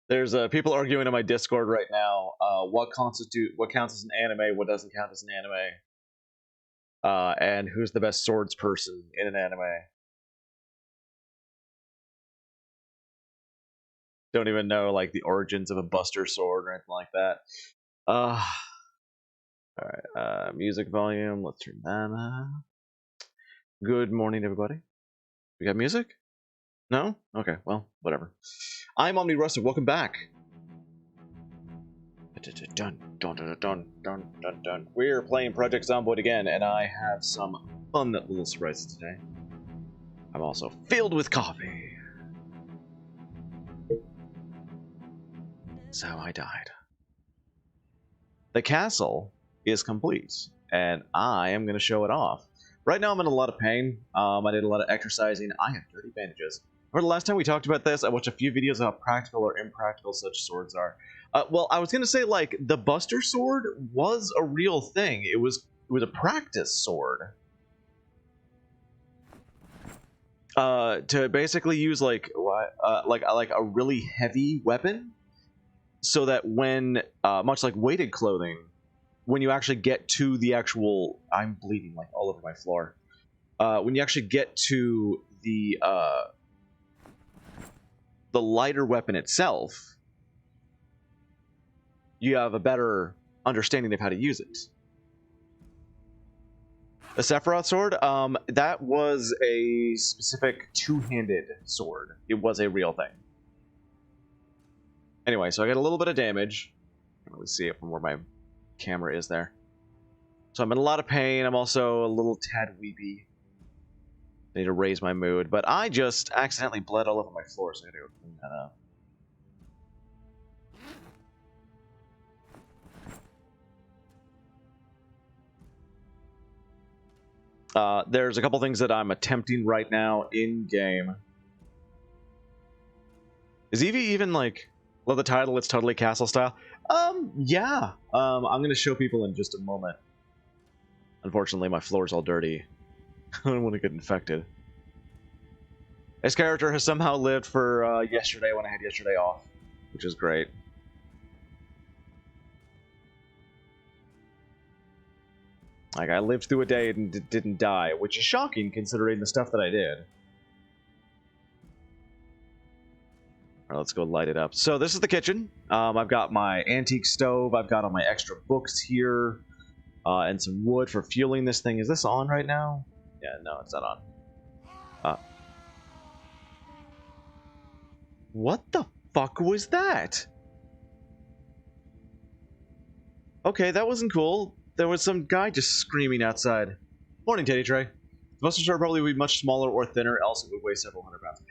There's people arguing in my Discord right now. What counts as an anime? What doesn't count as an anime? And who's the best swords person in an anime? Don't even know like the origins of a Buster Sword or anything like that. All right. Music volume. Let's turn that up. Good morning, everybody. We got music? No? Okay. Well, whatever. I'm Omni Rustic. Welcome back. Dun, dun, dun, dun, dun, dun, dun. We're playing Project Zomboid again, and I have some fun little surprises today. I'm also filled with coffee. So I died. The castle is complete, and I am going to show it off. Right now I'm in a lot of pain. I did a lot of exercising. I have dirty bandages. For the last time we talked about this, I watched a few videos of how practical or impractical such swords are. Well, I was going to say, like, the Buster Sword was a real thing. It was a practice sword. To basically use, like a really heavy weapon, so that when, much like weighted clothing, when you actually get to the actual... I'm bleeding, like, all over my floor. When you actually get to the lighter weapon itself, you have a better understanding of how to use it. The Sephiroth sword, that was a specific two-handed sword. It was a real thing. Anyway, so I got a little bit of damage. I can't really see it from where my camera is there. So I'm in a lot of pain. I'm also a little tad weepy. I need to raise my mood, but I just accidentally bled all over my floor, so I gotta go clean that up. There's a couple things that I'm attempting right now in-game. Is Eevee even, like... Love the title, it's totally castle style? Yeah. I'm gonna show people in just a moment. Unfortunately, my floor's all dirty. I don't want to get infected. This character has somehow lived for yesterday when I had yesterday off, which is great. Like, I lived through a day and didn't die, which is shocking considering the stuff that I did. Alright, let's go light it up. So this is the kitchen. I've got my antique stove. I've got all my extra books here. And some wood for fueling this thing. Is this on right now? Yeah, no, it's not on. What the fuck was that? Okay, that wasn't cool. There was some guy just screaming outside. Morning, Teddy Tray. The Buster Sword probably would be much smaller or thinner, else it would weigh several hundred pounds.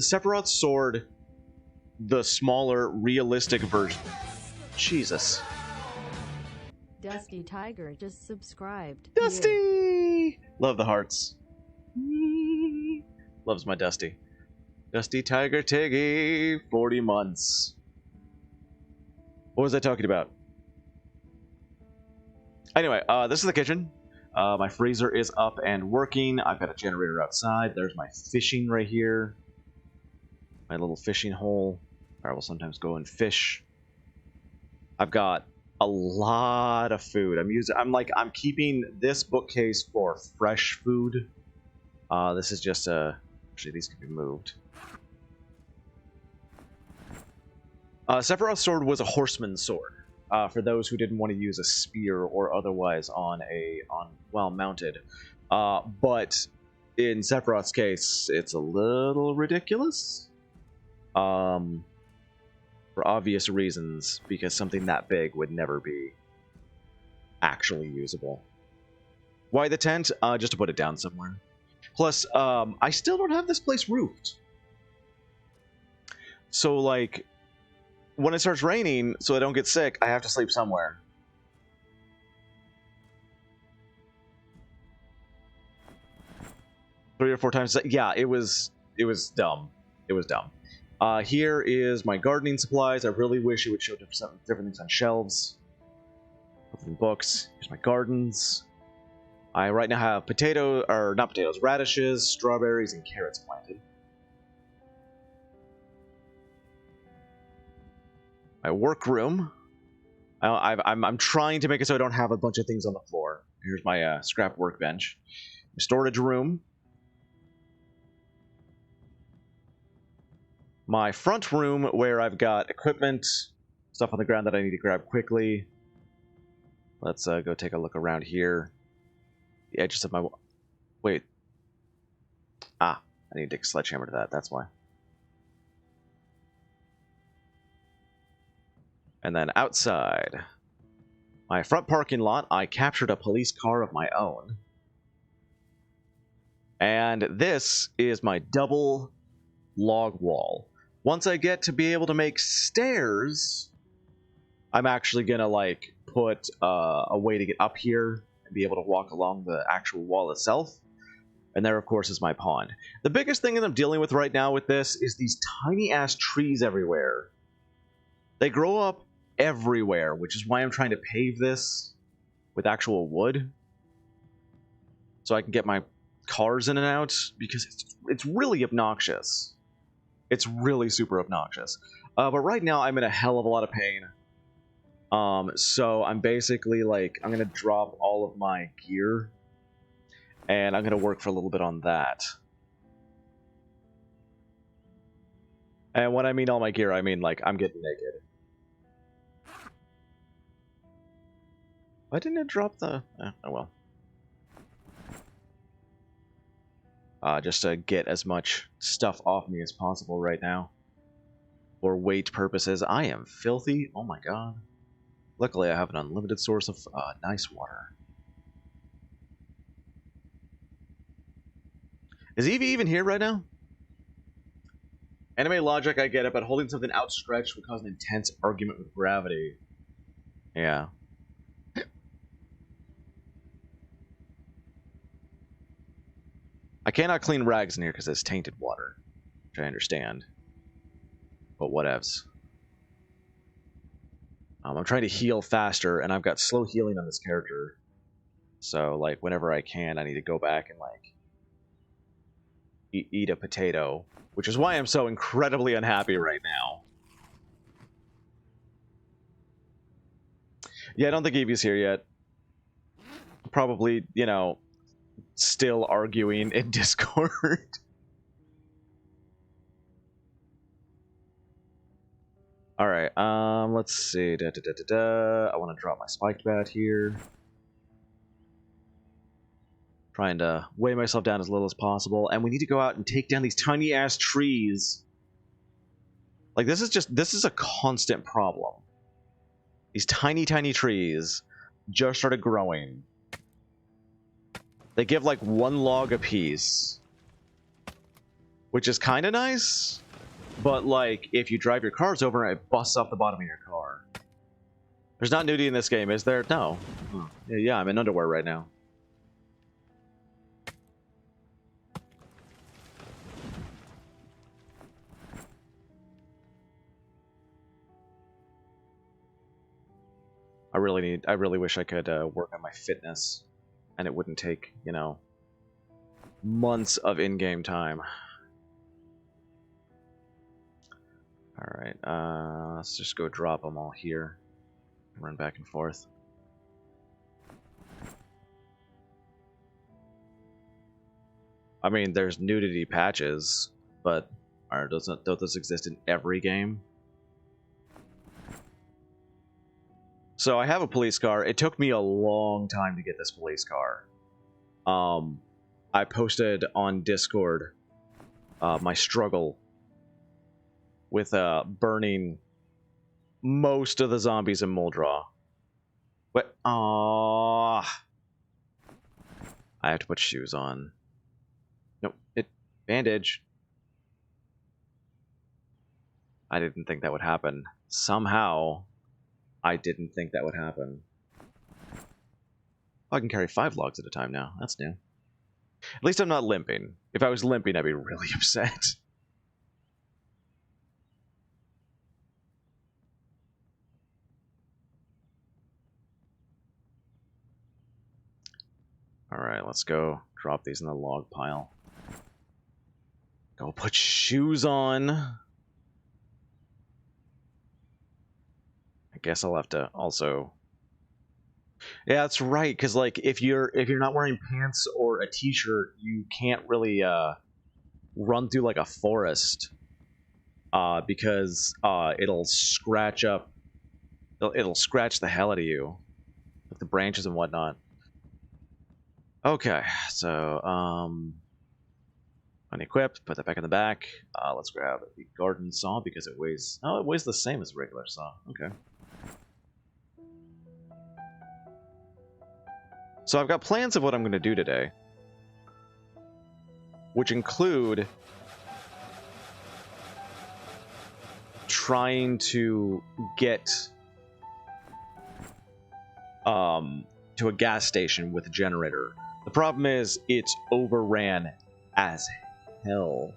Sephiroth's sword, the smaller, realistic version. Jesus. Dusty Tiger just subscribed. Dusty! Love the hearts. Loves my Dusty. Dusty Tiger Tiggy, 40 months. What was I talking about? Anyway, this is the kitchen. My freezer is up and working. I've got a generator outside. There's my fishing right here. My little fishing hole where I will sometimes go and fish. I've got a lot of food. I'm keeping this bookcase for fresh food. This is just actually these can be moved. Sephiroth's sword was a horseman's sword. For those who didn't want to use a spear or otherwise while mounted. But in Sephiroth's case, it's a little ridiculous. For obvious reasons, because something that big would never be actually usable. Why the tent? Just to put it down somewhere. Plus, I still don't have this place roofed. So, like, when it starts raining, so I don't get sick, I have to sleep somewhere. Three or four times. Yeah, it was dumb. It was dumb. Here is my gardening supplies. I really wish it would show different things on shelves. Other than books. Here's my gardens. I right now have not potatoes, radishes, strawberries, and carrots planted. My workroom. I'm trying to make it so I don't have a bunch of things on the floor. Here's my scrap workbench. Storage room. My front room where I've got equipment, stuff on the ground that I need to grab quickly. Let's go take a look around here. The edges of my... Wait. I need to take a sledgehammer to that, that's why. And then outside. My front parking lot, I captured a police car of my own. And this is my double log wall. Once I get to be able to make stairs, I'm actually gonna like put a way to get up here and be able to walk along the actual wall itself. And there, of course, is my pond. The biggest thing that I'm dealing with right now with this is these tiny ass trees everywhere. They grow up everywhere, which is why I'm trying to pave this with actual wood, so I can get my cars in and out, because it's really obnoxious. It's really super obnoxious. But right now I'm in a hell of a lot of pain. So I'm basically like, I'm gonna drop all of my gear, and I'm gonna work for a little bit on that. And when I mean all my gear, I mean like I'm getting naked. Why didn't it drop the... oh well. Just to get as much stuff off me as possible right now. For weight purposes. I am filthy. Oh my god. Luckily I have an unlimited source of nice water. Is Evie even here right now? Anime logic, I get it, but holding something outstretched would cause an intense argument with gravity. Yeah. I cannot clean rags in here because it's tainted water, which I understand. But whatevs. I'm trying to heal faster, and I've got slow healing on this character. So, like, whenever I can, I need to go back and, like, eat a potato. Which is why I'm so incredibly unhappy right now. Yeah, I don't think Evie's here yet. Probably, you know, still arguing in Discord. Alright, let's see. I want to drop my spiked bat here. Trying to weigh myself down as little as possible. And we need to go out and take down these tiny ass trees. Like, this is a constant problem. These tiny, tiny trees just started growing. They give like one log apiece, which is kind of nice. But like, if you drive your cars over, it busts off the bottom of your car. There's not nudity in this game, is there? No. Oh. Yeah, I'm in underwear right now. I really wish I could work on my fitness, and it wouldn't take, you know, months of in-game time. Alright, let's just go drop them all here. Run back and forth. I mean, there's nudity patches, but don't those exist in every game? So I have a police car. It took me a long time to get this police car. I posted on Discord my struggle with burning most of the zombies in Muldraw. But I have to put shoes on. Nope, bandage. I didn't think that would happen. Somehow, I didn't think that would happen. Oh, I can carry 5 logs at a time now. That's new. At least I'm not limping. If I was limping, I'd be really upset. Alright, let's go drop these in the log pile. Go put shoes on. I guess I'll have to also... Yeah, that's right, because like if you're not wearing pants or a t-shirt, you can't really run through like a forest. Because it'll scratch up... It'll scratch the hell out of you. With the branches and whatnot. Okay, so, unequipped, put that back in the back. Let's grab the garden saw because it weighs... Oh, it weighs the same as a regular saw. Okay. So I've got plans of what I'm going to do today. Which include... trying to get... to a gas station with a generator. The problem is, it's overran as hell.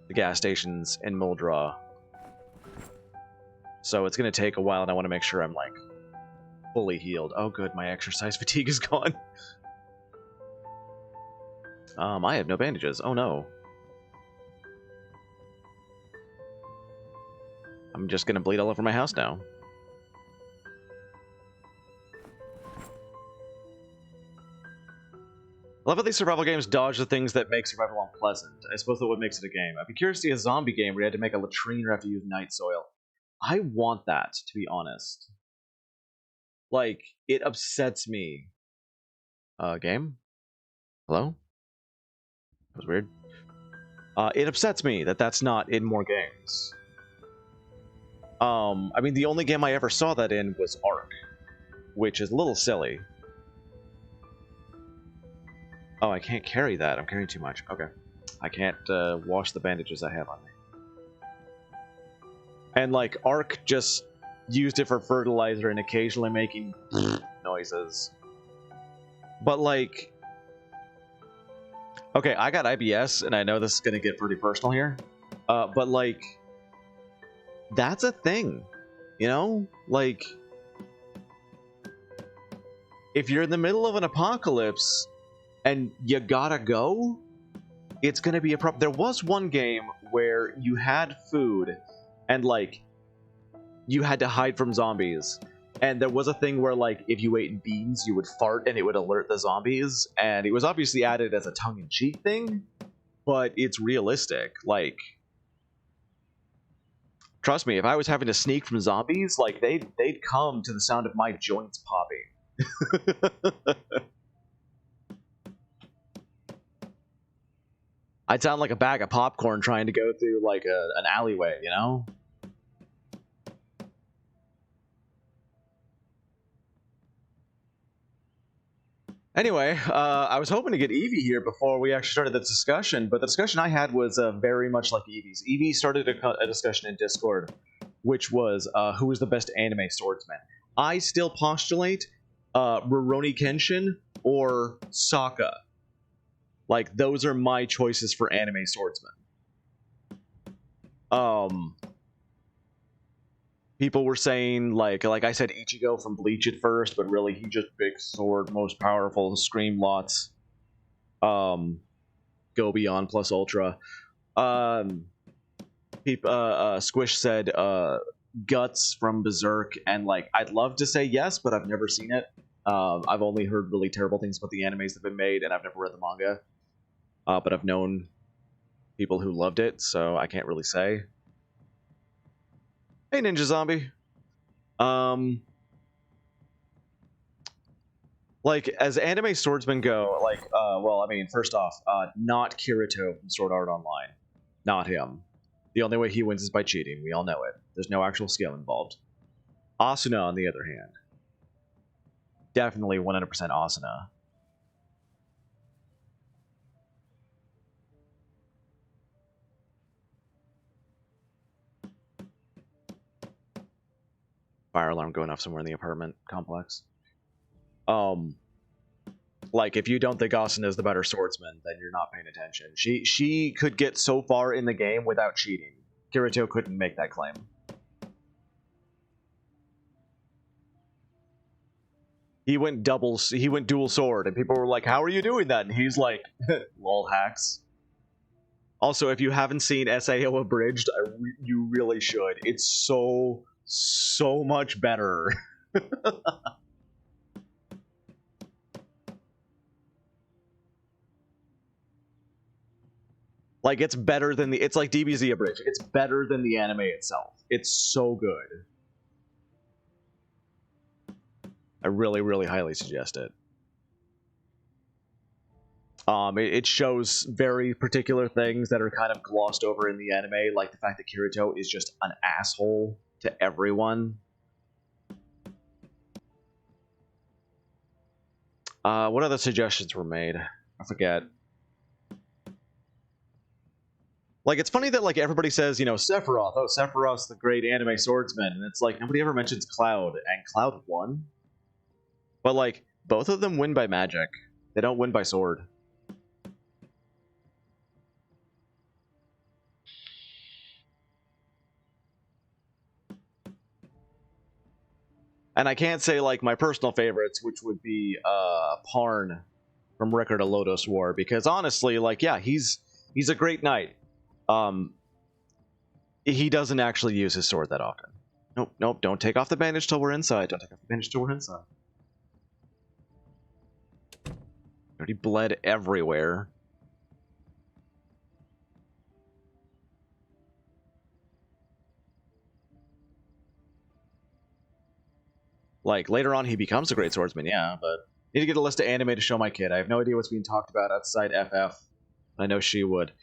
The gas stations in Muldra. So it's going to take a while, and I want to make sure I'm, like, fully healed. Oh, good, my exercise fatigue is gone. I have no bandages. Oh, no. I'm just going to bleed all over my house now. I love how these survival games dodge the things that make survival unpleasant. I suppose that's what makes it a game. I'd be curious to see a zombie game where you had to make a latrine or have to use night soil. I want that, to be honest. Like, it upsets me. Game? Hello? That was weird. It upsets me that that's not in more games. I mean, the only game I ever saw that in was Ark, which is a little silly. Oh, I can't carry that. I'm carrying too much. Okay. I can't wash the bandages I have on me. And, like, Ark just used it for fertilizer and occasionally making noises. But, like... Okay, I got IBS, and I know this is going to get pretty personal here. But, like... That's a thing. You know? Like... If you're in the middle of an apocalypse... and you gotta go, it's gonna be a problem. There was one game where you had food and, like, you had to hide from zombies. And there was a thing where, like, if you ate beans, you would fart and it would alert the zombies. And it was obviously added as a tongue-in-cheek thing, but it's realistic. Like, trust me, if I was having to sneak from zombies, like, they'd come to the sound of my joints popping. I'd sound like a bag of popcorn trying to go through, like, an alleyway, you know? Anyway, I was hoping to get Evie here before we actually started the discussion, but the discussion I had was very much like Evie's. Evie started a discussion in Discord, which was who was the best anime swordsman. I still postulate Rurouni Kenshin or Sokka. Like, those are my choices for anime swordsmen. People were saying, like I said, Ichigo from Bleach at first, but really he just big sword, most powerful, scream lots. Go beyond plus ultra. Squish said Guts from Berserk, and, like, I'd love to say yes, but I've never seen it. I've only heard really terrible things about the animes that have been made, and I've never read the manga. But I've known people who loved it, so I can't really say. Hey, Ninja Zombie. Like, as anime swordsmen go, like, well, I mean, first off, not Kirito from Sword Art Online. Not him. The only way he wins is by cheating. We all know it. There's no actual skill involved. Asuna, on the other hand. Definitely 100% Asuna. Fire alarm going off somewhere in the apartment complex. Like, if you don't think Asuna is the better swordsman, then you're not paying attention. She could get so far in the game without cheating. Kirito couldn't make that claim. He went dual sword, and people were like, "How are you doing that?" And he's like, "Lol hacks." Also, if you haven't seen SAO Abridged, you really should. It's so much better. Like, it's better than it's like DBZ Abridged. It's better than the anime itself. It's so good. I really, really highly suggest it. It shows very particular things that are kind of glossed over in the anime, like the fact that Kirito is just an asshole to everyone. What other suggestions were made? I forget. Like, it's funny that, like, everybody says, you know, Sephiroth. Oh, Sephiroth's the great anime swordsman. And it's like, nobody ever mentions Cloud. And Cloud won? But, like, both of them win by magic. They don't win by sword. And I can't say, like, my personal favorites, which would be Parn from Record of Lodoss War. Because, honestly, like, yeah, he's a great knight. He doesn't actually use his sword that often. Nope, don't take off the bandage till we're inside. Don't take off the bandage till we're inside. Already bled everywhere. Like, later on he becomes a great swordsman, yeah, but need to get a list of anime to show my kid. I have no idea what's being talked about outside FF. I know she would.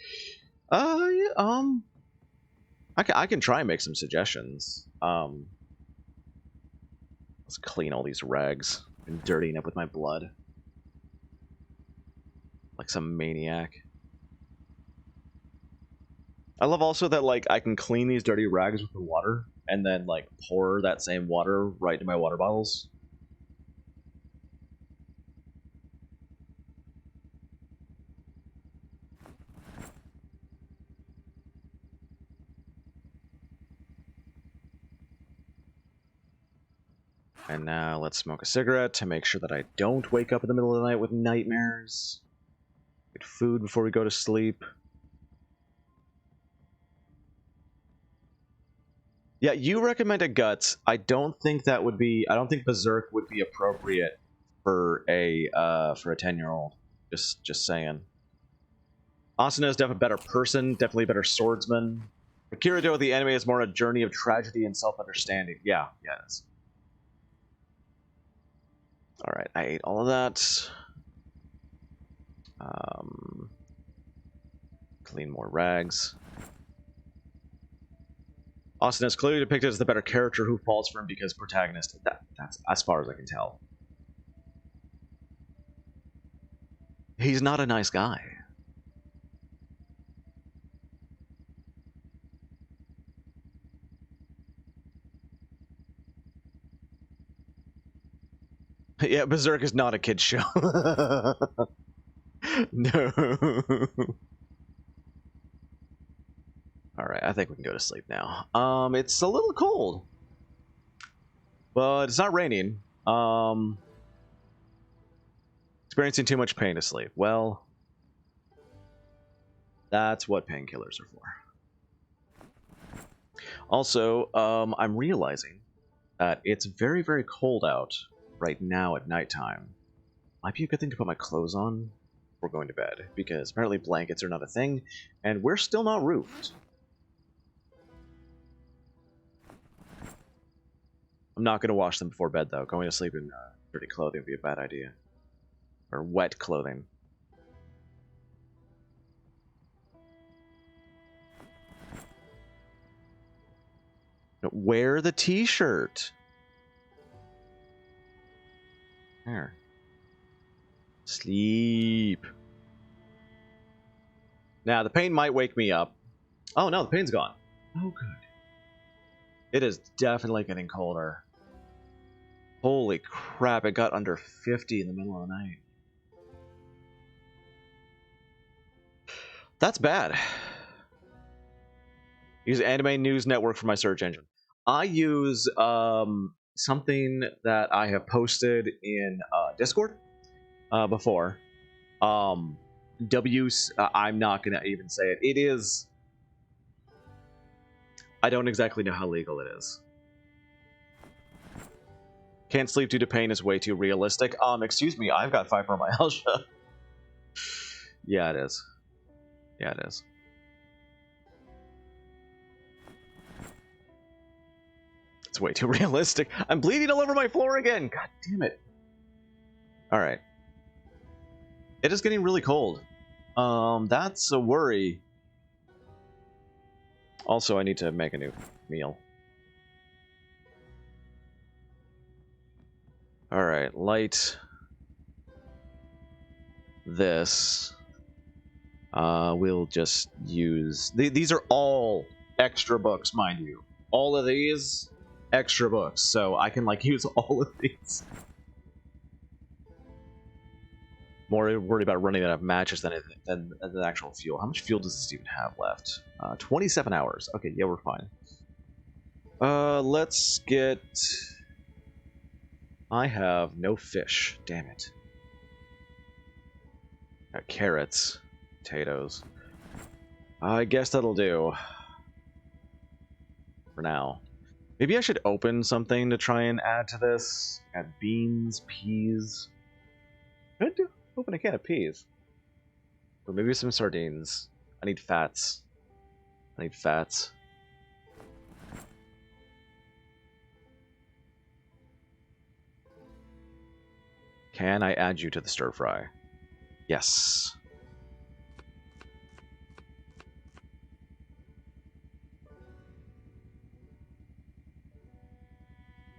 Yeah, I can try and make some suggestions. Let's clean all these rags. I'm dirtying up with my blood. Like some maniac. I love also that, like, I can clean these dirty rags with the water, and then, like, pour that same water right into my water bottles. And now let's smoke a cigarette to make sure that I don't wake up in the middle of the night with nightmares. Get food before we go to sleep. Yeah, you recommended Guts. I don't think that would be. I don't think Berserk would be appropriate for a 10-year-old. Just saying. Asuna is definitely a better person, definitely a better swordsman. For Kirito, the anime is more a journey of tragedy and self-understanding. Yeah, it is. Alright, I ate all of that. Clean more rags. Austin is clearly depicted as the better character who falls for him because protagonist. That's as far as I can tell. He's not a nice guy. Yeah, Berserk is not a kid's show. No. Alright, I think we can go to sleep now. It's a little cold. But it's not raining. Experiencing too much pain to sleep. Well, that's what painkillers are for. Also, I'm realizing that it's very, very cold out right now at nighttime. Might be a good thing to put my clothes on before going to bed, because apparently blankets are not a thing, and we're still not roofed. I'm not going to wash them before bed, though. Going to sleep in dirty clothing would be a bad idea. Or wet clothing. Wear the t-shirt. There. Sleep. Now, the pain might wake me up. Oh, no, the pain's gone. Oh, good. It is definitely getting colder. Holy crap, it got under 50 in the middle of the night. That's bad. Use Anime News Network for my search engine. I use something that I have posted in Discord before. I'm not gonna even say it. It is. I don't exactly know how legal it is. Can't sleep due to pain is way too realistic. Excuse me, I've got fibromyalgia. Yeah, it is. Yeah, it is. It's way too realistic. I'm bleeding all over my floor again. God damn it. All right. It is getting really cold. That's a worry. Also, I need to make a new meal. All right, light this. We'll just use... These are all extra books, mind you. All of these, extra books. So I can, like, use all of these. More worried about running out of matches than actual fuel. How much fuel does this even have left? 27 hours. Okay, yeah, we're fine. Let's get... I have no fish. Damn it. Got carrots. Potatoes. I guess that'll do. For now. Maybe I should open something to try and add to this. Add beans, peas. Could do. Open a can of peas. Or maybe some sardines. I need fats. I need fats. Can I add you to the stir fry? Yes.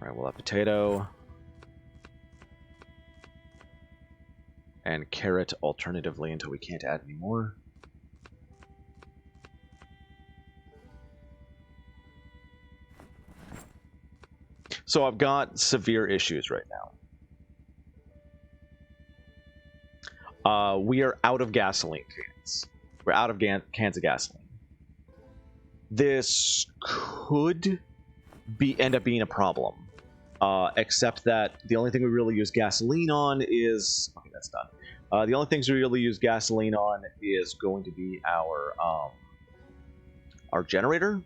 Alright, we'll have potato. And carrot alternatively until we can't add any more. So I've got severe issues right now. We are out of gasoline cans. We're out of cans of gasoline. This could end up being a problem. Except that the only thing we really use gasoline on is... Okay, that's done. The only things we really use gasoline on is going to be our generator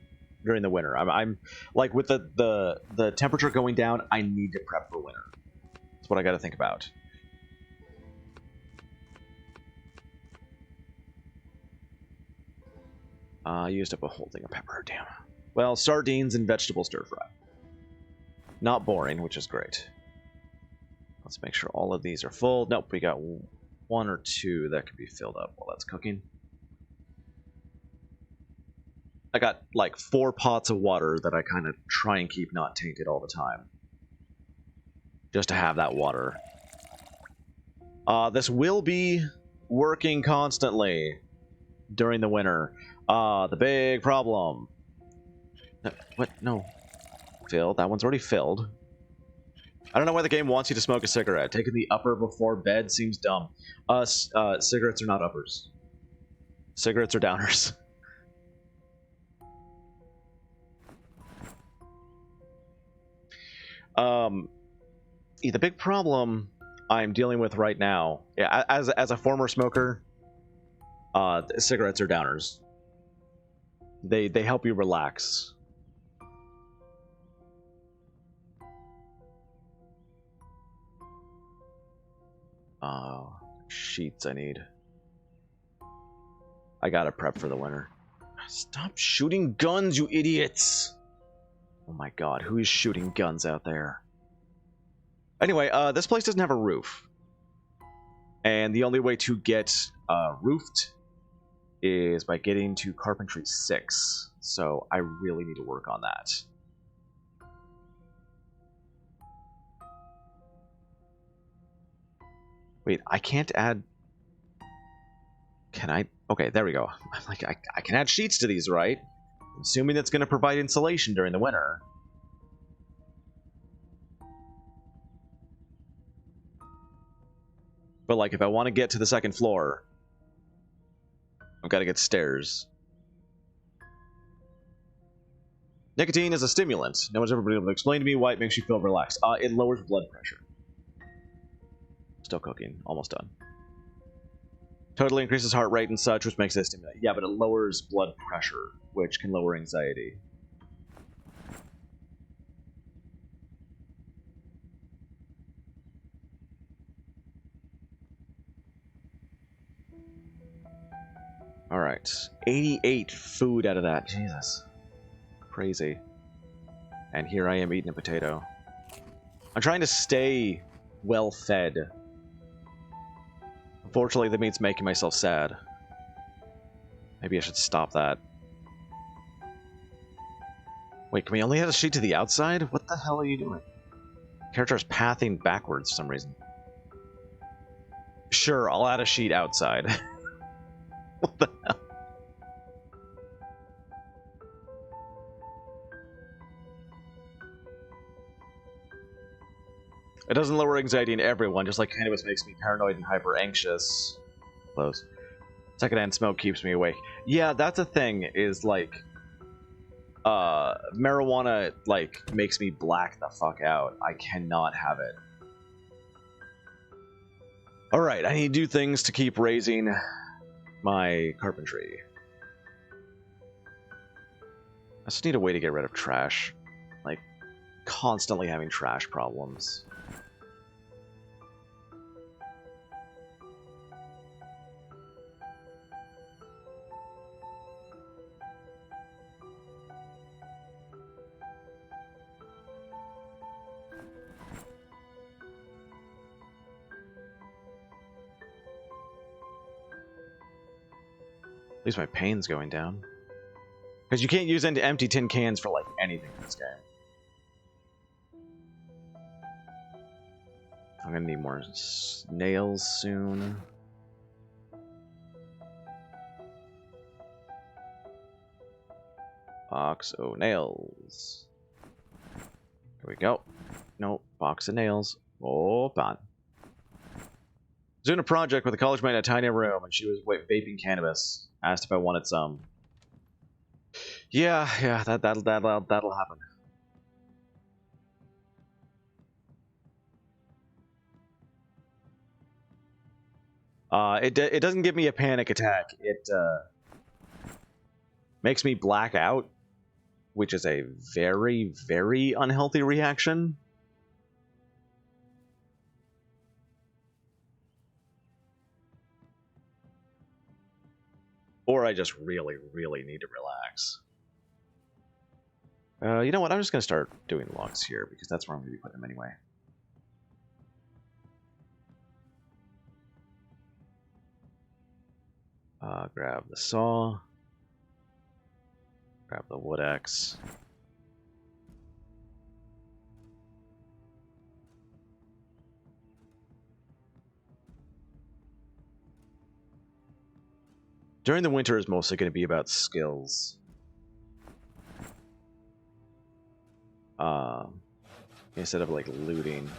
during the winter. I'm like, with the temperature going down, I need to prep for winter. That's what I got to think about. I used up a whole thing of pepper. Damn. Well, sardines and vegetable stir fry. Not boring, which is great. Let's make sure all of these are full. Nope, we got one or two that can be filled up while that's cooking. I got like 4 pots of water that I kind of try and keep not tainted all the time. Just to have that water. This will be working constantly during the winter. The big problem. What? No. Filled. That one's already filled. I don't know why the game wants you to smoke a cigarette. Taking the upper before bed seems dumb. Cigarettes are not uppers. Cigarettes are downers. The big problem I'm dealing with right now, yeah, as a former smoker, cigarettes are downers. They help you relax. Sheets I need. I gotta prep for the winter. Stop shooting guns, you idiots! Oh my god, who is shooting guns out there? Anyway, this place doesn't have a roof. And the only way to get roofed is by getting to Carpentry 6. So I really need to work on that. Wait, I can't add... Can I? Okay, there we go. I'm like, I can add sheets to these, right? I'm assuming that's going to provide insulation during the winter. But, like, if I want to get to the second floor, I've got to get stairs. Nicotine is a stimulant. No one's ever been able to explain to me why it makes you feel relaxed. It lowers blood pressure. Still cooking. Almost done. Totally increases heart rate and such, which makes it a stimulant. Yeah, but it lowers blood pressure, which can lower anxiety. Alright. 88 food out of that. Jesus. Crazy. And here I am eating a potato. I'm trying to stay well fed. Unfortunately, that means making myself sad. Maybe I should stop that. Wait, can we only add a sheet to the outside? What the hell are you doing? Character is pathing backwards for some reason. Sure, I'll add a sheet outside. What the hell? It doesn't lower anxiety in everyone, just like cannabis makes me paranoid and hyper anxious. Close. Secondhand smoke keeps me awake. Yeah, that's a thing, is like marijuana like makes me black the fuck out. I cannot have it. Alright, I need to do things to keep raising my carpentry. I just need a way to get rid of trash. Like, constantly having trash problems. At least my pain's going down. Because you can't use empty tin cans for, like, anything in this game. I'm gonna need more nails soon. Box of nails. Here we go. Nope, box of nails. Hold on. I was doing a project with a college mate in a tiny room, and she was vaping cannabis. Asked if I wanted some. Yeah, that'll happen. It doesn't give me a panic attack. It makes me black out, which is a very, very unhealthy reaction. Or I just really, really need to relax. You know what? I'm just going to start doing logs here, because that's where I'm going to be putting them anyway. Grab the saw. Grab the wood axe. During the winter is mostly going to be about skills. Instead of like looting.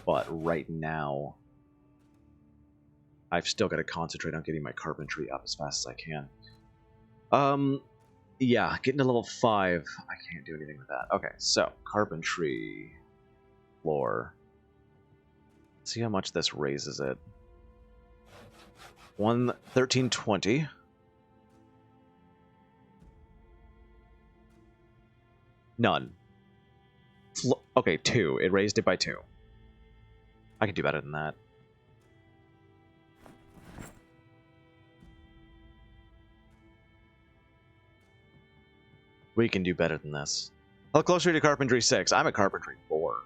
But right now, I've still got to concentrate on getting my carpentry up as fast as I can. Yeah, getting to level 5, I can't do anything with that. Okay, so carpentry floor. Let's see how much this raises it. 1320. None. Okay, 2. It raised it by 2. I can do better than that. We can do better than this. How closer to carpentry 6? I'm at carpentry 4.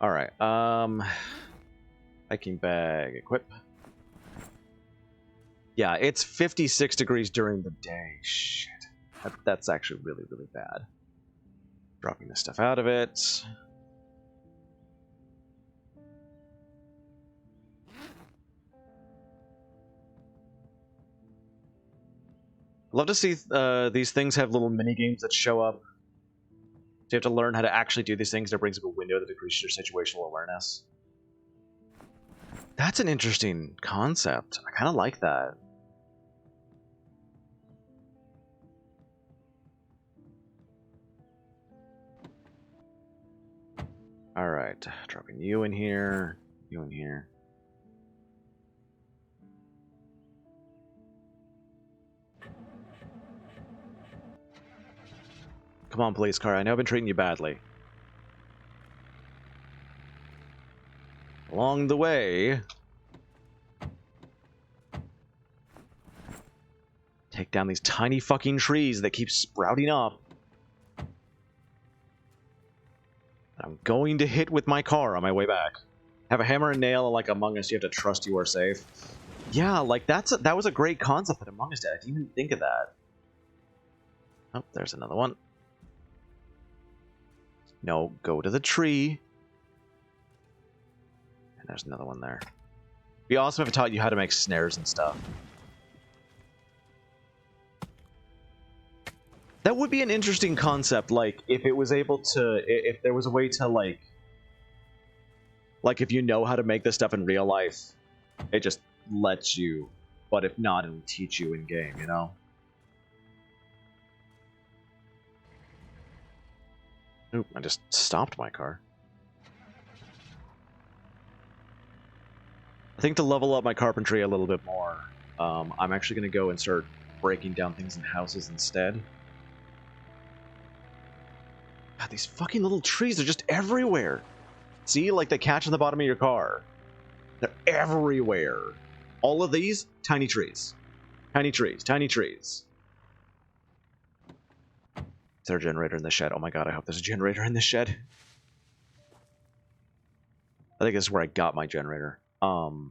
Alright, hiking bag, equip. Yeah, it's 56 degrees during the day. Shit. That's actually really, really bad. Dropping this stuff out of it. I'd love to see these things have little mini games that show up. So you have to learn how to actually do these things. That brings up a window that increases your situational awareness. That's an interesting concept. I kind of like that. Alright, dropping you in here, you in here. Come on, police car, I know I've been treating you badly. Along the way, take down these tiny fucking trees that keep sprouting up. I'm going to hit with my car on my way back. Have a hammer and nail, like Among Us, you have to trust you are safe. Yeah, like that was a great concept that Among Us did. I didn't even think of that. Oh, there's another one. No, go to the tree. And there's another one there. We also have taught you how to make snares and stuff. That would be an interesting concept, like, if it was able to... If there was a way to, like, if you know how to make this stuff in real life, it just lets you. But if not, it'll teach you in-game, you know? Oop, I just stopped my car. I think to level up my carpentry a little bit more, I'm actually going to go and start breaking down things in houses instead. God, these fucking little trees are just everywhere. See, like they catch on the bottom of your car. They're everywhere. All of these, tiny trees. Tiny trees, tiny trees. Is there a generator in the shed? Oh my god, I hope there's a generator in the shed. I think this is where I got my generator. Oh,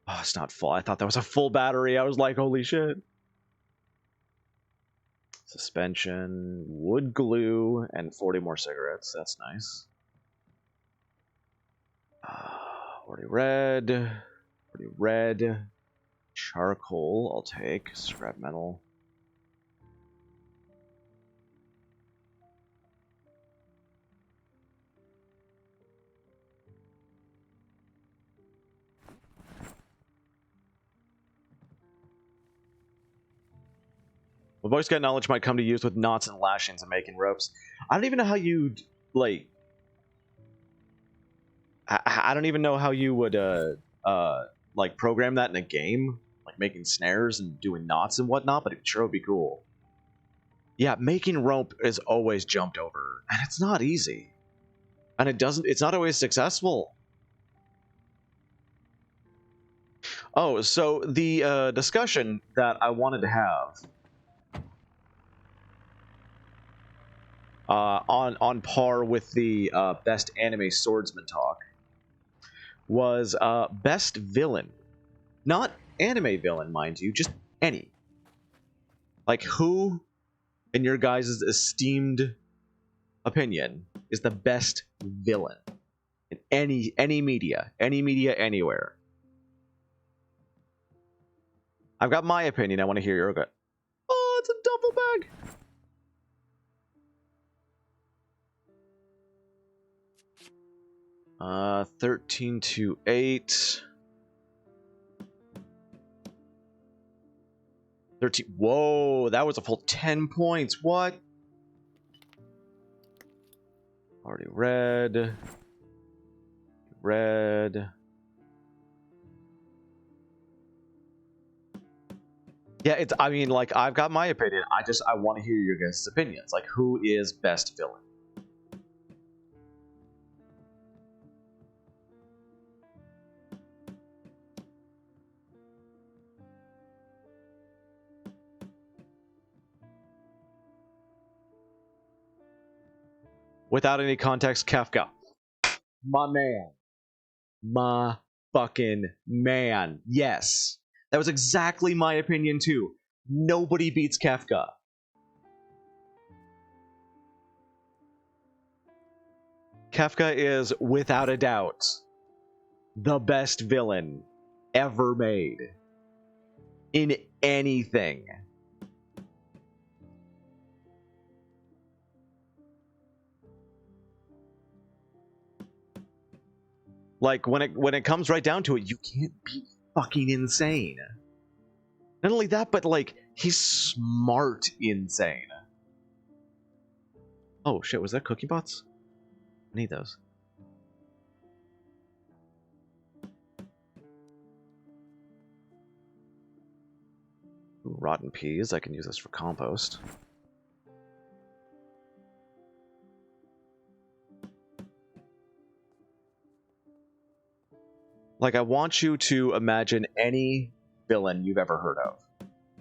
it's not full. I thought that was a full battery. I was like, holy shit. Suspension, wood glue, and 40 more cigarettes. That's nice. 40 red. 40 red. Charcoal, I'll take. Scrap metal. The Boy Scout knowledge might come to use with knots and lashings and making ropes. I don't even know how you'd, like... I don't even know how you would, like, program that in a game. Like, making snares and doing knots and whatnot, but it sure would be cool. Yeah, making rope is always jumped over, and it's not easy. And it's not always successful. Oh, so the discussion that I wanted to have on par with the best anime swordsman talk was best villain. Not anime villain, mind you, just any. Like, who, in your guys' esteemed opinion, is the best villain in any media anywhere? I've got my opinion. I want to hear your. Oh, it's a duffel bag. 13 to 8. 13. Whoa, that was a full 10 points. What? Already red. Red. Yeah, it's. I mean, like, I've got my opinion. I want to hear your guys' opinions. Like, who is best villain? Without any context, Kafka. My man. My fucking man. Yes. That was exactly my opinion, too. Nobody beats Kafka. Kafka is, without a doubt, the best villain ever made. In anything. Like, when it comes right down to it, you can't be fucking insane. Not only that, but, like, he's smart insane. Oh shit, was that cookie bots? I need those. Ooh, rotten peas, I can use this for compost. Like, I want you to imagine any villain you've ever heard of.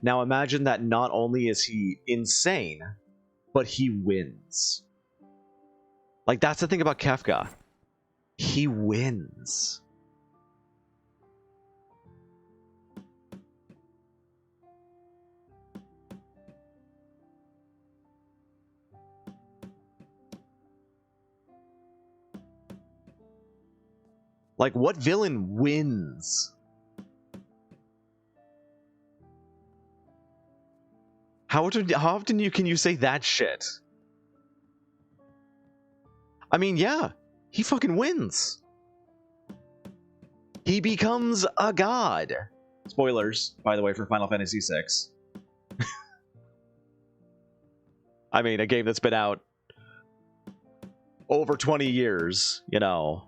Now imagine that not only is he insane, but he wins. Like, that's the thing about Kefka. He wins. Like, what villain wins? How often can you say that shit? I mean, yeah, he fucking wins. He becomes a god. Spoilers, by the way, for Final Fantasy VI. I mean, a game that's been out over 20 years, you know.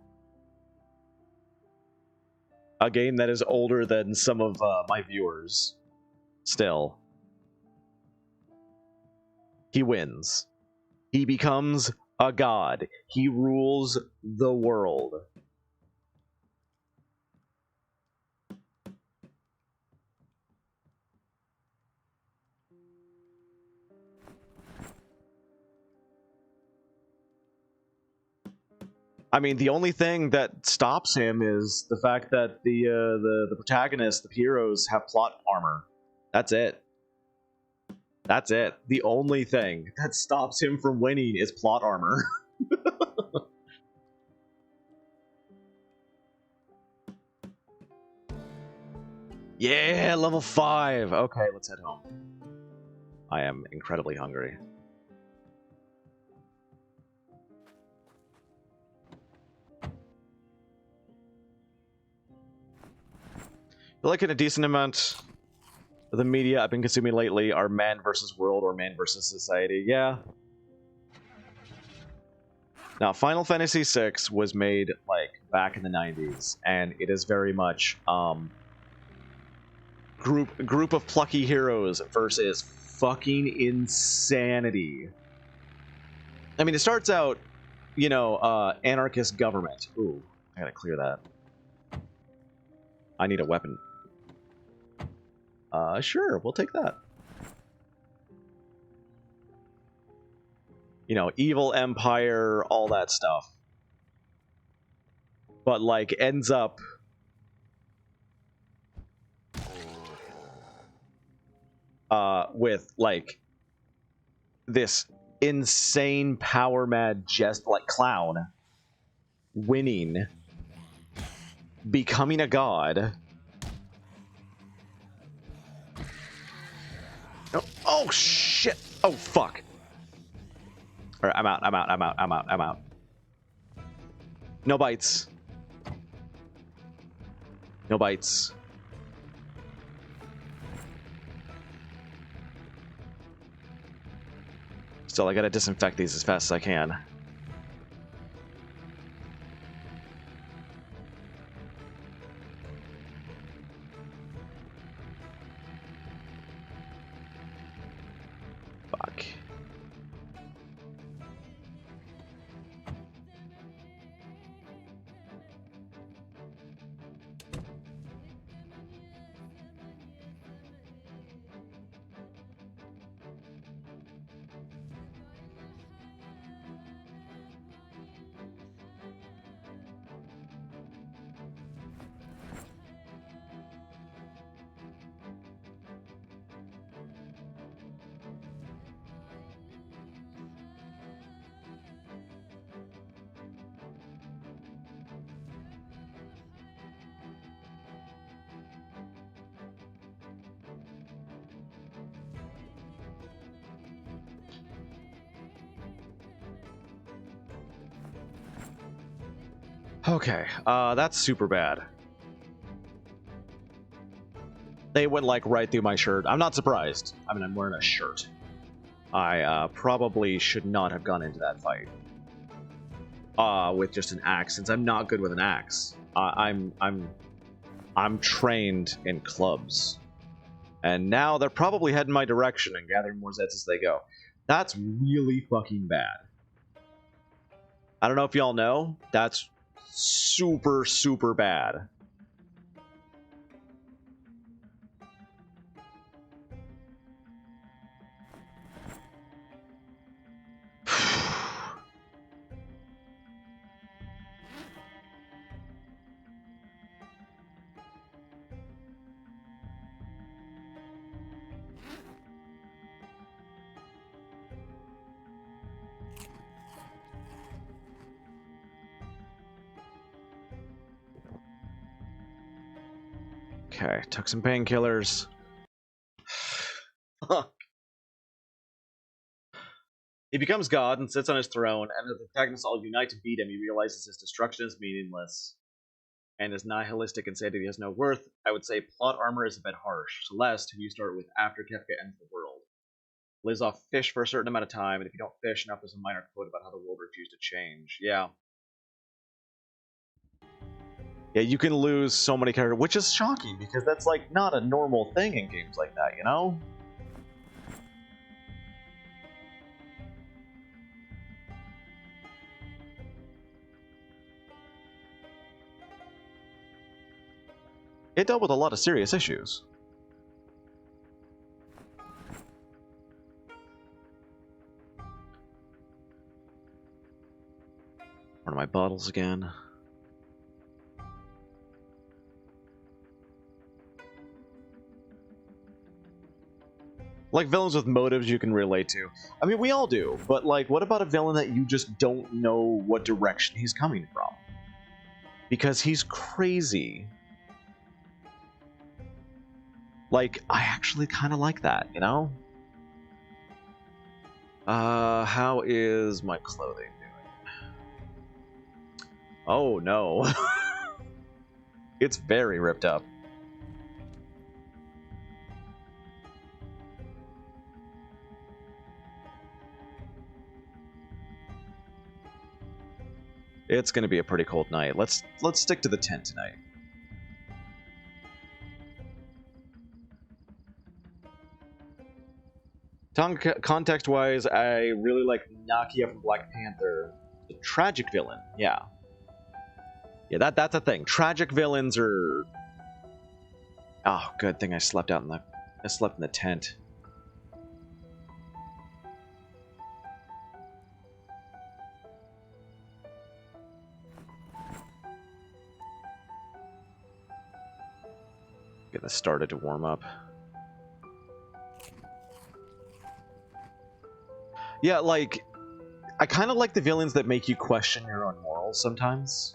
A game that is older than some of my viewers. Still. He wins. He becomes a god. He rules the world. I mean, the only thing that stops him is the fact that the protagonists, the heroes, have plot armor. That's it. That's it. The only thing that stops him from winning is plot armor. Yeah, level 5. Okay, let's head home. I am incredibly hungry. I feel like in a decent amount of the media I've been consuming lately are man versus world or man versus society. Yeah. Now, Final Fantasy VI was made, like, back in the 90s, and it is very much, group of plucky heroes versus fucking insanity. I mean, it starts out, you know, anarchist government. Ooh, I gotta clear that. I need a weapon. Sure, we'll take that. You know, evil empire, all that stuff. But, like, ends up with, like, this insane power mad just like clown winning, becoming a god. Oh shit! Oh fuck! Alright, I'm out. No bites. No bites. Still, I gotta disinfect these as fast as I can. Fuck. Okay, that's super bad. They went, like, right through my shirt. I'm not surprised. I mean, I'm wearing a shirt. I probably should not have gone into that fight with just an axe, since I'm not good with an axe. I'm trained in clubs, and now they're probably heading my direction and gathering more Zeds as they go. That's really fucking bad. I don't know if y'all know, that's super, super bad. Okay, took some painkillers. Fuck. He becomes God and sits on his throne, and as the protagonists all unite to beat him, he realizes his destruction is meaningless, and his nihilistic insanity has no worth. I would say plot armor is a bit harsh. Celeste, who you start with after Kefka ends the world, lives off fish for a certain amount of time, and if you don't fish enough, there's a minor quote about how the world refused to change. Yeah. Yeah, you can lose so many characters, which is shocking, because that's, like, not a normal thing in games like that, you know? It dealt with a lot of serious issues. One of my bottles again. Like, villains with motives you can relate to. I mean, we all do, but, like, what about a villain that you just don't know what direction he's coming from? Because he's crazy. Like, I actually kind of like that, you know? How is my clothing doing? Oh, no. It's very ripped up. It's going to be a pretty cold night. Let's stick to the tent tonight. Context-wise, I really like Nakia from Black Panther. The tragic villain, yeah. Yeah, that's a thing. Tragic villains are... Oh, good thing I slept in the tent. Get this started to warm up. Yeah, like, I kind of like the villains that make you question your own morals sometimes.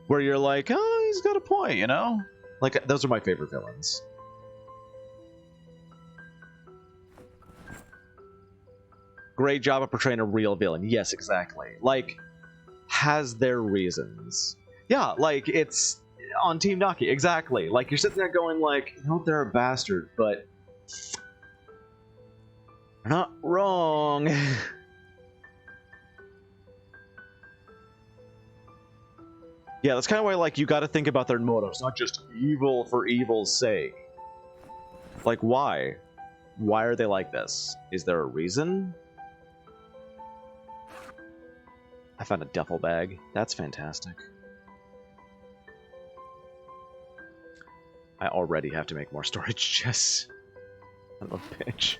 Where you're like, oh, he's got a point, you know? Like, those are my favorite villains. Great job of portraying a real villain. Yes, exactly. Like, has their reasons. Yeah, like, it's on Team Naki, exactly. Like, you're sitting there going like, you know, they're a bastard, but they're not wrong. Yeah, that's kind of why, like, you gotta think about their motives, not just evil for evil's sake. Like, why? Why are they like this? Is there a reason? I found a duffel bag. That's fantastic. I already have to make more storage chests. I'm a bitch.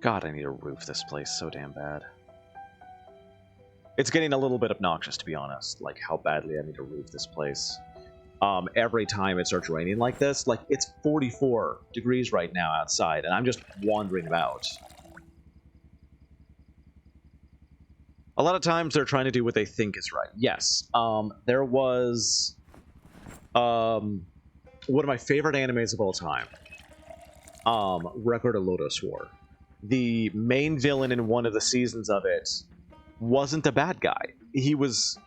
God, I need to roof this place so damn bad. It's getting a little bit obnoxious, to be honest, like how badly I need to roof this place. Every time it starts raining like this, like it's 44 degrees right now outside, and I'm just wandering about. A lot of times they're trying to do what they think is right. Yes. There was one of my favorite animes of all time. Record of Lodoss War. The main villain in one of the seasons of it wasn't a bad guy. He was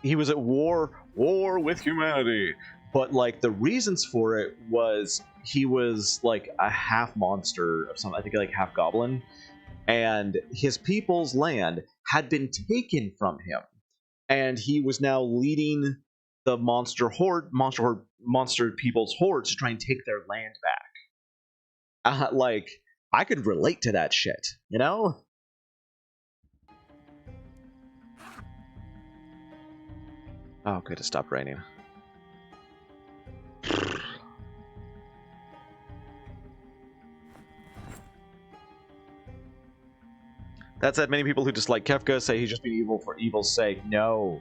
at war with humanity. But like the reasons for it was he was like a half monster of some, I think like half goblin, and his people's land had been taken from him, and he was now leading the monster people's hordes to try and take their land back. Like I could relate to that shit, you know? Oh, good, it stopped raining. That said, many people who dislike Kefka say he's just being evil for evil's sake. No.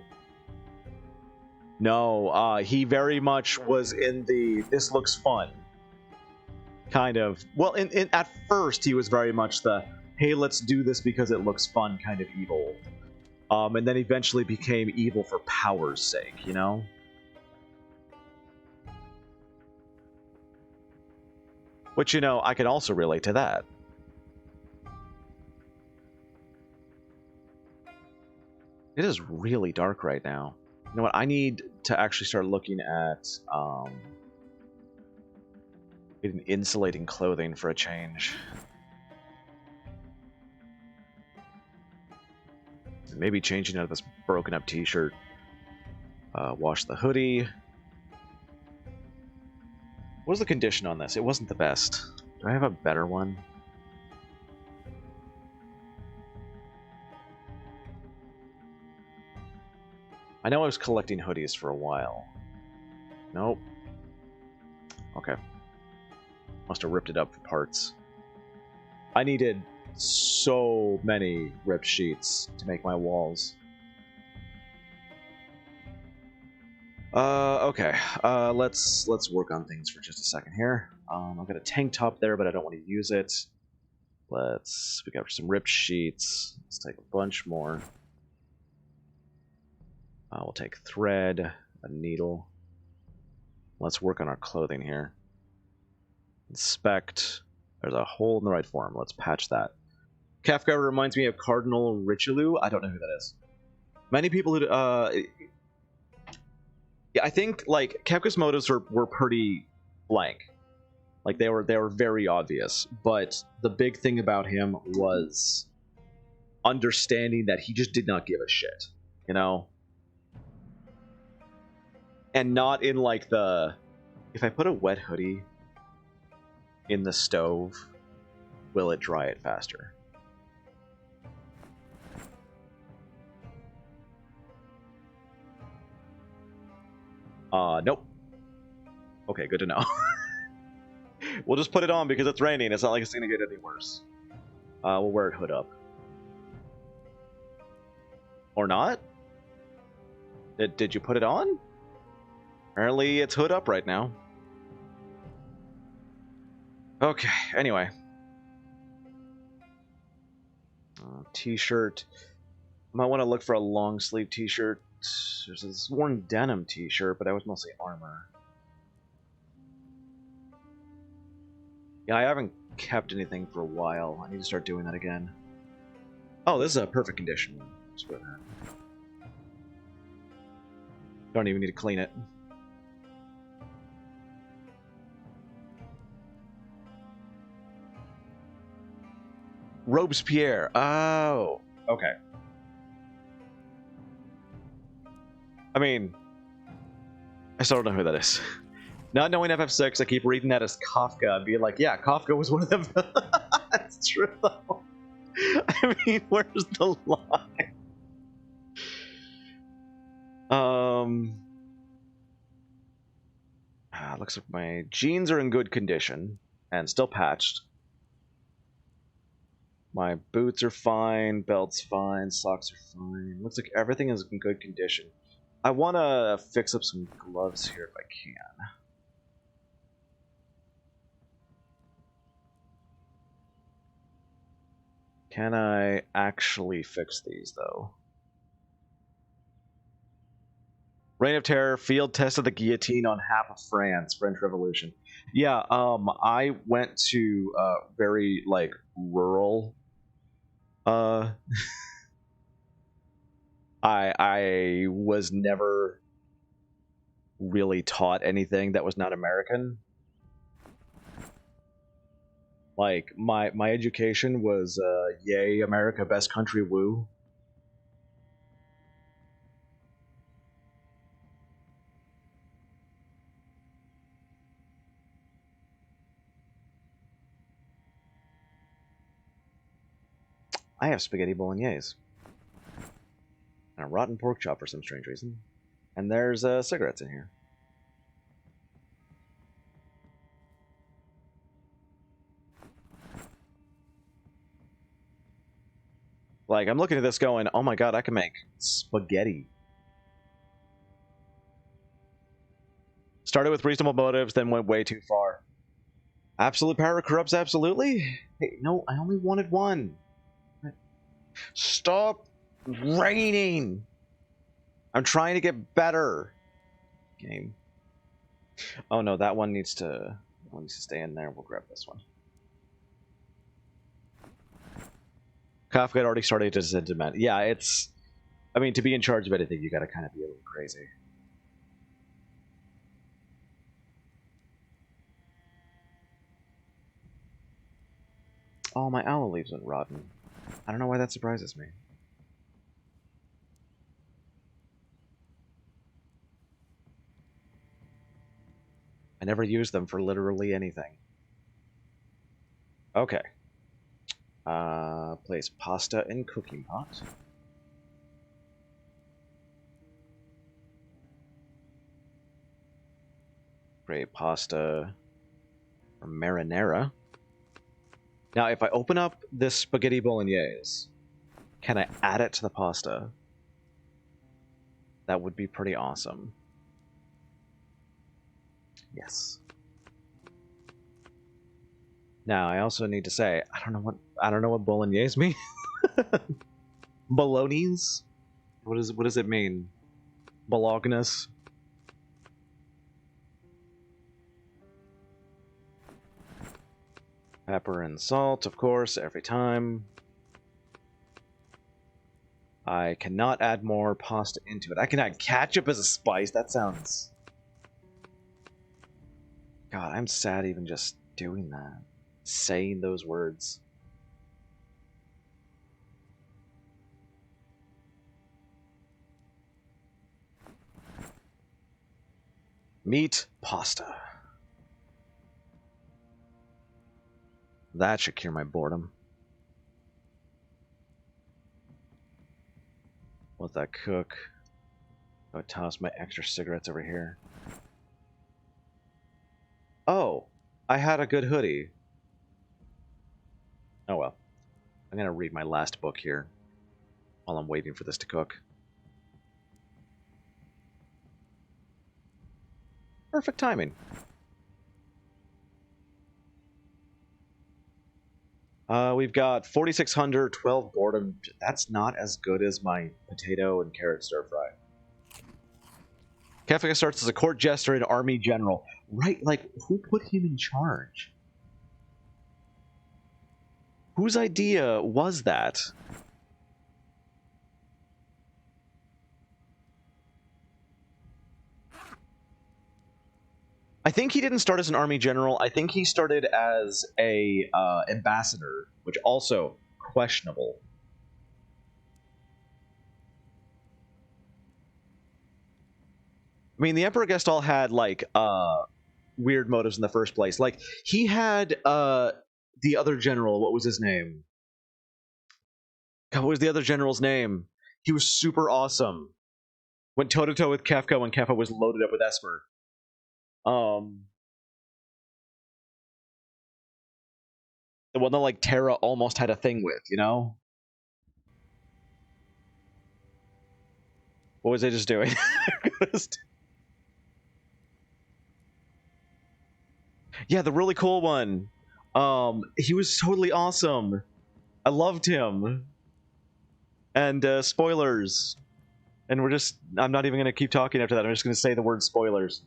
No, he very much was in the this looks fun kind of. Well, at first he was very much the hey, let's do this because it looks fun kind of evil. And then eventually became evil for power's sake, you know? Which, you know, I can also relate to that. It is really dark right now. You know what? I need to actually start looking at insulating clothing for a change. Maybe changing out of this broken up t-shirt. Wash the hoodie. What was the condition on this? It wasn't the best. Do I have a better one? I know I was collecting hoodies for a while. Nope. Okay. Must have ripped it up for parts. I needed so many ripped sheets to make my walls. Okay. Let's work on things for just a second here. I've got a tank top there, but I don't want to use it. We got some ripped sheets. Let's take a bunch more. We'll take thread, a needle. Let's work on our clothing here. Inspect. There's a hole in the right form. Let's patch that. Kafka reminds me of Cardinal Richelieu. I don't know who that is. Many people who... yeah, I think like Kafka's motives were pretty blank. Like they were very obvious. But the big thing about him was understanding that he just did not give a shit. You know? And not in like the... If I put a wet hoodie in the stove, will it dry it faster? Nope. Okay, good to know. We'll just put it on because it's raining. It's not like it's gonna get any worse. We'll wear it hood up. Or not? Did you put it on? Apparently it's hood up right now. Okay, anyway. T-shirt. Might want to look for a long sleeve t-shirt. There's this worn denim t-shirt, but that was mostly armor. Yeah, I haven't kept anything for a while. I need to start doing that again. Oh, this is a perfect condition. Let's wear that. Don't even need to clean it. Robespierre. Oh, okay. I mean, I still don't know who that is. Not knowing FF6, I keep reading that as Kafka and being like, yeah, Kafka was one of them. That's true, though. I mean, where's the line? Looks like my jeans are in good condition and still patched. My boots are fine, belt's fine, socks are fine. Looks like everything is in good condition. I want to fix up some gloves here if I can. Can I actually fix these, though? Reign of Terror, field test of the guillotine on half of France, French Revolution. Yeah, I went to very, like, rural, I was never really taught anything that was not American. Like my education was yay America best country woo. I have spaghetti bolognese and a rotten pork chop for some strange reason. And there's cigarettes in here. Like, I'm looking at this going, oh my god, I can make spaghetti. Started with reasonable motives, then went way too far. Absolute power corrupts absolutely? Hey, no, I only wanted one. Stop raining! I'm trying to get better. Game. Oh no, that one needs to stay in there. We'll grab this one. Kafka had already started to sentiment. Yeah, it's... I mean, to be in charge of anything, you gotta kind of be a little crazy. Oh, my aloe leaves went rotten. I don't know why that surprises me. I never use them for literally anything. Okay. Place pasta in cooking pot. Create pasta or marinara. Now, if I open up this spaghetti bolognese, can I add it to the pasta? That would be pretty awesome. Yes. Now, I also need to say, I don't know what bolognese means. Bolognese? What does it mean? Bolognas? Pepper and salt, of course, every time. I cannot add more pasta into it. I can add ketchup as a spice. That sounds... God, I'm sad even just doing that. Saying those words. Meat pasta. That should cure my boredom. Let that cook. I'll toss my extra cigarettes over here. Oh, I had a good hoodie. Oh well. I'm gonna read my last book here while I'm waiting for this to cook. Perfect timing. We've got 4,600, 12 boredom. That's not as good as my potato and carrot stir fry. Kefka starts as a court jester and army general. Right, like, who put him in charge? Whose idea was that? I think he didn't start as an army general. I think he started as a ambassador, which also questionable. I mean, the Emperor Gestal had like weird motives in the first place. Like he had the other general. What was his name? God, what was the other general's name? He was super awesome. Went toe to toe with Kefka when Kefka was loaded up with Esper. The one that like Terra almost had a thing with, you know? What was I just doing? Yeah, the really cool one. He was totally awesome. I loved him. And spoilers. And I'm not even gonna keep talking after that. I'm just gonna say the word spoilers.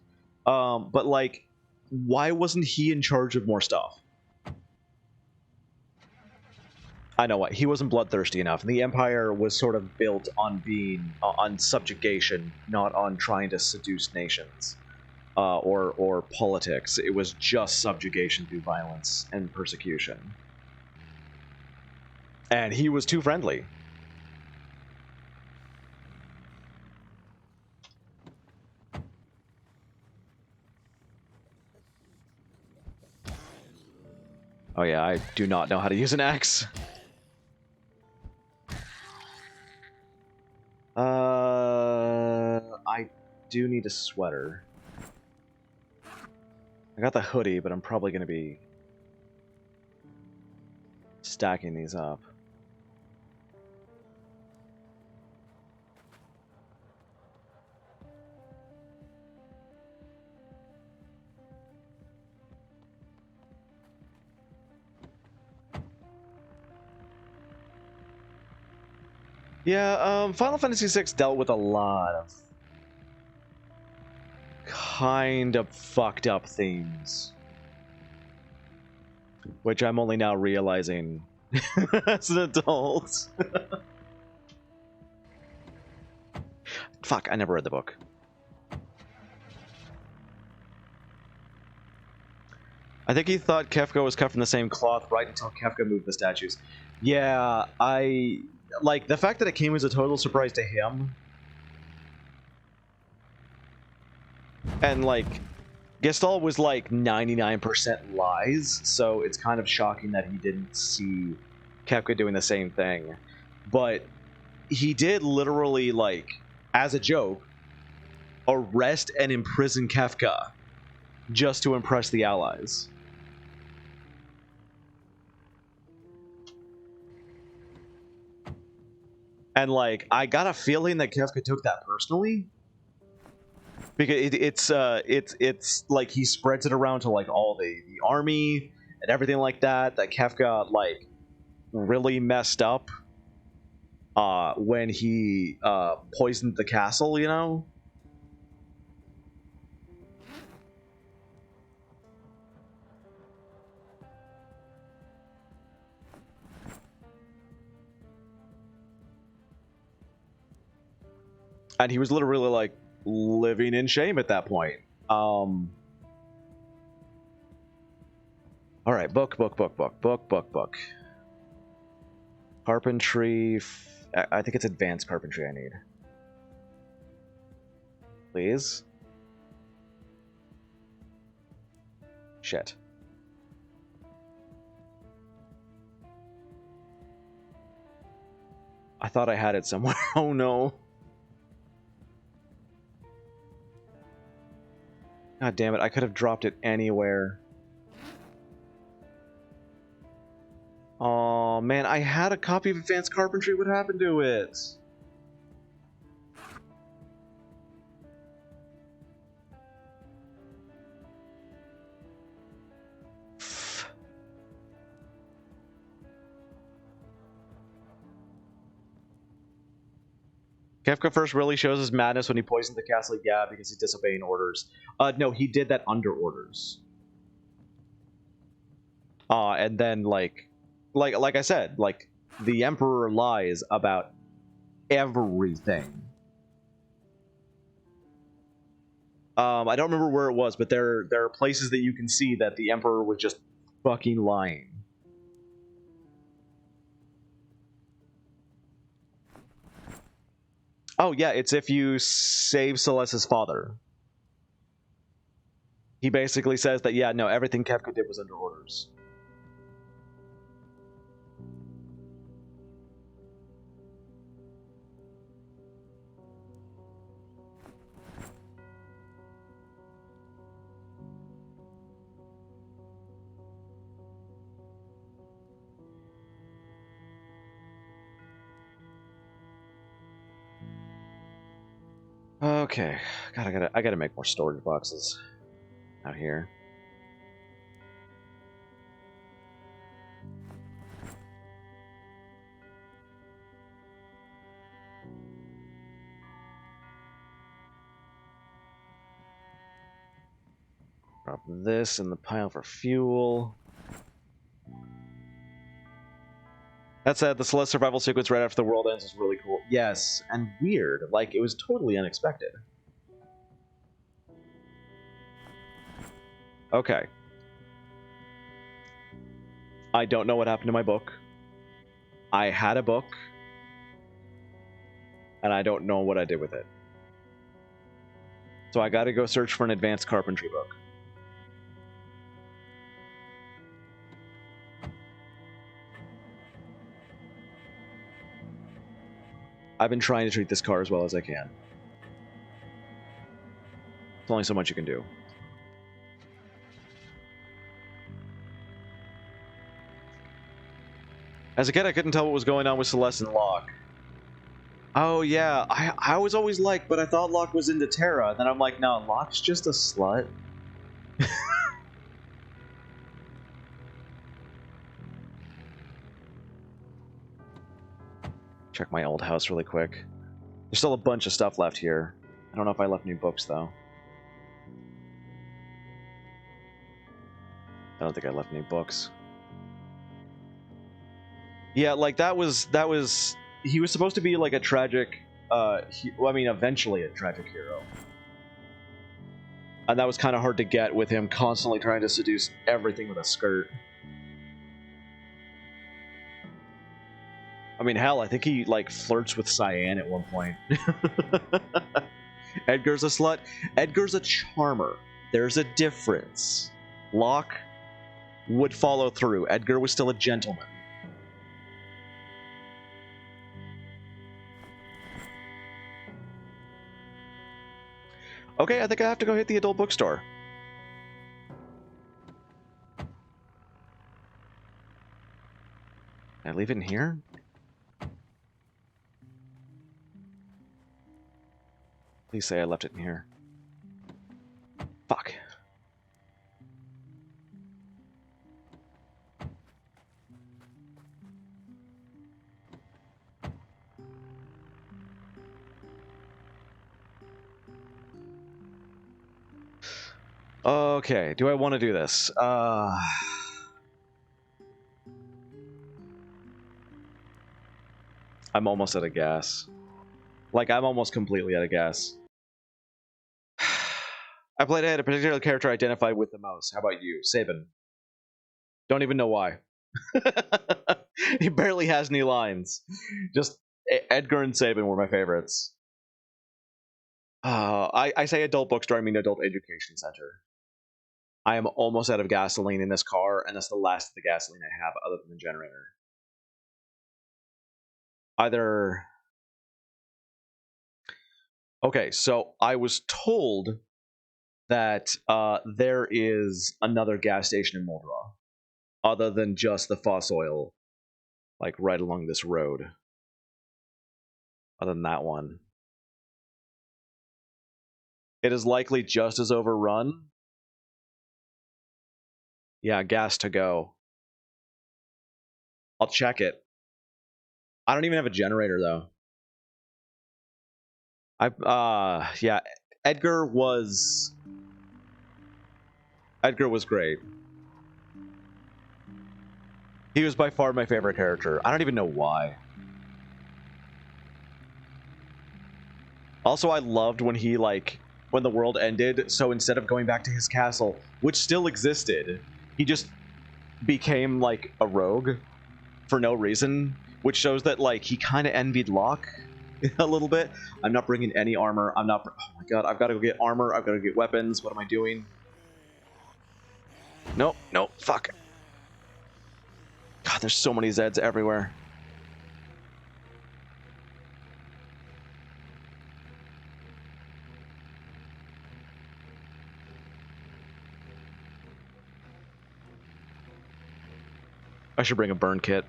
But like, why wasn't he in charge of more stuff? I know what, he wasn't bloodthirsty enough. The Empire was sort of built on being on subjugation, not on trying to seduce nations or politics. It was just subjugation through violence and persecution. And he was too friendly. Oh yeah, I do not know how to use an axe. I do need a sweater. I got the hoodie, but I'm probably going to be stacking these up. Yeah, Final Fantasy VI dealt with a lot of kind of fucked up themes, which I'm only now realizing as an adult. Fuck, I never read the book. I think he thought Kefka was cut from the same cloth right until Kefka moved the statues. Yeah, like, the fact that it came as a total surprise to him, and, like, Gestalt was, like, 99% lies, so it's kind of shocking that he didn't see Kefka doing the same thing. But he did literally, like, as a joke, arrest and imprison Kefka just to impress the Allies. And, like, I got a feeling that Kefka took that personally, because it's like he spreads it around to, like, all the army and everything like that. That Kefka, like, really messed up when he poisoned the castle, you know. And he was literally, like, living in shame at that point. All right, book. Carpentry. I think it's advanced carpentry I need. Please. Shit. I thought I had it somewhere. Oh no. God damn it, I could have dropped it anywhere. Oh man, I had a copy of Advanced Carpentry. What happened to it? Kefka first really shows his madness when he poisoned the castle. Yeah, because he's disobeying orders. No, he did that under orders. And then, like I said, like, the Emperor lies about everything. I don't remember where it was, but there are places that you can see that the Emperor was just fucking lying. Oh yeah, it's if you save Celeste's father. He basically says that, yeah, no, everything Kefka did was under orders. Okay, I gotta make more storage boxes out here. Drop this in the pile for fuel. That said, the Celeste survival sequence right after the world ends is really cool. Yes, and weird. Like, it was totally unexpected. Okay. I don't know what happened to my book. I had a book, and I don't know what I did with it. So I gotta go search for an advanced carpentry book. I've been trying to treat this car as well as I can. There's only so much you can do. As a kid, I couldn't tell what was going on with Celeste and Locke. Oh, yeah. I was always like, but I thought Locke was into Terra. Then I'm like, no, Locke's just a slut. Check my old house really quick. There's still a bunch of stuff left here. I don't know if I left any books, though. I don't think I left any books. Yeah, like, that was... He was supposed to be, like, a tragic... eventually a tragic hero. And that was kind of hard to get with him constantly trying to seduce everything with a skirt. I mean, hell, I think he, like, flirts with Cyan at one point. Edgar's a slut. Edgar's a charmer. There's a difference. Locke would follow through. Edgar was still a gentleman. Okay, I think I have to go hit the adult bookstore. Can I leave it in here? Please say I left it in here. Fuck. Okay, do I want to do this? I'm almost out of gas. Like, I'm almost completely out of gas. I played a particular character I identified with the most. How about you? Sabin. Don't even know why. He barely has any lines. Just Edgar and Sabin were my favorites. I say adult bookstore, I mean adult education center. I am almost out of gasoline in this car, and that's the last of the gasoline I have other than the generator. Either... Okay, so I was told that there is another gas station in Muldraugh, other than just the Foss Oil, like right along this road. Other than that one. It is likely just as overrun. Yeah, gas to go. I'll check it. I don't even have a generator, though. Yeah, Edgar was great. He was by far my favorite character. I don't even know why. Also, I loved when he, like, when the world ended, so instead of going back to his castle, which still existed, he just became, like, a rogue for no reason, which shows that, like, he kind of envied Locke a little bit. I'm not bringing any armor. I'm not... Oh my god, I've got to go get armor. I've got to get weapons. What am I doing? Nope, nope, fuck. God, there's so many Zeds everywhere. I should bring a burn kit.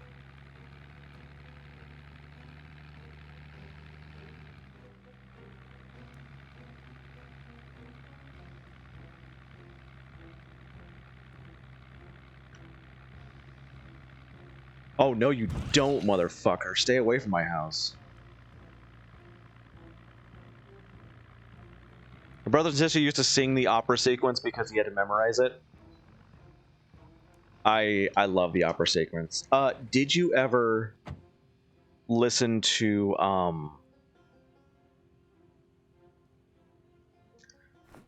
Oh, no, you don't, motherfucker. Stay away from my house. My brother and sister used to sing the opera sequence because he had to memorize it. I love the opera sequence. Did you ever listen to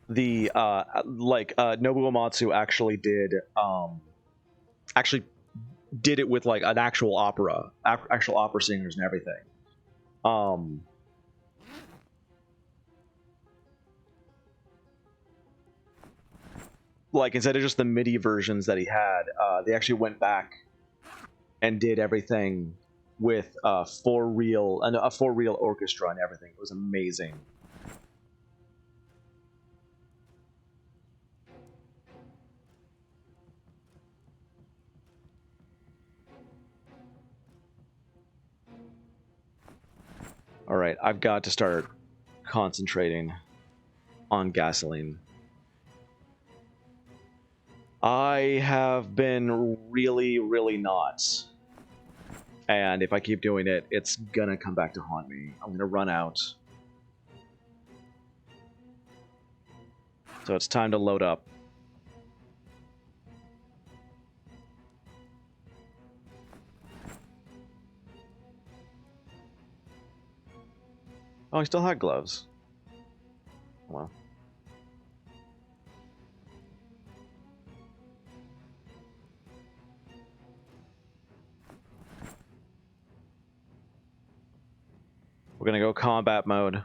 the Nobuo Uematsu actually did it with like an actual opera, actual opera singers and everything. Like instead of just the MIDI versions that he had, they actually went back and did everything with a for real orchestra and everything. It was amazing. All right, I've got to start concentrating on gasoline. I have been really, really not. And if I keep doing it, it's gonna come back to haunt me. I'm gonna run out. So it's time to load up. Oh, I still had gloves. Well. We're gonna go combat mode.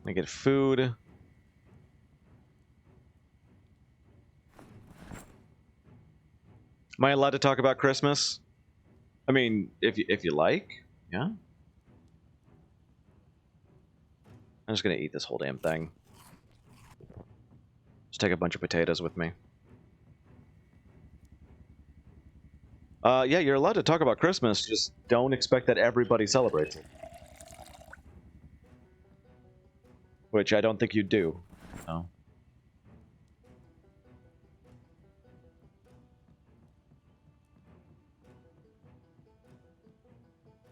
I get food. Am I allowed to talk about Christmas? I mean, if you like, yeah. I'm just gonna eat this whole damn thing. Just take a bunch of potatoes with me. Yeah, you're allowed to talk about Christmas. Just don't expect that everybody celebrates it. Which I don't think you do. No.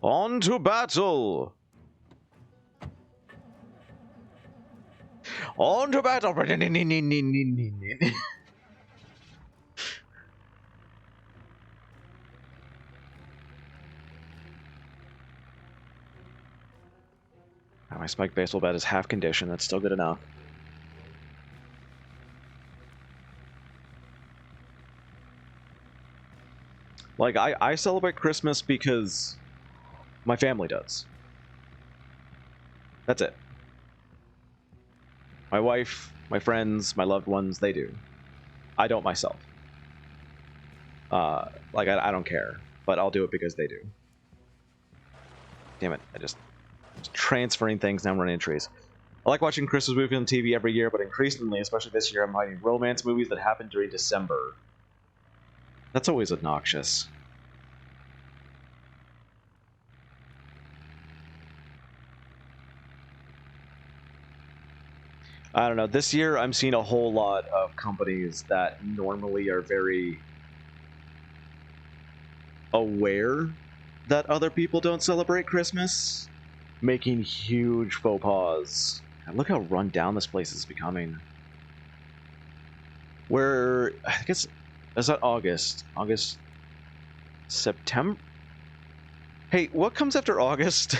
On to battle! On to battle! My spiked baseball bat is half condition. That's still good enough. Like, I celebrate Christmas because my family does. That's it. My wife, my friends, my loved ones, they do. I don't myself. Like, I don't care. But I'll do it because they do. Damn it. I just transferring things, now I'm running trees. I like watching Christmas movies on TV every year, but increasingly, especially this year, I'm finding romance movies that happen during December. That's always obnoxious. I don't know. This year, I'm seeing a whole lot of companies that normally are very aware that other people don't celebrate Christmas, making huge faux pas. And look how run down this place is becoming. I guess, is that August? August, September? Hey, what comes after August?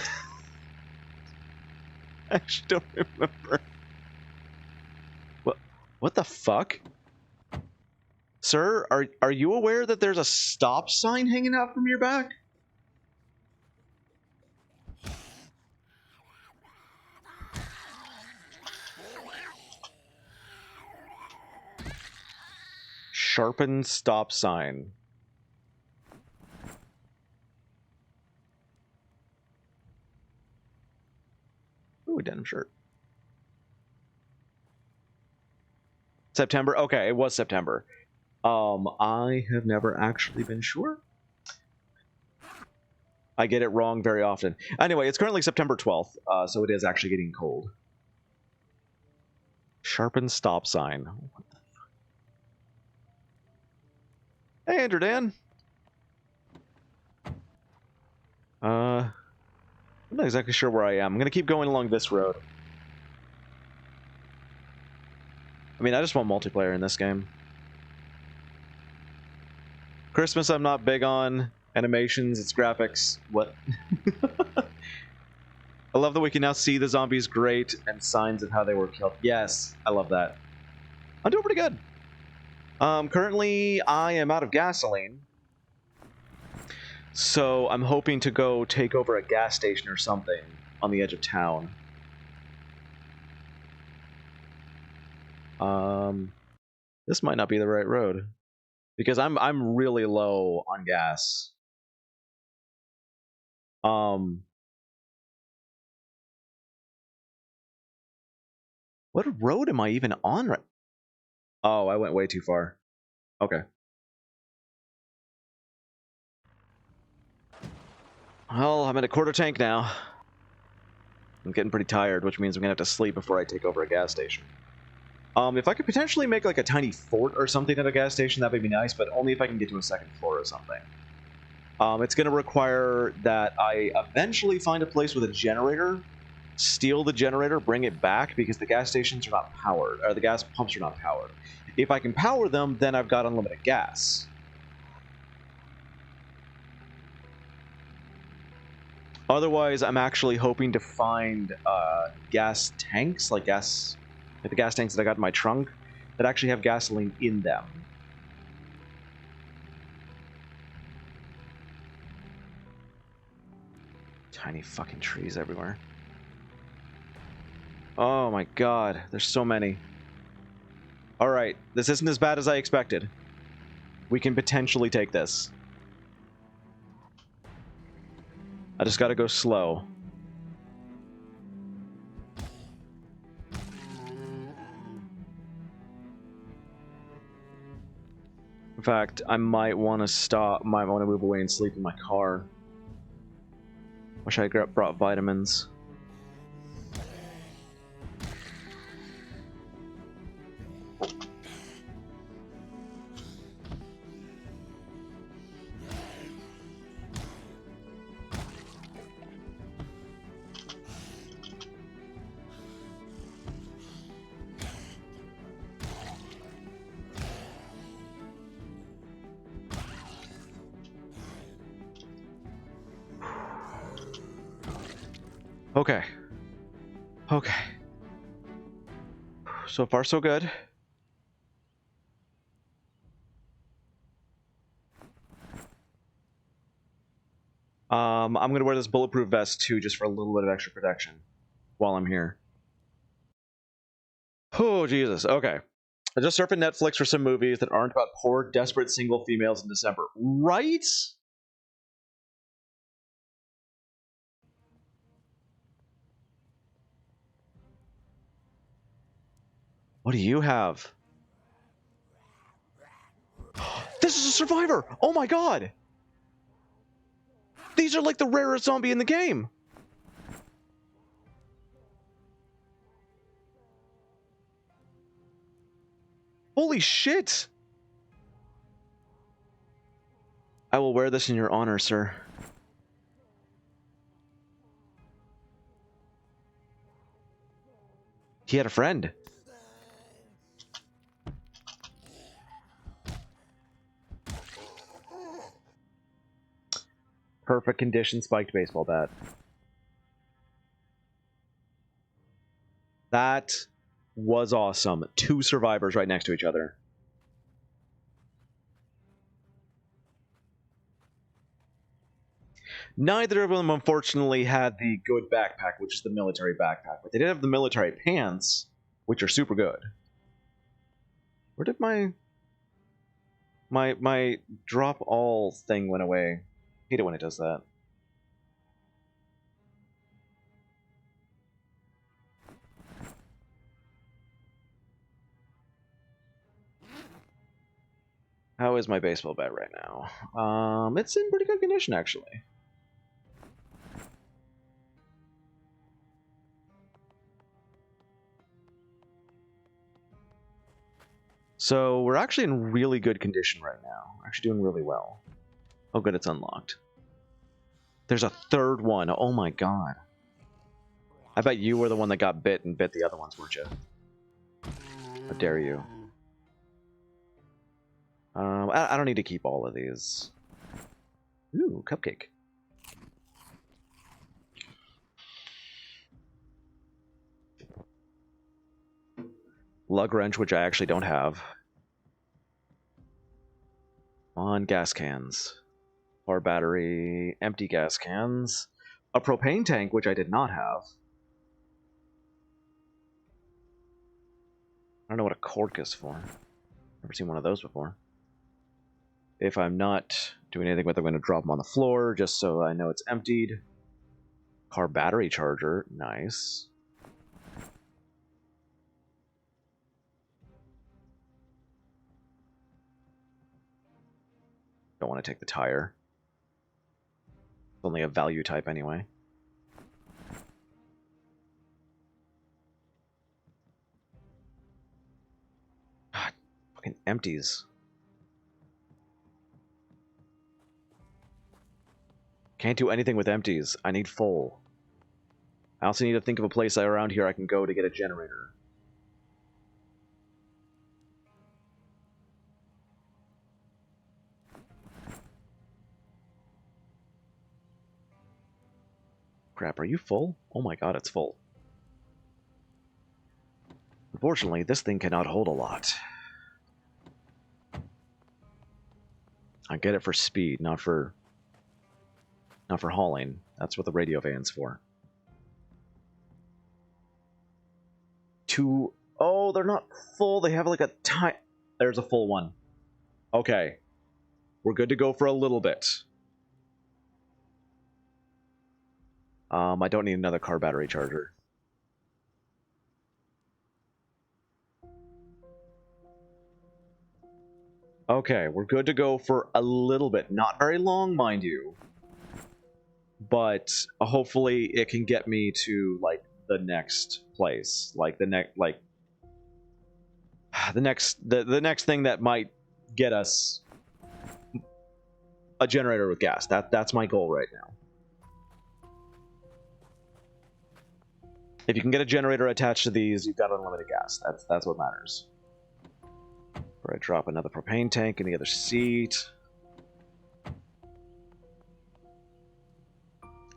I actually don't remember. What the fuck? Sir, are you aware that there's a stop sign hanging out from your back? Sharpened stop sign. Ooh, denim shirt. September? Okay, it was September. I have never actually been sure. I get it wrong very often. Anyway, it's currently September 12th, so it is actually getting cold. Sharpened stop sign. Hey, Andrew Dan. I'm not exactly sure where I am. I'm going to keep going along this road. I mean, I just want multiplayer in this game. Christmas I'm not big on. Animations, it's graphics. What? I love that we can now see the zombies great and signs of how they were killed. Yes, I love that. I'm doing pretty good. Currently, I am out of gasoline. So I'm hoping to go take over a gas station or something on the edge of town. This might not be the right road. Because I'm really low on gas. What road am I even on right? Oh, I went way too far. Okay. Well, I'm at a quarter tank now. I'm getting pretty tired, which means I'm gonna have to sleep before I take over a gas station. If I could potentially make like a tiny fort or something at a gas station, that would be nice, but only if I can get to a second floor or something. It's going to require that I eventually find a place with a generator, steal the generator, bring it back, because the gas stations are not powered, or the gas pumps are not powered. If I can power them, then I've got unlimited gas. Otherwise, I'm actually hoping to find gas tanks, like the gas tanks that I got in my trunk, that actually have gasoline in them. Tiny fucking trees everywhere. Oh my god, there's so many. Alright, this isn't as bad as I expected. We can potentially take this. I just gotta go slow. In fact, I might want to stop, might want to move away and sleep in my car. Wish I brought vitamins. Okay. Okay. So far, so good. I'm gonna wear this bulletproof vest too, just for a little bit of extra protection while I'm here. Oh, Jesus. Okay. I just surfing Netflix for some movies that aren't about poor, desperate single females in December. Right? What do you have? This is a survivor! Oh my god! These are like the rarest zombie in the game! Holy shit! I will wear this in your honor, sir. He had a friend. Perfect condition spiked baseball bat. That was awesome. 2 survivors right next to each other. Neither of them, unfortunately, had the good backpack, which is the military backpack. But they did have the military pants, which are super good. Where did my drop all thing went away? Hate it when it does that. How is my baseball bat right now? It's in pretty good condition, actually. So we're actually in really good condition right now. We're actually doing really well. Oh good, it's unlocked. There's a third one. Oh my god. I bet you were the one that got bit and bit the other ones, weren't you? How dare you? I don't need to keep all of these. Ooh, cupcake. Lug wrench, which I actually don't have. On gas cans. Power battery, empty gas cans. A propane tank, which I did not have. I don't know what a cork is for. Never seen one of those before. If I'm not doing anything with it, I'm going to drop them on the floor just so I know it's emptied. Car battery charger, nice. Don't want to take the tire. It's only a value type anyway. God, fucking empties. Can't do anything with empties. I need full. I also need to think of a place around here I can go to get a generator. Crap, are you full? Oh my god, it's full. Unfortunately, this thing cannot hold a lot. I get it for speed, not for hauling. That's what the radio van's for. Oh, they're not full. They have like a tiny... There's a full one. Okay. We're good to go for a little bit. I don't need another car battery charger. Okay, we're good to go for a little bit. Not very long, mind you. But hopefully it can get me to, like, the next place. Like, the next thing that might get us a generator with gas. That's my goal right now. If you can get a generator attached to these, you've got unlimited gas. That's what matters. Where I drop another propane tank in the other seat.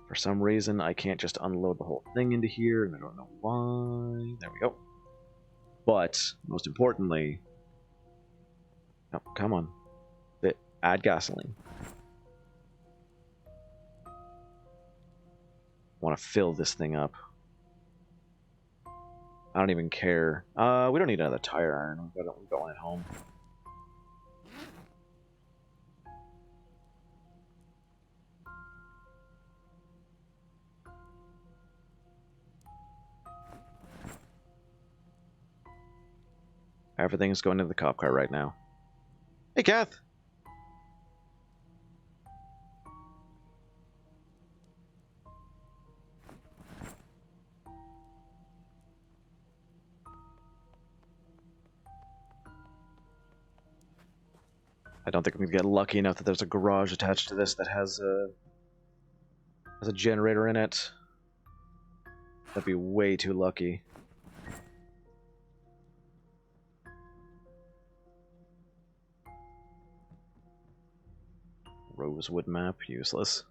For some reason, I can't just unload the whole thing into here, and I don't know why. There we go. But, most importantly... Oh, come on. Add gasoline. Want to fill this thing up. I don't even care. We don't need another tire iron. We've got one at home. Everything's going to the cop car right now. Hey, Kath! I don't think I'm gonna get lucky enough that there's a garage attached to this that has a generator in it. That'd be way too lucky. Rosewood map, useless.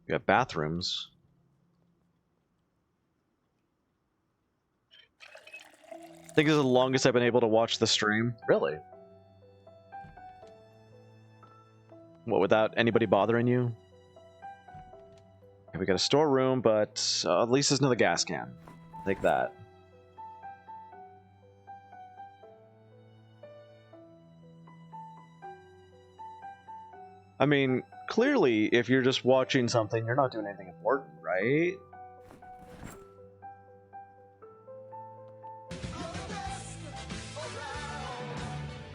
We got bathrooms. I think this is the longest I've been able to watch the stream. Really? What, without anybody bothering you? Okay, we got a storeroom, but at least there's another gas can. Take that. I mean, clearly, if you're just watching something, you're not doing anything important, right?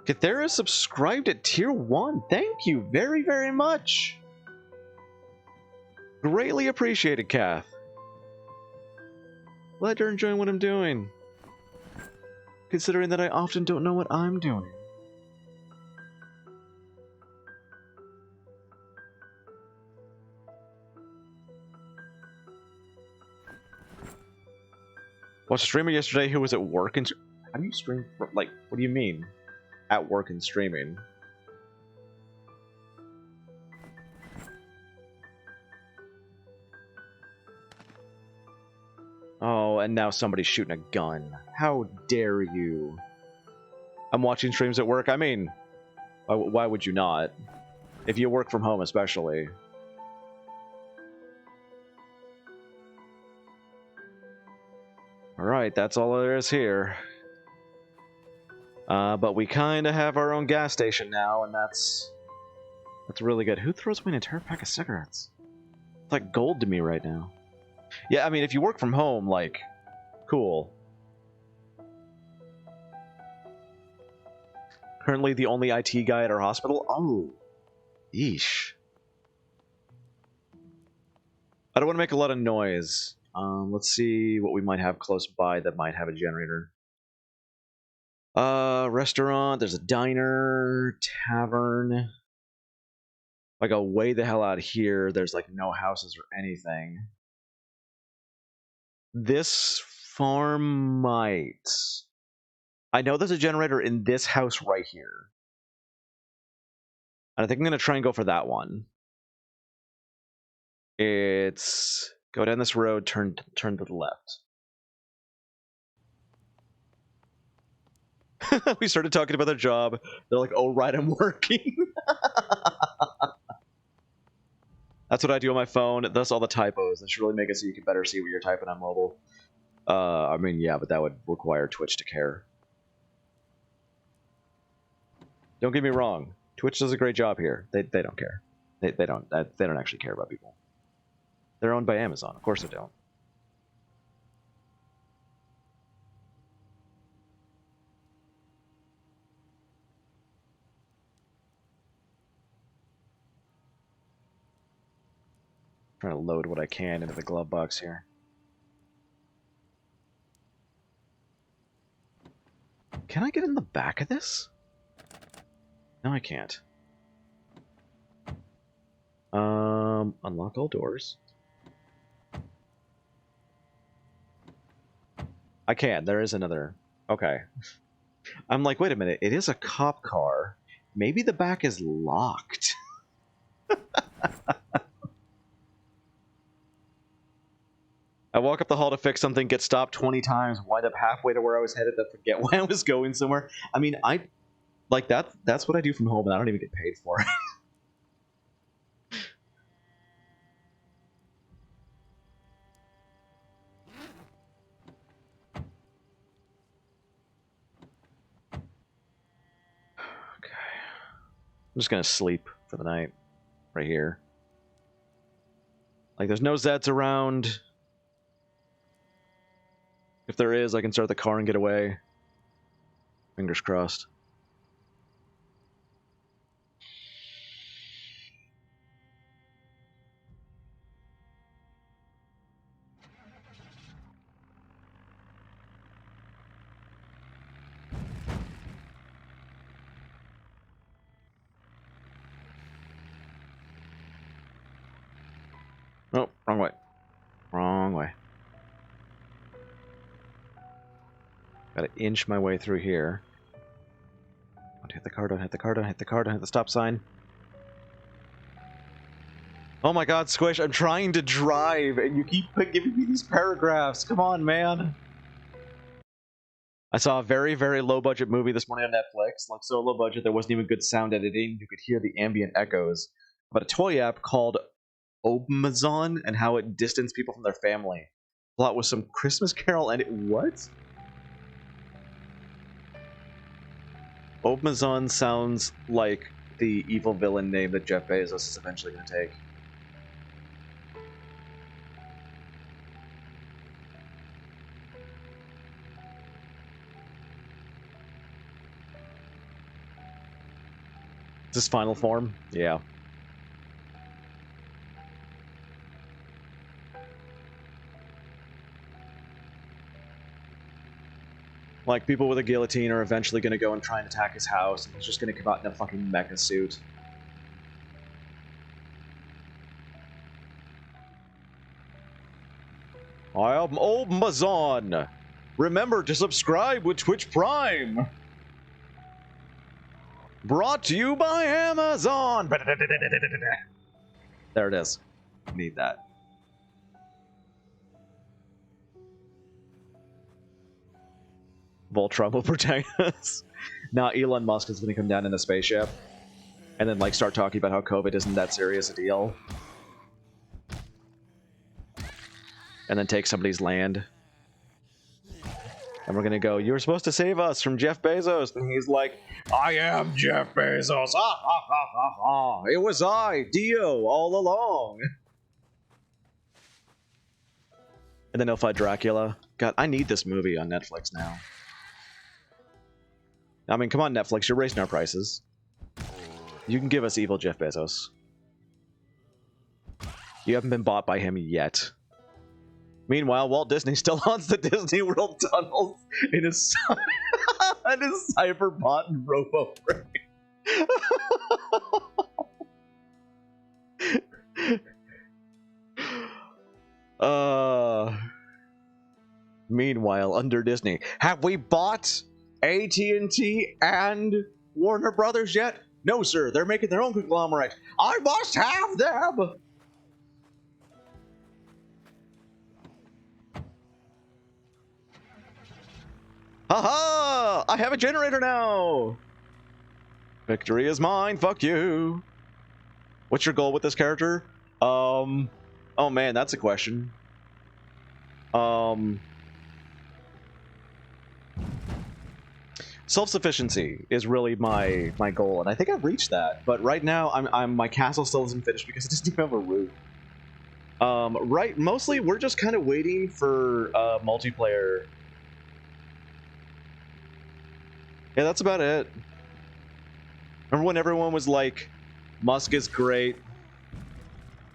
Kathera subscribed at tier 1. Thank you very, very much. Greatly appreciated, Kath. Glad you're enjoying what I'm doing. Considering that I often don't know what I'm doing. Watched a streamer yesterday who was at work and... How do you stream? Like, what do you mean? At work and streaming? Oh, and now somebody's shooting a gun. How dare you? I'm watching streams at work. I mean, why would you not? If you work from home, especially. Alright, that's all there is here. But we kind of have our own gas station now, and that's really good. Who throws away an entire pack of cigarettes? It's like gold to me right now. Yeah, I mean, if you work from home, like, cool. Currently the only IT guy at our hospital? Oh. Yeesh. I don't want to make a lot of noise. Let's see what we might have close by that might have a generator. Restaurant, there's a diner, tavern. If I go way the hell out here, there's like no houses or anything. This farm might. I know there's a generator in this house right here. And I think I'm going to try and go for that one. It's... Go down this road, turn to the left. We started talking about their job. They're like, oh, right, I'm working. That's what I do on my phone. That's all the typos. That should really make it so you can better see what you're typing on mobile. I mean, yeah, but that would require Twitch to care. Don't get me wrong. Twitch does a great job here. They don't care. They don't actually care about people. They're owned by Amazon. Of course they don't. Trying to load what I can into the glove box here. Can I get in the back of this? No, I can't. Unlock all doors. I can. There is another. Okay. I'm like, wait a minute. It is a cop car. Maybe the back is locked. I walk up the hall to fix something, get stopped 20 times, wind up halfway to where I was headed, to forget why I was going somewhere. I mean, like that's what I do from home, and I don't even get paid for it. I'm just gonna sleep for the night, right here. Like, there's no Zeds around. If there is, I can start the car and get away. Fingers crossed. Oh, wrong way. Wrong way. Gotta inch my way through here. Don't hit the car, don't hit the car, don't hit the car, don't hit the stop sign. Oh my god, Squish, I'm trying to drive, and you keep giving me these paragraphs. Come on, man. I saw a very, very low-budget movie this morning on Netflix. Like, so low budget, there wasn't even good sound editing. You could hear the ambient echoes. But a toy app called Obmazon and how it distanced people from their family. Plot was some Christmas Carol and it... What? Obmazon sounds like the evil villain name that Jeff Bezos is eventually going to take. Is this final form? Yeah. Like, people with a guillotine are eventually going to go and try and attack his house, and he's just going to come out in a fucking mecha suit. I am Obmazon! Remember to subscribe with Twitch Prime. Brought to you by Amazon. There it is. Need that. Voltron will protect us. Now Elon Musk is going to come down in a spaceship and then like start talking about how COVID isn't that serious a deal. And then take somebody's land. And we're gonna go, you were supposed to save us from Jeff Bezos. And he's like, I am Jeff Bezos. Ah, ah, ah, ah, ah. It was I, Dio, all along. And then he'll fight Dracula. God, I need this movie on Netflix now. I mean, come on, Netflix, you're raising our prices. You can give us evil Jeff Bezos. You haven't been bought by him yet. Meanwhile, Walt Disney still haunts the Disney World tunnels in his, in his cyberbot and robo-brain. Meanwhile, under Disney, have we bought AT&T and Warner Brothers yet? No, sir. They're making their own conglomerate. I must have them. Haha! I have a generator now! Victory is mine, fuck you! What's your goal with this character? Oh man, that's a question. Self-sufficiency is really my goal, and I think I've reached that. But right now, my castle still isn't finished because it doesn't even have a roof. Mostly we're just kind of waiting for multiplayer. Yeah, that's about it. Remember when everyone was like, Musk is great?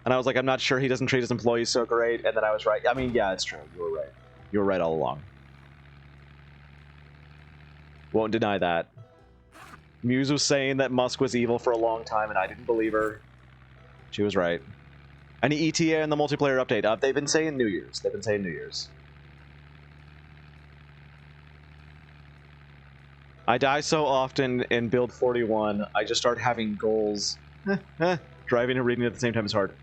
And I was like, I'm not sure he doesn't treat his employees so great. And then I was right. I mean, yeah, it's true. You were right. You were right all along. Won't deny that. Muse was saying that Musk was evil for a long time, and I didn't believe her. She was right. Any ETA in the multiplayer update? They've been saying New Year's. They've been saying New Year's. I die so often in build 41, I just start having goals. Driving and reading at the same time is hard.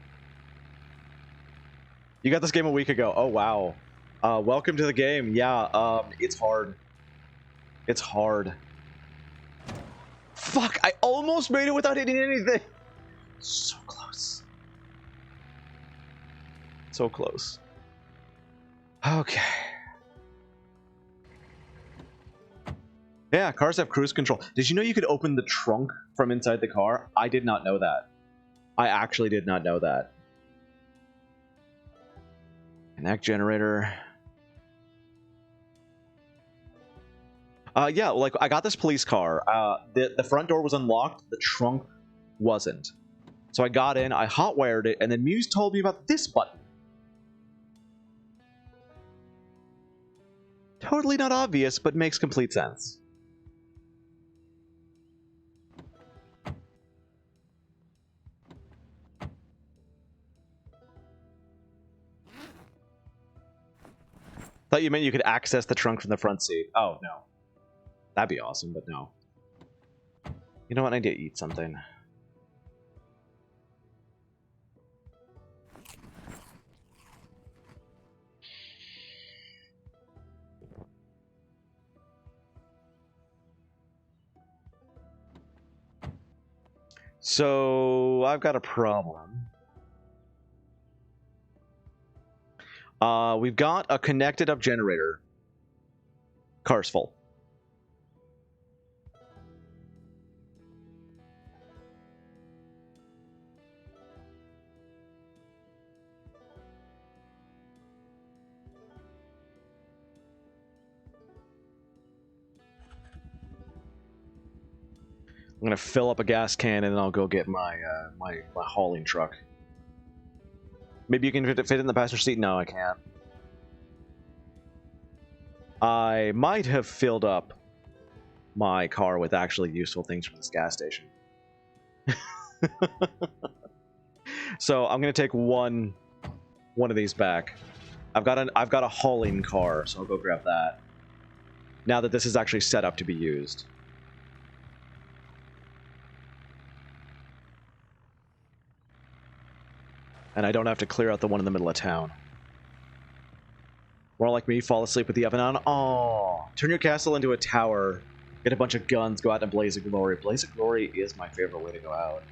You got this game a week ago. Oh, wow. Welcome to the game. Yeah, it's hard. It's hard. Fuck, I almost made it without hitting anything. So close. So close. Okay. Yeah, cars have cruise control. Did you know you could open the trunk from inside the car? I did not know that. I actually did not know that. Connect generator. Yeah, like I got this police car. The front door was unlocked. The trunk wasn't. So I got in, I hotwired it, and then Muse told me about this button. Totally not obvious, but makes complete sense. Thought you meant you could access the trunk from the front seat. Oh, no. That'd be awesome, but no. You know what? I need to eat something. So, I've got a problem. We've got a connected up generator. Car's full. I'm gonna fill up a gas can and then I'll go get my my hauling truck. Maybe you can fit it in the passenger seat? No, I can't. I might have filled up my car with actually useful things from this gas station. So I'm gonna take one of these back. I've got a hauling car, so I'll go grab that. now that this is actually set up to be used. And I don't have to clear out the one in the middle of town. More like me, fall asleep with the oven on. Oh, turn your castle into a tower. Get a bunch of guns, go out in a blaze of glory. Blaze of glory is my favorite way to go out.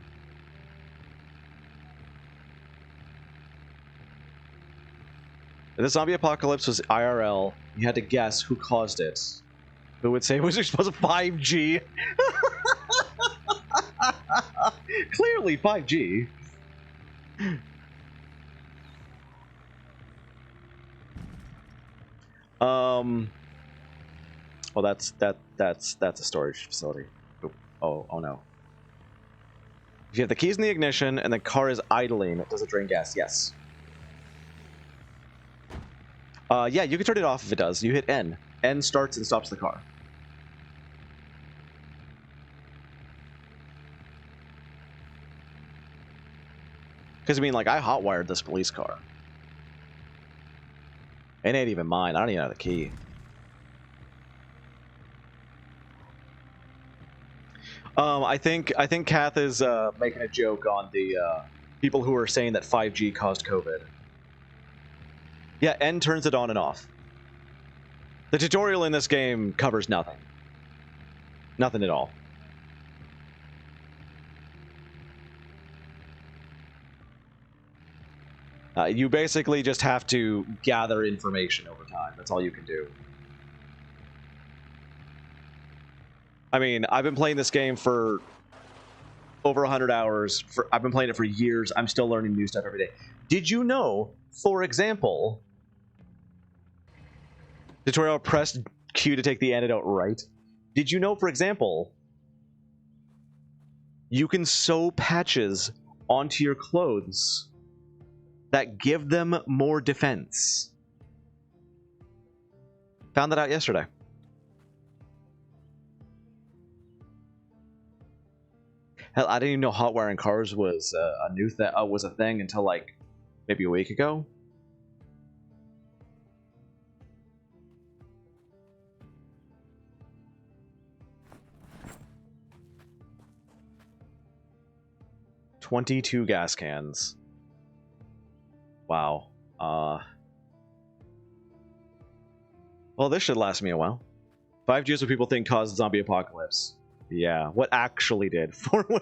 If the zombie apocalypse was IRL, you had to guess who caused it. Who would say it was supposed to 5G? Clearly 5G. Well, that's a storage facility. Oh no. If you have the keys in the ignition and the car is idling, does it drain gas? Yes. Yeah, you can turn it off if it does. You hit N. N starts and stops the car. Because, I mean, like, I hotwired this police car. It ain't even mine. I don't even have the key. I think Kath is making a joke on the people who are saying that 5G caused COVID. Yeah, N turns it on and off. The tutorial in this game covers nothing. Nothing at all. You basically just have to gather information over time. That's all you can do. I mean, I've been playing this game for over 100 hours. I've been playing it for years. I'm still learning new stuff every day. Did you know, for example, tutorial press Q to take the antidote right. Did you know, for example, you can sew patches onto your clothes that give them more defense? Found that out yesterday. Hell, I didn't even know hot wiring cars was a thing until like maybe a week ago. $22 gas cans. Wow. Well, this should last me a while. 5G is what people think caused zombie apocalypse. Yeah, what actually did?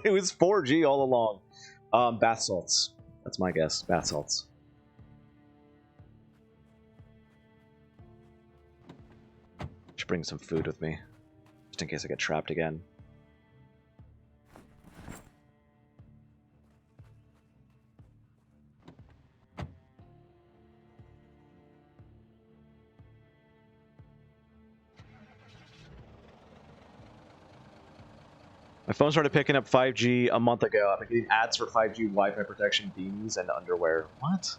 It was 4G all along. Bath salts. That's my guess. Bath salts. Should bring some food with me, just in case I get trapped again. My phone started picking up 5G a month ago. I've been getting ads for 5G Wi-Fi protection beanies and underwear. What?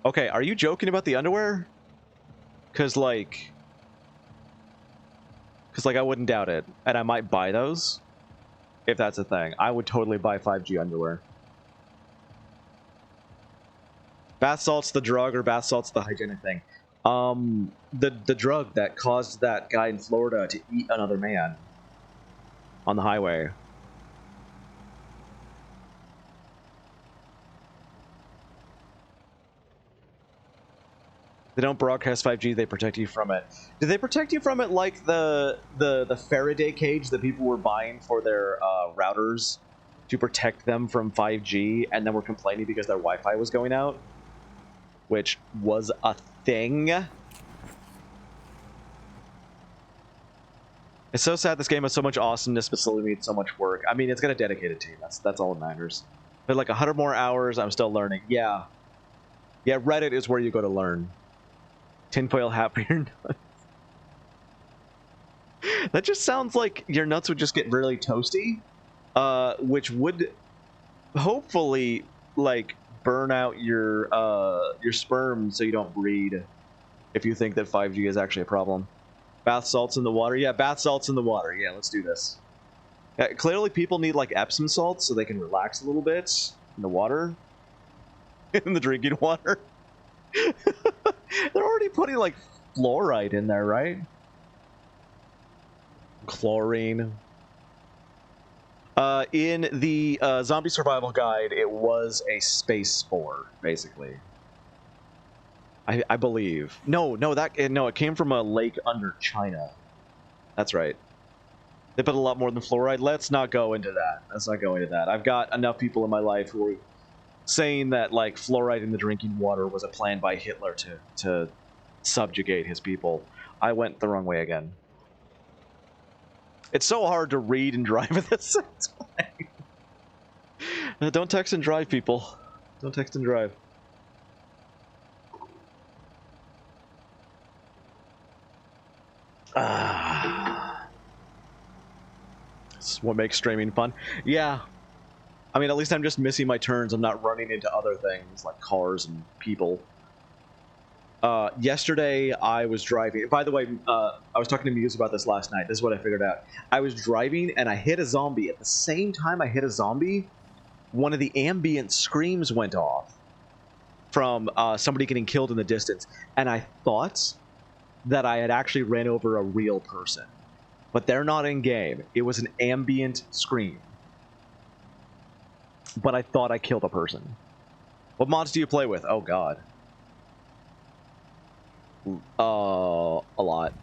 Okay, are you joking about the underwear? Cause like I wouldn't doubt it, and I might buy those if that's a thing. I would totally buy 5G underwear. Bath salts the drug, or bath salts the hygienic thing? The drug that caused that guy in Florida to eat another man on the highway. They don't broadcast 5G, they protect you from it. Do they protect you from it like the Faraday cage that people were buying for their routers to protect them from 5G, and then were complaining because their Wi-Fi was going out? Which was a thing. It's so sad this game has so much awesomeness, but still needs so much work. I mean, it's got a dedicated team. That's all that matters. But like 100 more hours, I'm still learning. Yeah. Yeah, Reddit is where you go to learn. Tinfoil hat for your nuts. That just sounds like your nuts would just get really toasty. Which would hopefully, like, burn out your sperm so you don't breed. If you think that 5G is actually a problem. Bath salts in the water? Yeah, bath salts in the water. Yeah, let's do this. Clearly people need like Epsom salts so they can relax a little bit in the water. In the drinking water. They're already putting like fluoride in there, right? Chlorine. In the zombie survival guide, it was a space spore, basically. I believe. No, it came from a lake under China. That's right. They put a lot more than fluoride. Let's not go into that. I've got enough people in my life who are saying that like fluoride in the drinking water was a plan by Hitler to subjugate his people. I went the wrong way again. It's so hard to read and drive at the same time. Don't text and drive, people. Don't text and drive. This is what makes streaming fun. Yeah. I mean, at least I'm just missing my turns. I'm not running into other things like cars and people. Yesterday, I was driving. By the way, I was talking to Muse about this last night. This is what I figured out. I was driving, and I hit a zombie. At the same time I hit a zombie, one of the ambient screams went off from somebody getting killed in the distance. And I thought that I had actually ran over a real person. But they're not in-game. It was an ambient scream. But I thought I killed a person. What mods do you play with? Oh, God. A lot.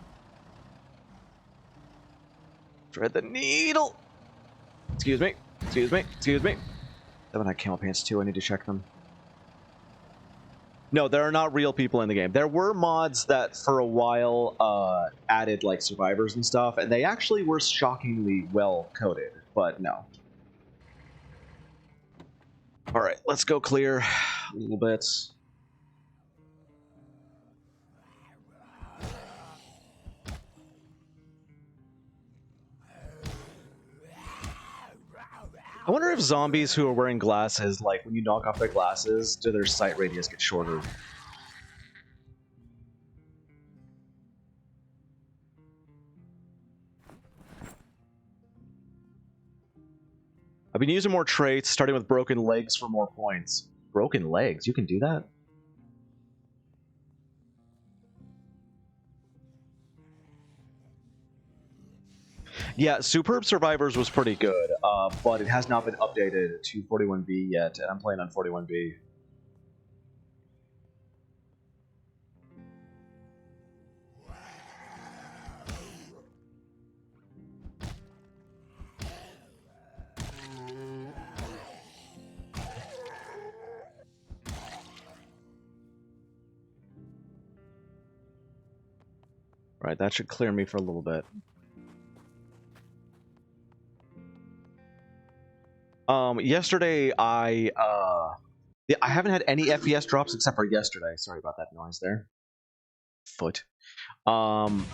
Thread the needle! Excuse me. Excuse me. Excuse me. That one had camel pants, too. I need to check them. No, there are not real people in the game. There were mods that, for a while, added, like, survivors and stuff, and they actually were shockingly well-coded, but no. Alright, let's go clear a little bit. I wonder if zombies who are wearing glasses, like, when you knock off their glasses, do their sight radius get shorter? I've been using more traits, starting with broken legs for more points. Broken legs? You can do that? Yeah, Superb Survivors was pretty good, but it has not been updated to 41B yet, and I'm playing on 41B. Right, that should clear me for a little bit. Yesterday I haven't had any FPS drops except for yesterday. Sorry about that noise there. Foot. Oh,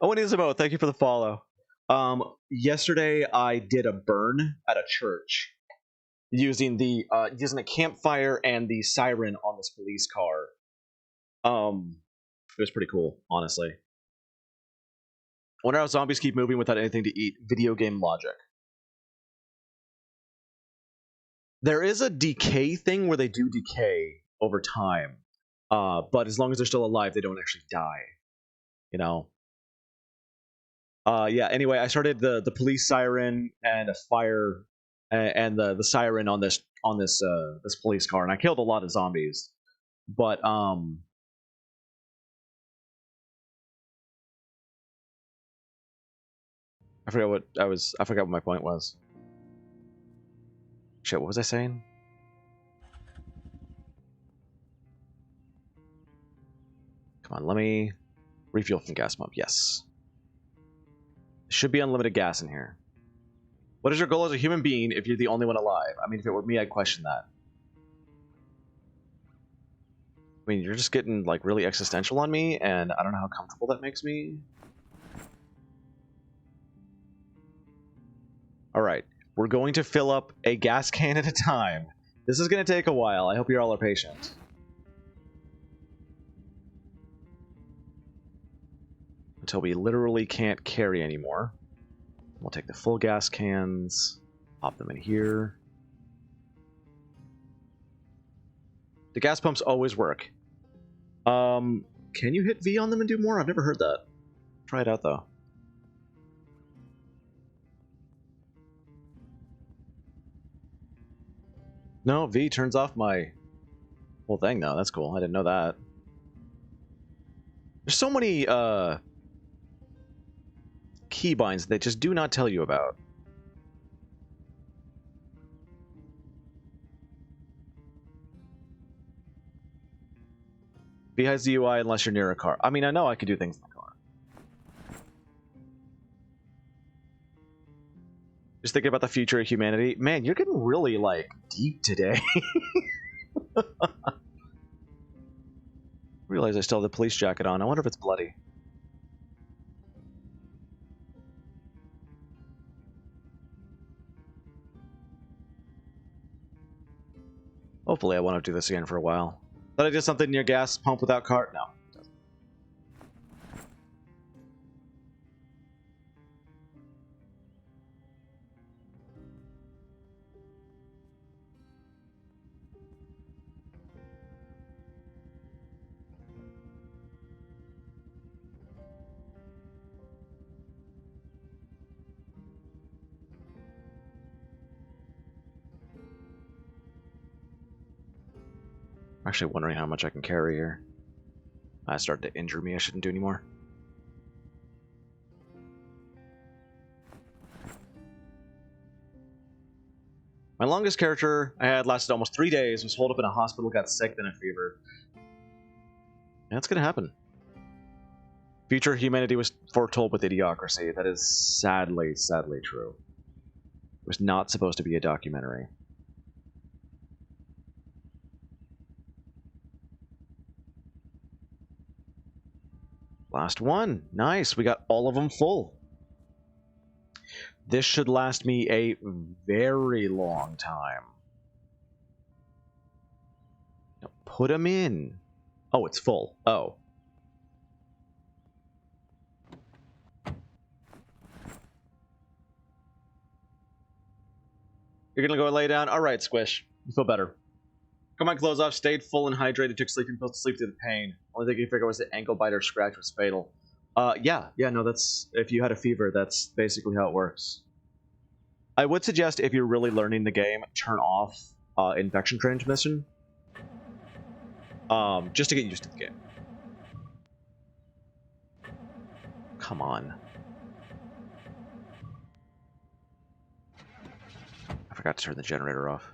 and Isabel, thank you for the follow. Yesterday I did a burn at a church using a campfire and the siren on this police car. It was pretty cool, honestly. I wonder how zombies keep moving without anything to eat. Video game logic. There is a decay thing where they do decay over time, but as long as they're still alive, they don't actually die. You know. Yeah. Anyway, I started the police siren and a fire, and the siren on this police car, and I killed a lot of zombies. But I forgot what my point was. Shit, what was I saying? Come on, let me refuel from gas pump. Yes. There should be unlimited gas in here. What is your goal as a human being if you're the only one alive? I mean, if it were me, I'd question that. I mean, you're just getting, like, really existential on me, and I don't know how comfortable that makes me. Alright, we're going to fill up a gas can at a time. This is going to take a while. I hope you all are patient. Until we literally can't carry anymore. We'll take the full gas cans, pop them in here. The gas pumps always work. Can you hit V on them and do more? I've never heard that. Try it out, though. No, V turns off my whole thing now. That's cool. I didn't know that. There's so many, keybinds they just do not tell you about. V hides the UI unless you're near a car. I mean, I know I could do things in the car. Just thinking about the future of humanity. Man, you're getting really, like, deep today. Realize I still have the police jacket on. I wonder if it's bloody. Hopefully I won't do this again for a while. Thought I did something near gas pump without cart? No. I'm actually wondering how much I can carry here. That started to injure me. I shouldn't do anymore. My longest character I had lasted almost 3 days, was holed up in a hospital, got sick, then a fever. That's gonna happen. Future humanity was foretold with idiocracy. That is sadly, sadly true. It was not supposed to be a documentary. Last one. Nice. We got all of them full. This should last me a very long time. Now put them in. Oh, it's full. Oh. You're gonna go lay down? Alright, Squish. You feel better. Got my clothes off, stayed full and hydrated, took sleeping pills to sleep through the pain. Only thing you figure was the ankle bite or scratch was fatal. Yeah, no, that's, if you had a fever, that's basically how it works. I would suggest, if you're really learning the game, turn off infection transmission. Just to get used to the game. Come on. I forgot to turn the generator off.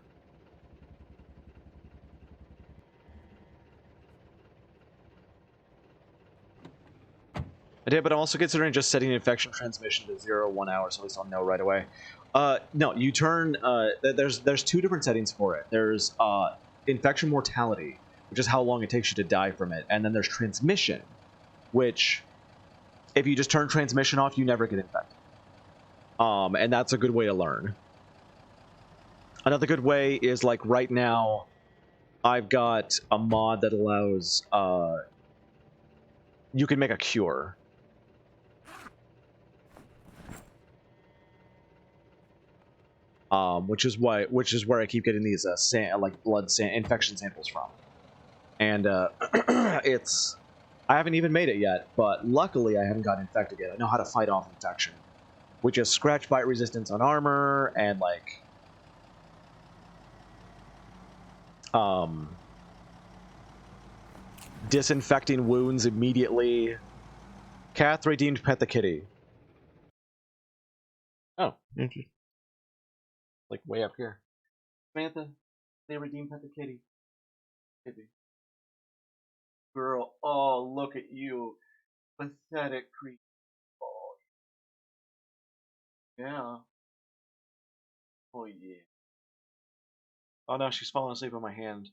I did, but I'm also considering just setting infection transmission to 0 1 hour, so at least I'll know right away. No, you turn. There's 2 different settings for it. There's infection mortality, which is how long it takes you to die from it, and then there's transmission, which, if you just turn transmission off, you never get infected. And that's a good way to learn. Another good way is, like, right now, I've got a mod that allows you can make a cure. Which is where I keep getting these like blood infection samples from, and it's, I haven't even made it yet, but luckily I haven't gotten infected yet. I know how to fight off infection, which is scratch bite resistance on armor and like disinfecting wounds immediately. Kath redeemed Pet the Kitty. Oh, interesting. Like way up here. Samantha, they redeemed Pet the Kitty. Kitty. Girl, oh, look at you. Pathetic creature. Oh, yeah. Oh, yeah. Oh, no, she's falling asleep on my hand.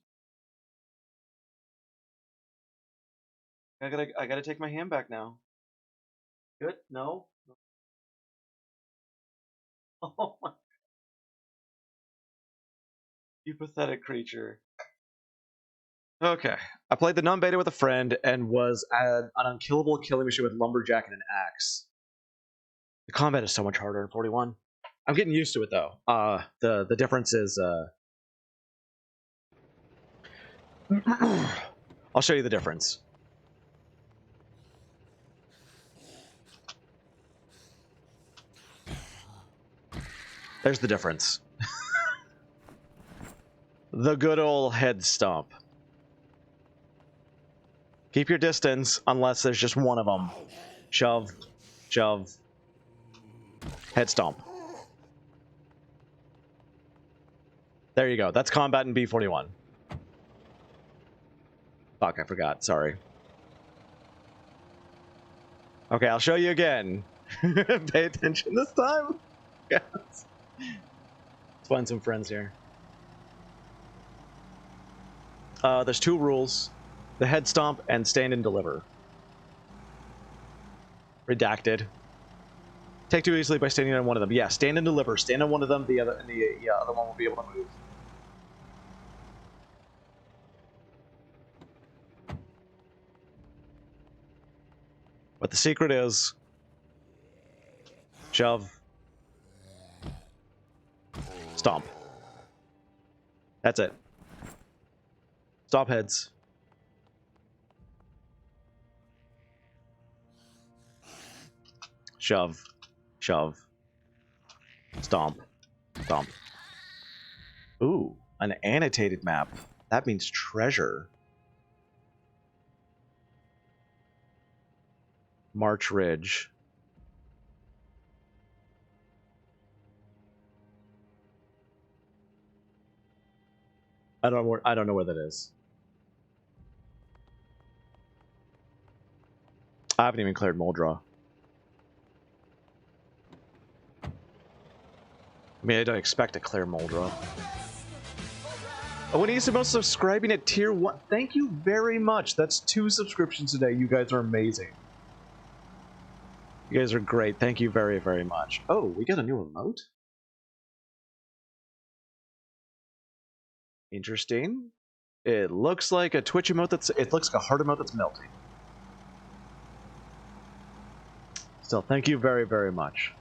I gotta take my hand back now. Good? No? Oh, my. You pathetic creature. Okay. I played the non-beta with a friend and was an unkillable killing machine with lumberjack and an axe. The combat is so much harder in 41. I'm getting used to it though. The difference is I'll show you the difference. There's the difference. The good old head stomp. Keep your distance unless there's just one of them. Shove, shove, head stomp. There you go. That's combat in B41. Fuck, I forgot. Sorry. Okay, I'll show you again. Pay attention this time. Yes. Let's find some friends here. There's two rules. The head stomp and stand and deliver. Redacted. Take two easily by standing on one of them. Yeah, stand and deliver. Stand on one of them, the other one will be able to move. But the secret is shove, stomp. That's it. Stop heads. Shove, shove, stomp, stomp. Ooh, an annotated map. That means treasure. March Ridge. I don't know where that is. I haven't even cleared Moldra. I mean, I don't expect to clear Moldra. Oh, when he's about subscribing at tier 1. Thank you very much. That's 2 subscriptions today. You guys are amazing. You guys are great. Thank you very, very much. Oh, we got a new remote? Interesting. It looks like a Twitch emote it looks like a heart emote that's melting. Still, thank you very, very much.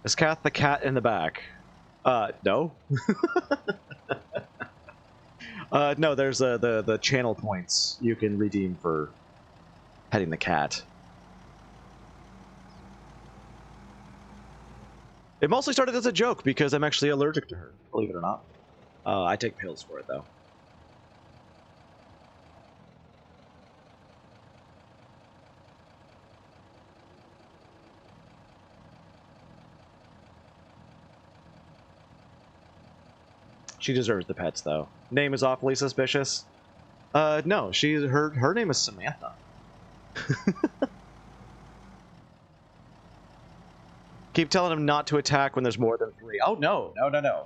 Is Kath the cat in the back? No. No, there's the channel points you can redeem for petting the cat. It mostly started as a joke because I'm actually allergic to her, believe it or not. I take pills for it, though. She deserves the pets, though. Name is awfully suspicious. No, her name is Samantha. Keep telling him not to attack when there's more than 3. Oh, no. No.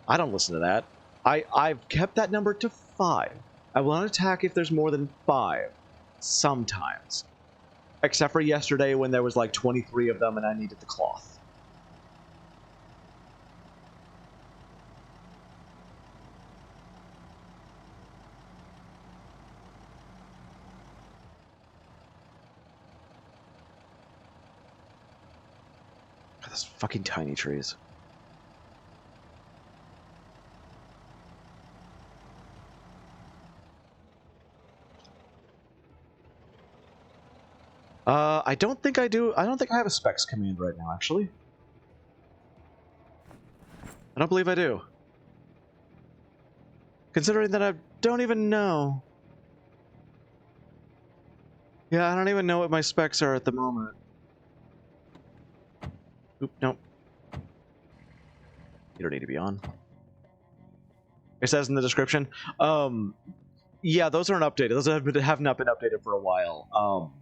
I don't listen to that. I've kept that number to 5. I will not attack if there's more than 5. Sometimes. Except for yesterday when there was like 23 of them and I needed the cloth. God, those fucking tiny trees. I don't think I do. I don't think I have a specs command right now, actually. I don't believe I do. Considering that I don't even know. Yeah, I don't even know what my specs are at the moment. Oop, nope. You don't need to be on. It says in the description. Yeah, those aren't updated. Those have not been updated for a while.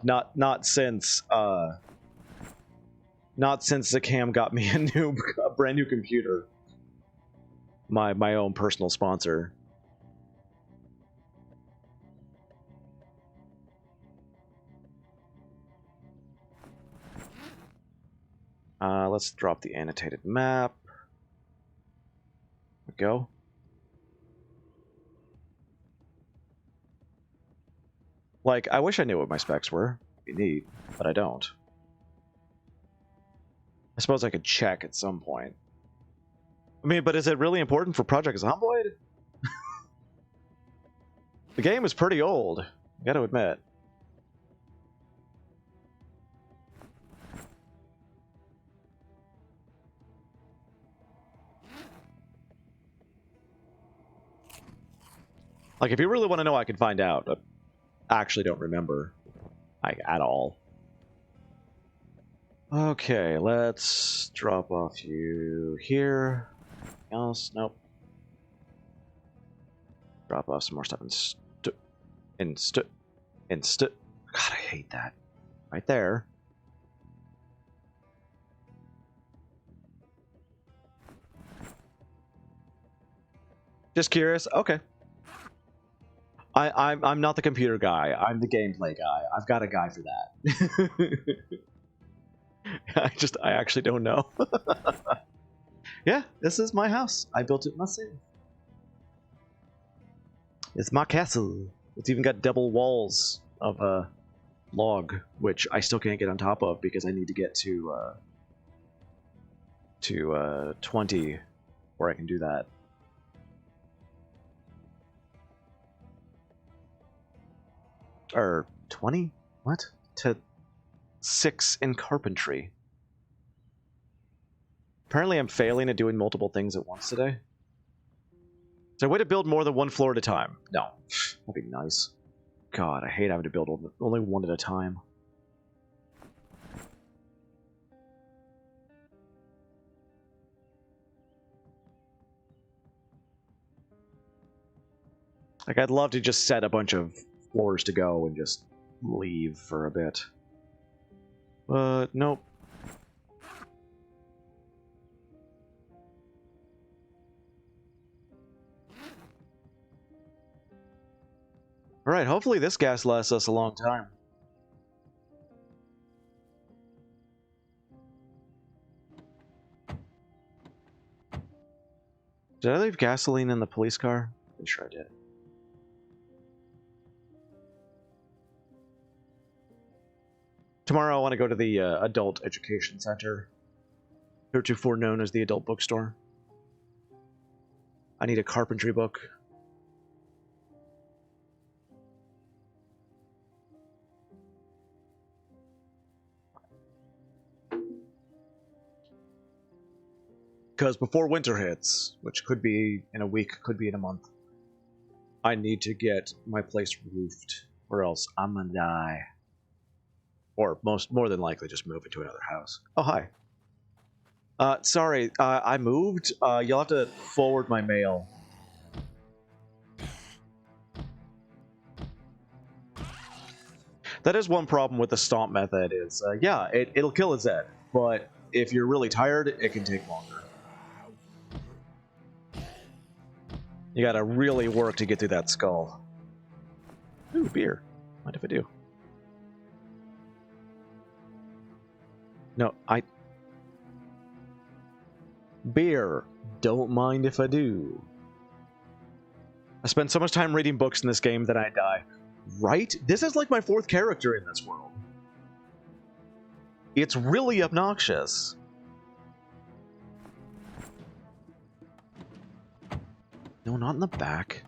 Not since Zakam got me a brand new computer. My own personal sponsor. Let's drop the annotated map. There we go. Like, I wish I knew what my specs were. It'd be neat, but I don't. I suppose I could check at some point. I mean, but is it really important for Project Zomboid? The game is pretty old, I gotta admit. Like, if you really want to know, I can find out. But I actually don't remember, like, at all. Okay, let's drop off you here. Anything else? Nope. Drop off some more stuff God, I hate that. Right there. Just curious. Okay. I'm not the computer guy. I'm the gameplay guy. I've got a guy for that. I actually don't know. Yeah, this is my house. I built it myself. It's my castle. It's even got double walls of log, which I still can't get on top of because I need to get to 20 where I can do that. Or 20? What? To 6 in carpentry. Apparently I'm failing at doing multiple things at once today. Is there a way to build more than one floor at a time? No. That'd be nice. God, I hate having to build only one at a time. Like, I'd love to just set a bunch of floors to go and just leave for a bit. But, nope. Alright, hopefully this gas lasts us a long time. Did I leave gasoline in the police car? I'm sure I did. Tomorrow I want to go to the Adult Education Center, heretofore known as the Adult Bookstore. I need a carpentry book. Because before winter hits, which could be in a week, could be in a month, I need to get my place roofed, or else I'm gonna die. Or more than likely just move into another house. Oh, hi. Sorry, I moved. You'll have to forward my mail. That is one problem with the stomp method is, yeah, it'll kill a Zed, but if you're really tired, it can take longer. You gotta really work to get through that skull. Ooh, beer. Mind if I do? No, Beer. Don't mind if I do. I spend so much time reading books in this game that I die. Right? This is like my 4th character in this world. It's really obnoxious. No, not in the back.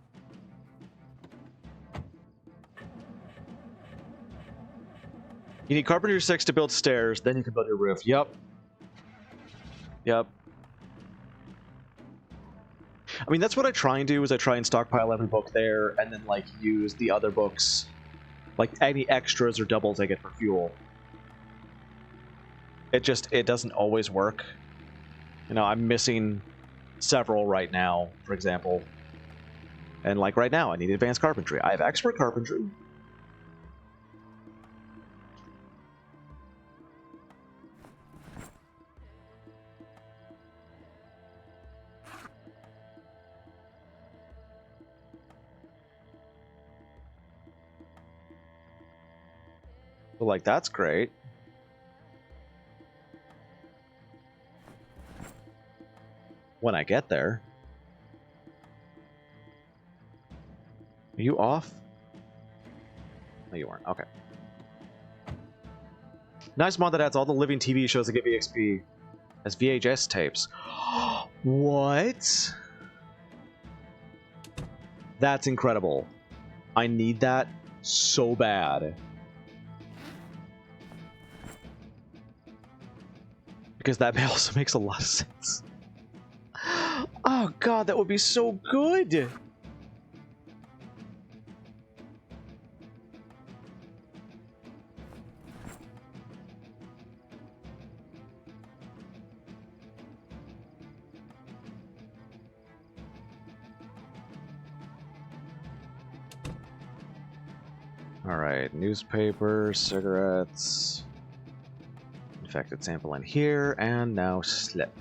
You need Carpenter 6 to build stairs, then you can build your roof. Yep. Yep. I mean, that's what I try and do, is I try and stockpile every book there, and then, like, use the other books, like, any extras or doubles I get for fuel. It doesn't always work. You know, I'm missing several right now, for example. And, like, right now, I need advanced carpentry. I have expert carpentry. So, like, that's great. When I get there. Are you off? No, you weren't. Okay. Nice mod that adds all the living TV shows that give EXP as VHS tapes. What? That's incredible. I need that so bad. Because that also makes a lot of sense. Oh god, that would be so good! Alright, newspapers, cigarettes, infected sample in here, and now slip.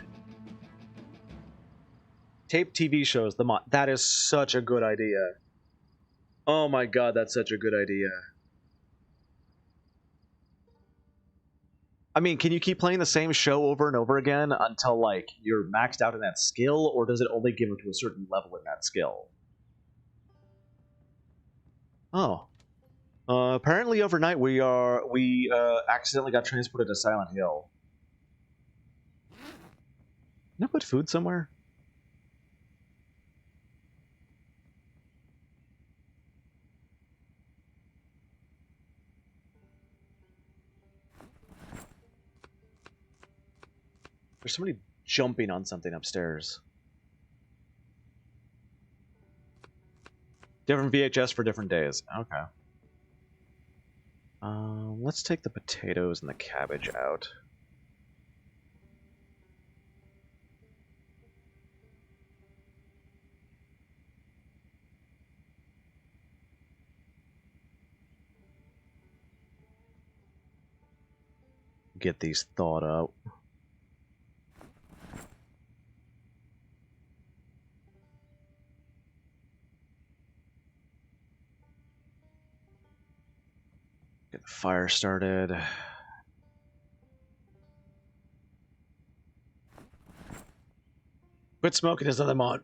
Tape TV shows, that is such a good idea. Oh my god, that's such a good idea. I mean, can you keep playing the same show over and over again until, like, you're maxed out in that skill, or does it only give it to a certain level in that skill? Oh. Apparently overnight we accidentally got transported to Silent Hill. Can I put food somewhere? There's somebody jumping on something upstairs. Different VHS for different days. Okay. Let's take the potatoes and the cabbage out. Get these thawed out. Get the fire started. Quit smoking is another mod.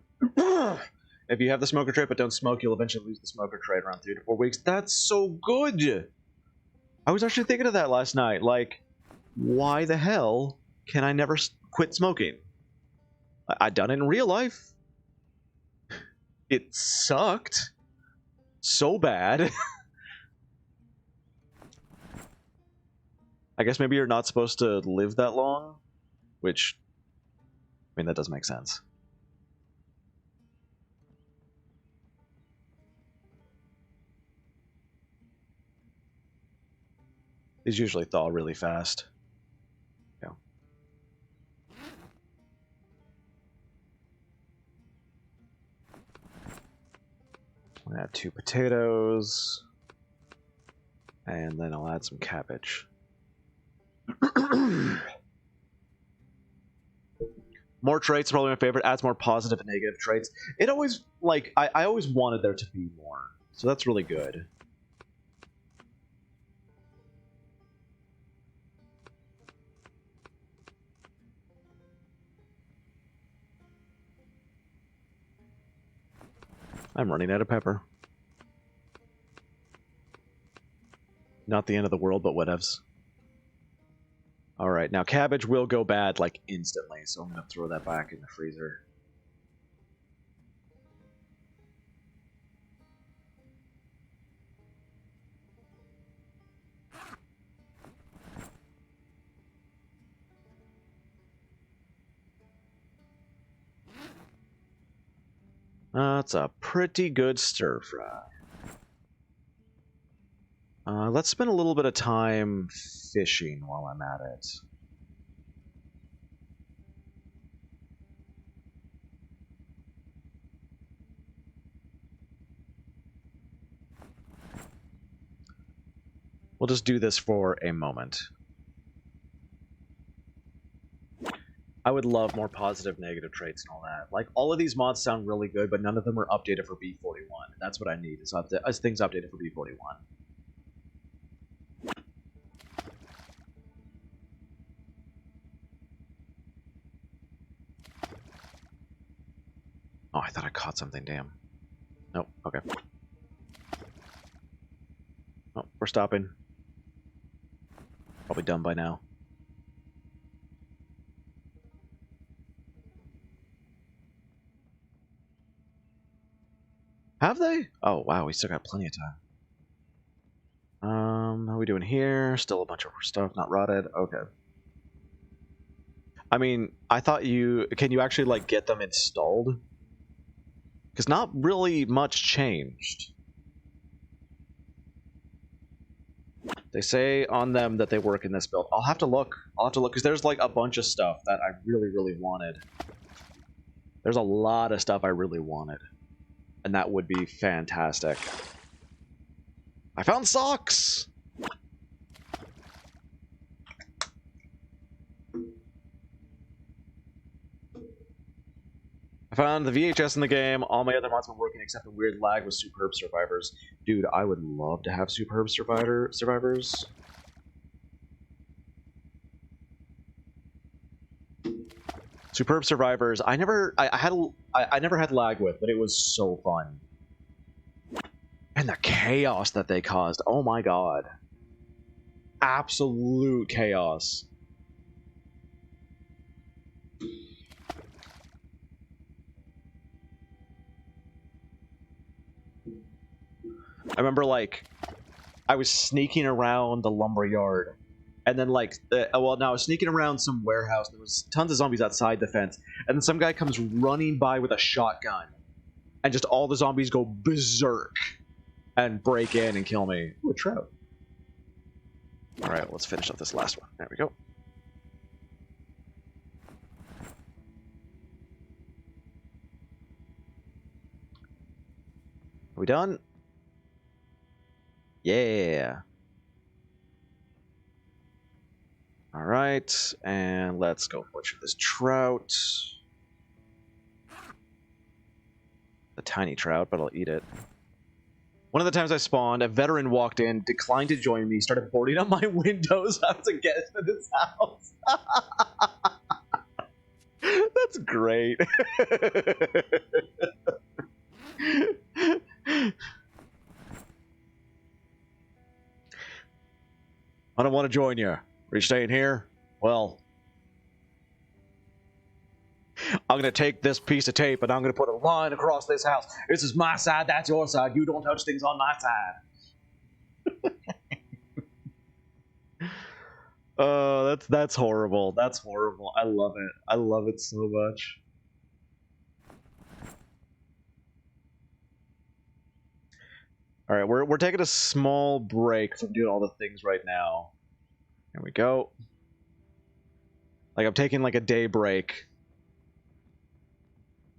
If you have the smoker trait but don't smoke, you'll eventually lose the smoker trait around 3 to 4 weeks. That's so good! I was actually thinking of that last night. Like, why the hell can I never quit smoking? I've done it in real life. It sucked so bad. I guess maybe you're not supposed to live that long, which, I mean, that does make sense. These usually thaw really fast. Yeah. I'm gonna add 2 potatoes, and then I'll add some cabbage. More traits, probably my favorite. Adds more positive and negative traits. It always, like, I always wanted there to be more, so that's really good. I'm running out of pepper. Not the end of the world, but whatevs. Alright, now cabbage will go bad, like, instantly, so I'm gonna throw that back in the freezer. That's a pretty good stir fry. Let's spend a little bit of time fishing while I'm at it. We'll just do this for a moment. I would love more positive, negative traits and all that. Like, all of these mods sound really good, but none of them are updated for B41. That's what I need, is things updated for B41. Oh, I thought I caught something, damn. Nope, okay. Oh, we're stopping. Probably done by now. Have they? Oh, wow, we still got plenty of time. How are we doing here? Still a bunch of stuff not rotted. Okay. I mean, I thought can you actually, like, get them installed? Because not really much changed. They say on them that they work in this build. I'll have to look. Because there's, like, a bunch of stuff that I really, really wanted. There's a lot of stuff I really wanted. And that would be fantastic. I found socks! I found the VHS in the game. All my other mods were working except a weird lag with Superb Survivors. Dude, I would love to have Superb Survivors. Superb Survivors, I never had lag with, but it was so fun. And the chaos that they caused, oh my god. Absolute chaos. I remember, like, I was sneaking around the lumberyard, and then, like, I was sneaking around some warehouse. There was tons of zombies outside the fence, and then some guy comes running by with a shotgun, and just all the zombies go berserk and break in and kill me. Ooh, a trout. All right, let's finish up this last one. There we go. Are we done? Yeah. All right, and let's go butcher this trout. A tiny trout, but I'll eat it. One of the times I spawned, a veteran walked in, declined to join me, started boarding up my windows. I was a guest in his house. That's great. I don't want to join you. Are you staying here? Well, I'm going to take this piece of tape and I'm going to put a line across this house. This is my side, that's your side. You don't touch things on my side. Oh, that's horrible. That's horrible. I love it. I love it so much. All right, we're taking a small break from doing all the things right now. Here we go. Like, I'm taking like a day break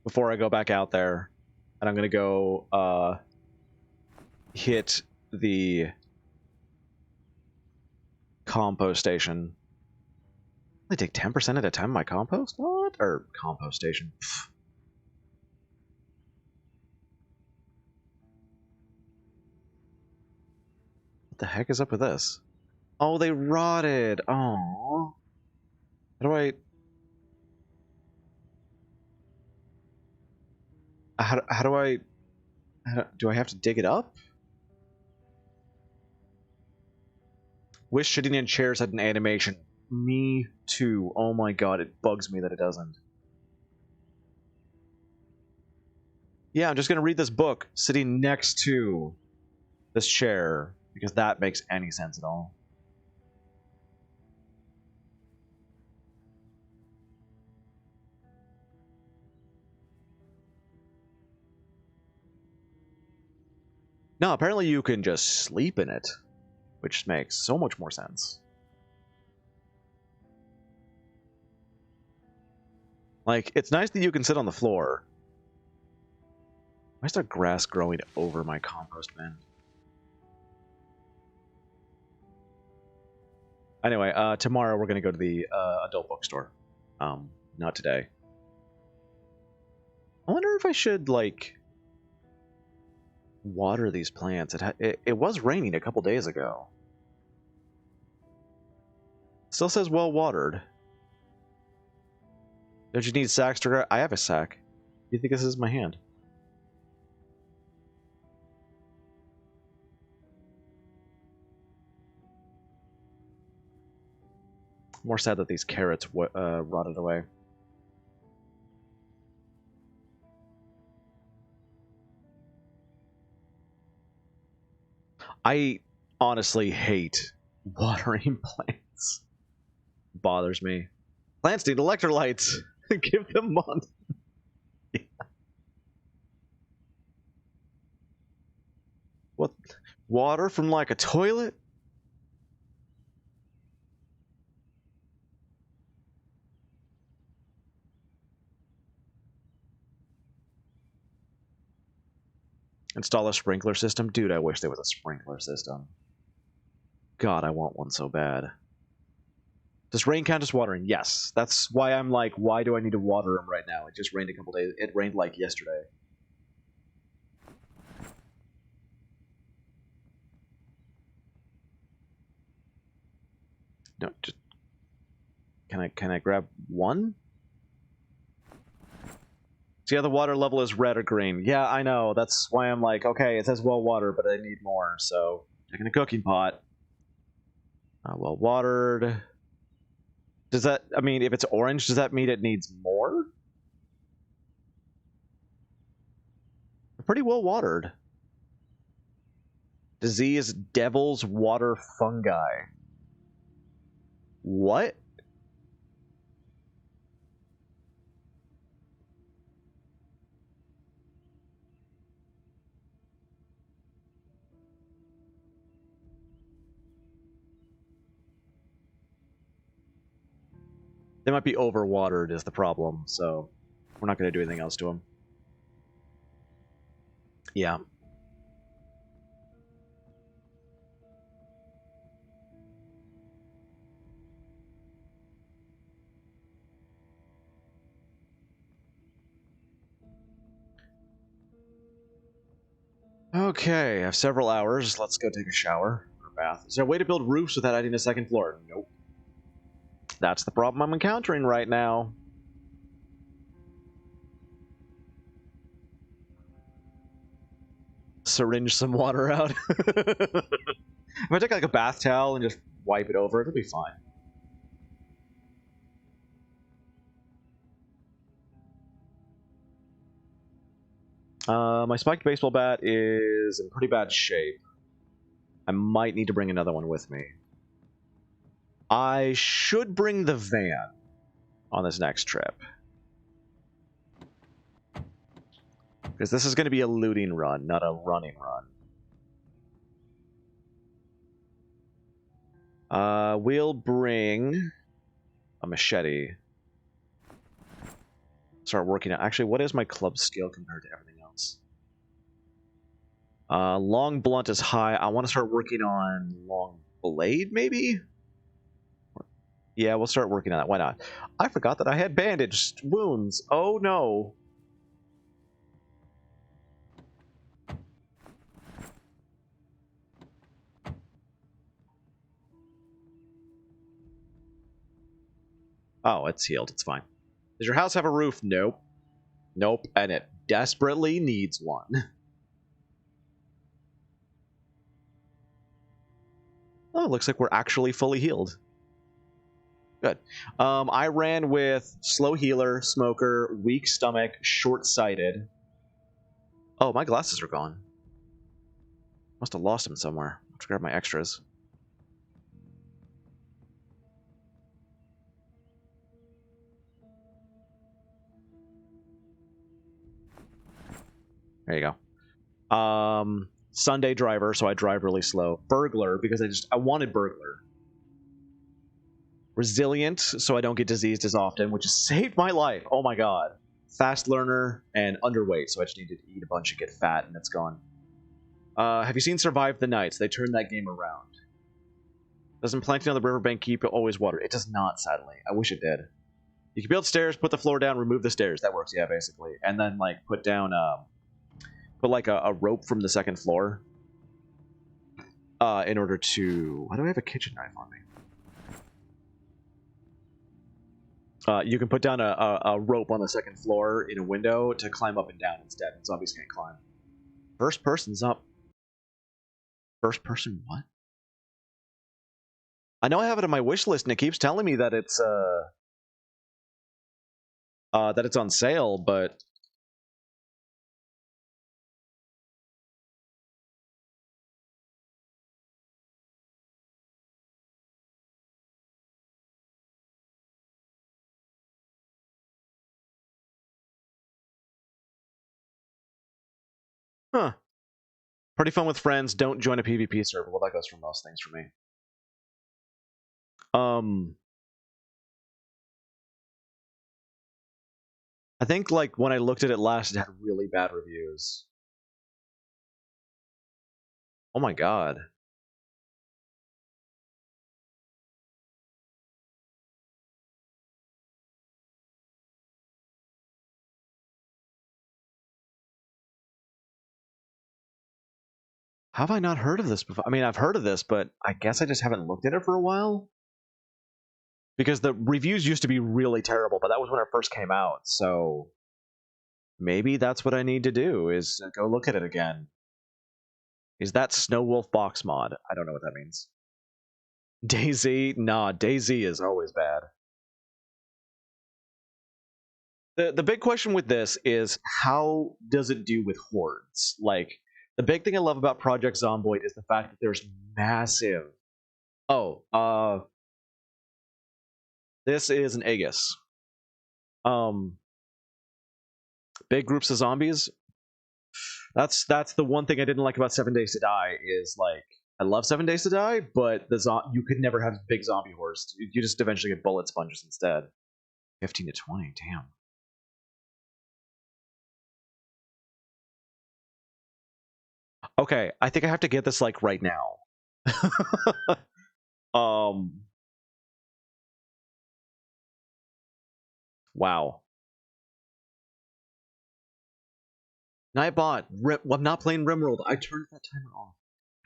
before I go back out there, and I'm gonna go hit the compost station. They take 10% at a time. My compost? What? Or compost station? Pfft. What the heck is up with this? Oh, they rotted. Oh. How do I? How do I? Do I have to dig it up? Wish sitting in chairs had an animation. Me too. Oh my god, it bugs me that it doesn't. Yeah, I'm just gonna read this book sitting next to this chair because that makes any sense at all. No, apparently you can just sleep in it, which makes so much more sense. Like, it's nice that you can sit on the floor. Why is there grass growing over my compost bin? Anyway, tomorrow we're gonna go to the adult bookstore. Not today. I wonder if I should, like, water these plants. It was raining a couple days ago. Still says well watered. Don't you need sacks to grow? I have a sack. Do you think this is my hand? I'm more sad that these carrots rotted away. I honestly hate watering plants. Bothers me. Plants need electrolytes. Give them money. What? Water from like a toilet? Install a sprinkler system? Dude, I wish there was a sprinkler system. God, I want one so bad. Does rain count as watering? Yes. That's why I'm like, why do I need to water them right now? It just rained a couple days. It rained like yesterday. No, just can I grab one? See how the water level is red or green. Yeah, I know. That's why I'm like, okay, it says well watered, but I need more. So taking a cooking pot. Well watered. Does that? I mean, if it's orange, does that mean it needs more? Pretty well watered. Disease, devil's water fungi. What? They might be overwatered is the problem, so we're not going to do anything else to them. Yeah. Okay, I have several hours. Let's go take a shower or bath. Is there a way to build roofs without adding a second floor? Nope. That's the problem I'm encountering right now. Syringe some water out. If I take like a bath towel and just wipe it over, it'll be fine. My spiked baseball bat is in pretty bad shape. I might need to bring another one with me. I should bring the van on this next trip. Because this is going to be a looting run, not a running run. We'll bring a machete. Start working out. Actually, what is my club skill compared to everything else? Long blunt is high. I want to start working on long blade, maybe? Yeah, we'll start working on that. Why not? I forgot that I had bandaged wounds. Oh, no. Oh, it's healed. It's fine. Does your house have a roof? Nope. Nope. And it desperately needs one. Oh, it looks like we're actually fully healed. Good. I ran with slow healer, smoker, weak stomach, short-sighted. Oh, my glasses are gone. Must have lost them somewhere. Let's grab my extras. There you go. Sunday driver, so I drive really slow. Burglar, because I wanted burglar. Resilient, so I don't get diseased as often, which has saved my life. Oh my god. Fast learner and underweight, so I just needed to eat a bunch and get fat, and it's gone. Have you seen Survive the Nights? They turned that game around. Doesn't planting on the riverbank keep it always watered? It does not, sadly. I wish it did. You can build stairs, put the floor down, remove the stairs. That works, yeah, basically. And then, like, put down, put, like, a rope from the second floor. In order to... Why do I have a kitchen knife on me? You can put down a rope on the second floor in a window to climb up and down instead. Zombies can't climb. First person's up. First person what? I know I have it on my wish list, and it keeps telling me that it's on sale, but Huh. Pretty fun with friends. Don't join a PvP server. Well, that goes for most things for me. I think like when I looked at it last, it had really bad reviews. Oh my god. Have I not heard of this before? I mean, I've heard of this, but I guess I just haven't looked at it for a while. Because the reviews used to be really terrible, but that was when it first came out, so maybe that's what I need to do, is go look at it again. Is that Snow Wolf box mod? I don't know what that means. DayZ? Nah, DayZ is always bad. The big question with this is, how does it do with hordes? Like, the big thing I love about Project Zomboid is the fact that there's massive... Oh, this is an Aegis. Big groups of zombies. That's the one thing I didn't like about 7 Days to Die is, like, I love 7 Days to Die, but you could never have big zombie hordes. You just eventually get bullet sponges instead. 15 to 20, damn. Okay, I think I have to get this, like, right now. Wow. Nightbot. I'm not playing Rimworld. I turned that timer off.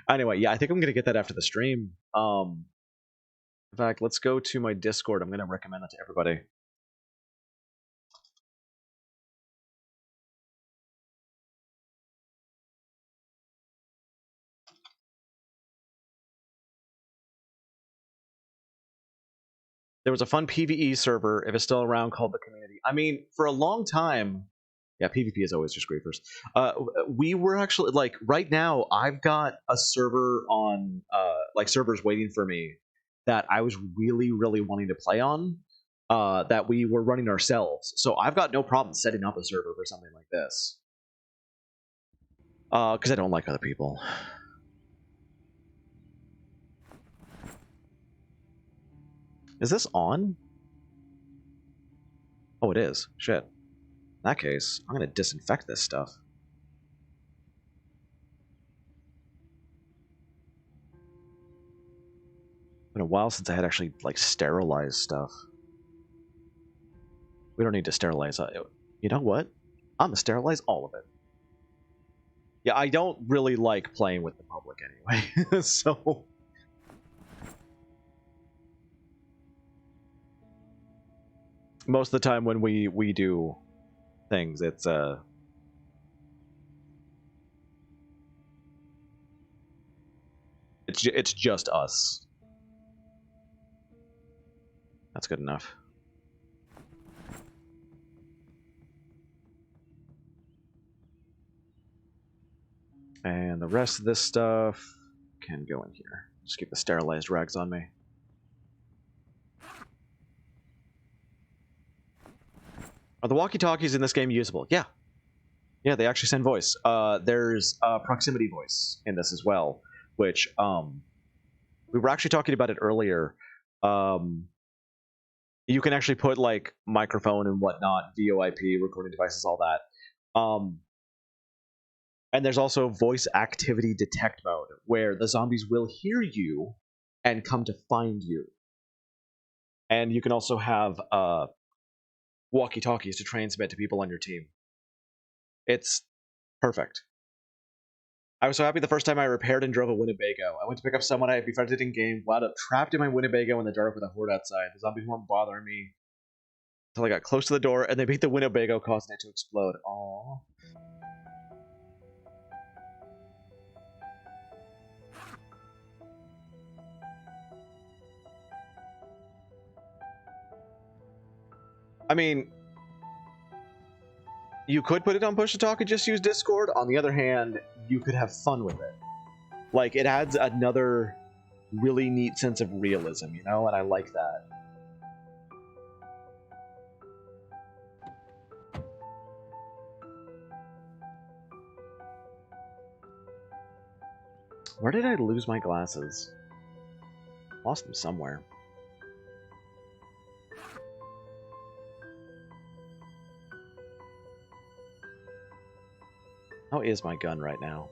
Anyway, yeah, I think I'm gonna get that after the stream. In fact, let's go to my Discord. I'm gonna recommend that to everybody. There was a fun PvE server, if it's still around, called The Community. I mean, for a long time, yeah, PvP is always just griefers. We were actually, like, right now, I've got a server on, like, servers waiting for me that I was really, really wanting to play on, that we were running ourselves. So I've got no problem setting up a server for something like this. Because I don't like other people. Is this on? Oh, it is. Shit. In that case, I'm going to disinfect this stuff. Been a while since I had actually, like, sterilized stuff. We don't need to sterilize it. You know what? I'm gonna sterilize all of it. Yeah, I don't really like playing with the public anyway, so... Most of the time when we do things, it's just us. That's good enough. And the rest of this stuff can go in here. Just keep the sterilized rags on me. Are the walkie-talkies in this game usable? Yeah. Yeah, they actually send voice. There's proximity voice in this as well, which we were actually talking about it earlier. You can actually put, like, microphone and whatnot, VoIP, recording devices, all that. And there's also voice activity detect mode, where the zombies will hear you and come to find you. And you can also have walkie-talkies to transmit to people on your team. It's perfect. I was so happy the first time I repaired and drove a Winnebago. I went to pick up someone I had befriended in game, wound up trapped in my Winnebago in the dark with a horde outside. The zombies weren't bothering me until I got close to the door, and they beat the Winnebago, causing it to explode. Aww. I mean, you could put it on push to talk and just use Discord. On the other hand, you could have fun with it. Like, it adds another really neat sense of realism, you know, and I like that. Where did I lose my glasses? Lost them somewhere. How is my gun right now?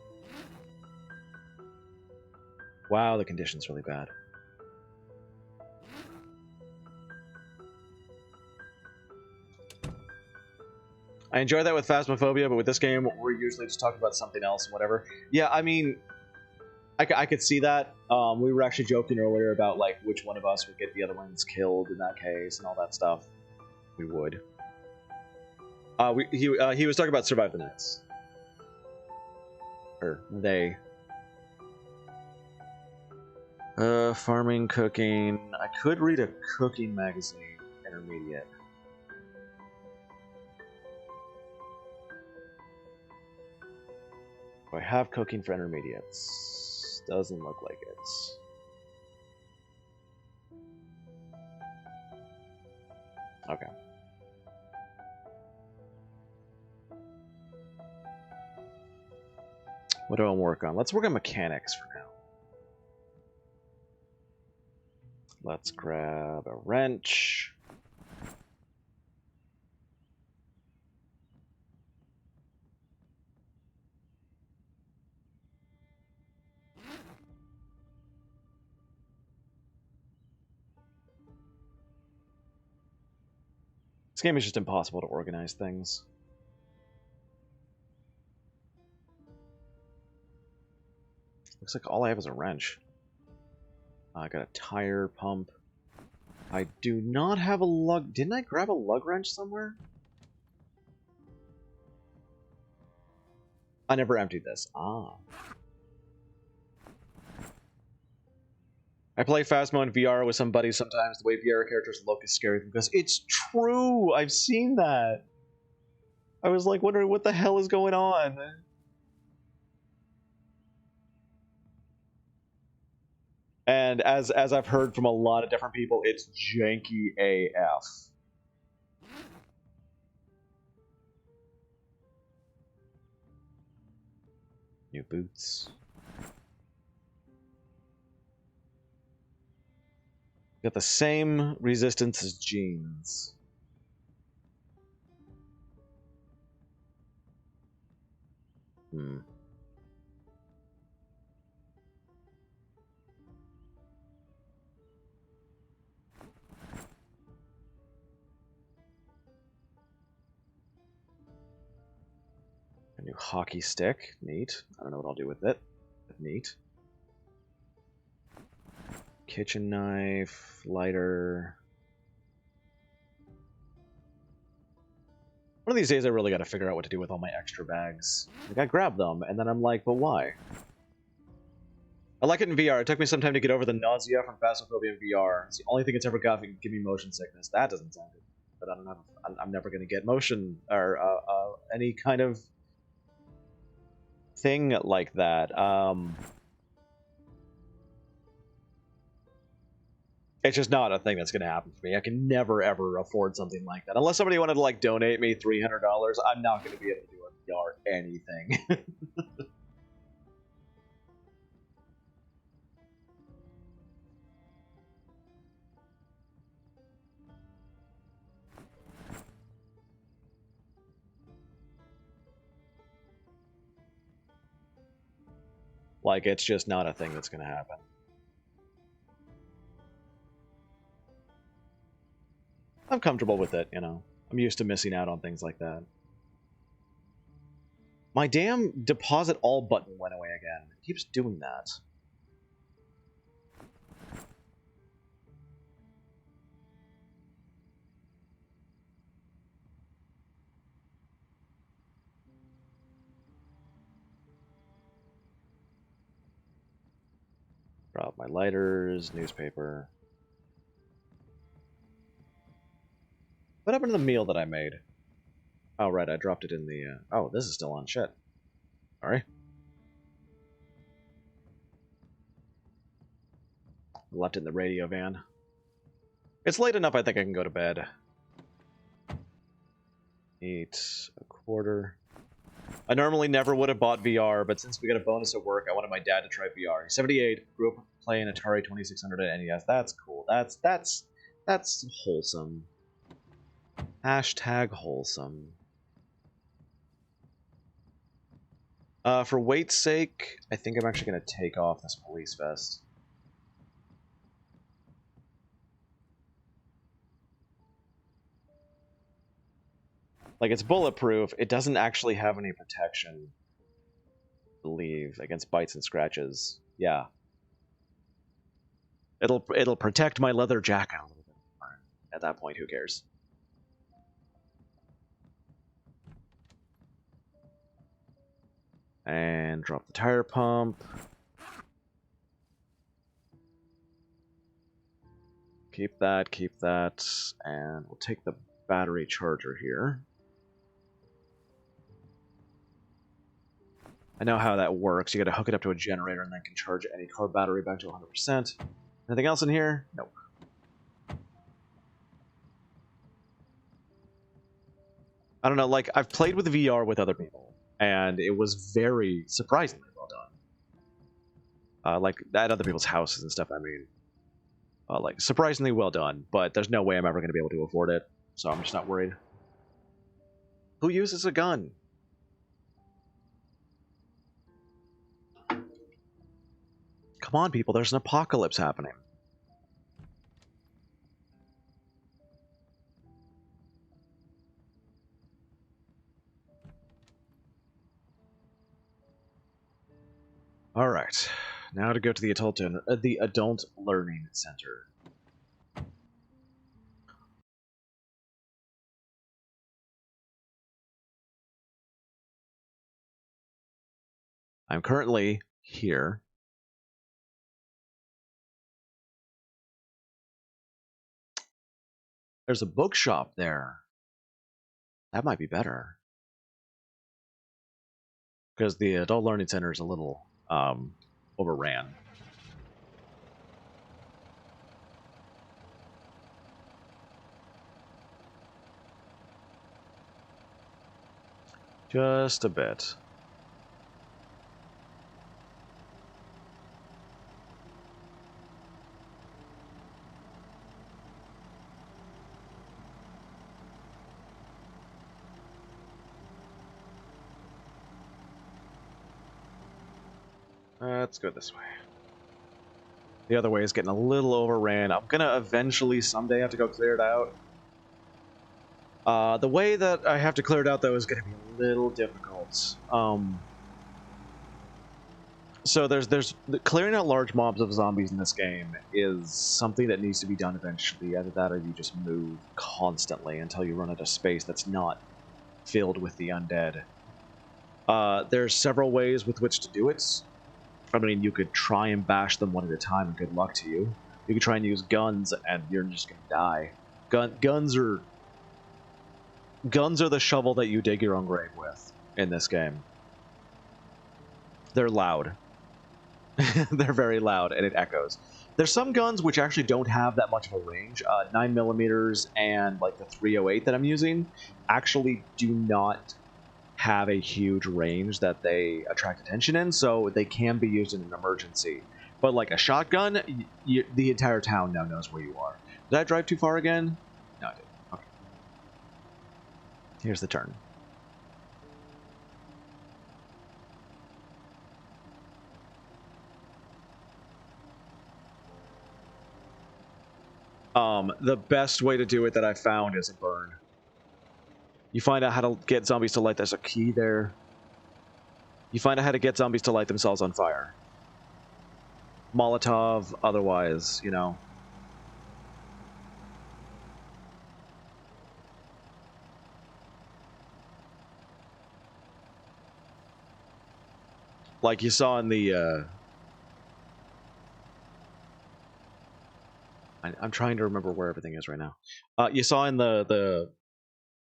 Wow, the condition's really bad. I enjoy that with Phasmophobia, but with this game, we're usually just talking about something else and whatever. Yeah, I mean, I could see that. We were actually joking earlier about like which one of us would get the other ones killed in that case and all that stuff. We would. He was talking about Survive the Nights. Or they. Farming, cooking. I could read a cooking magazine, intermediate. Do I have cooking for intermediates? Doesn't look like it. Okay. What do I work on? Let's work on mechanics for now. Let's grab a wrench. This game is just impossible to organize things. Looks like all I have is a wrench. I got a tire pump. I do not have a lug... Didn't I grab a lug wrench somewhere? I never emptied this. Ah. I play Phasmo in VR with some buddies sometimes. The way VR characters look is scary because it's true! I've seen that! I was like wondering what the hell is going on. And as I've heard from a lot of different people, it's janky AF. New boots. Got the same resistance as jeans. Hmm. A new hockey stick. Neat. I don't know what I'll do with it, but neat. Kitchen knife, lighter. One of these days I really got to figure out what to do with all my extra bags. Like, I grab them, and then I'm like, but why? I like it in VR. It took me some time to get over the nausea from Phasmophobia in VR. It's the only thing it's ever got to give me motion sickness. That doesn't sound good. But I don't have. I'm never going to get motion or any kind of thing like that. It's just not a thing that's going to happen for me. I can never, ever afford something like that. Unless somebody wanted to, like, donate me $300, I'm not going to be able to do in VR anything. Like, it's just not a thing that's going to happen. I'm comfortable with it, you know. I'm used to missing out on things like that. My damn deposit all button went away again. It keeps doing that. Drop my lighters, newspaper. What happened to the meal that I made? Oh, right, I dropped it in the... Oh, this is still on. Shit. Sorry. Left it in the radio van. It's late enough, I think I can go to bed. Eat a quarter. I normally never would have bought VR, but since we got a bonus at work, I wanted my dad to try VR. He's 78, grew up playing Atari 2600 at NES. That's cool. That's wholesome. Hashtag wholesome. For weight's sake, I think I'm actually going to take off this police vest. Like, it's bulletproof. It doesn't actually have any protection, I believe, against bites and scratches. Yeah. It'll protect my leather jacket a little bit more. At that point, who cares? And drop the tire pump. Keep that, and we'll take the battery charger here. I know how that works. You gotta hook it up to a generator and then can charge any car battery back to 100%. Anything else in here? Nope. I don't know, like, I've played with VR with other people, and it was very surprisingly well done. Like, at other people's houses and stuff, I mean. Like, surprisingly well done, but there's no way I'm ever going to be able to afford it, so I'm just not worried. Who uses a gun? Come on, people, there's an apocalypse happening. Alright, now to go to the adult learning center. I'm currently here. There's a bookshop there. That might be better. Because the adult learning center is a little overran. Just a bit. Let's go this way. The other way is getting a little overran. I'm gonna eventually someday have to go clear it out. The way that I have to clear it out, though, is gonna be a little difficult. So there's clearing out large mobs of zombies in this game is something that needs to be done eventually. Either that or you just move constantly until you run out of space that's not filled with the undead. There's several ways with which to do it. I mean, you could try and bash them one at a time, and good luck to you. You could try and use guns, and you're just gonna die. Guns are the shovel that you dig your own grave with in this game. They're loud. They're very loud, and it echoes. There's some guns which actually don't have that much of a range. 9mm and like the 308 that I'm using actually do not have a huge range that they attract attention in, so they can be used in an emergency. But like a shotgun, the entire town now knows where you are. Did I drive too far again? No, I didn't. Okay. Here's the turn. The best way to do it that I found is a burn. You find out how to get zombies to light. There's a key there. You find out how to get zombies to light themselves on fire. Molotov, otherwise, you know. Like you saw in the, I'm trying to remember where everything is right now. You saw in the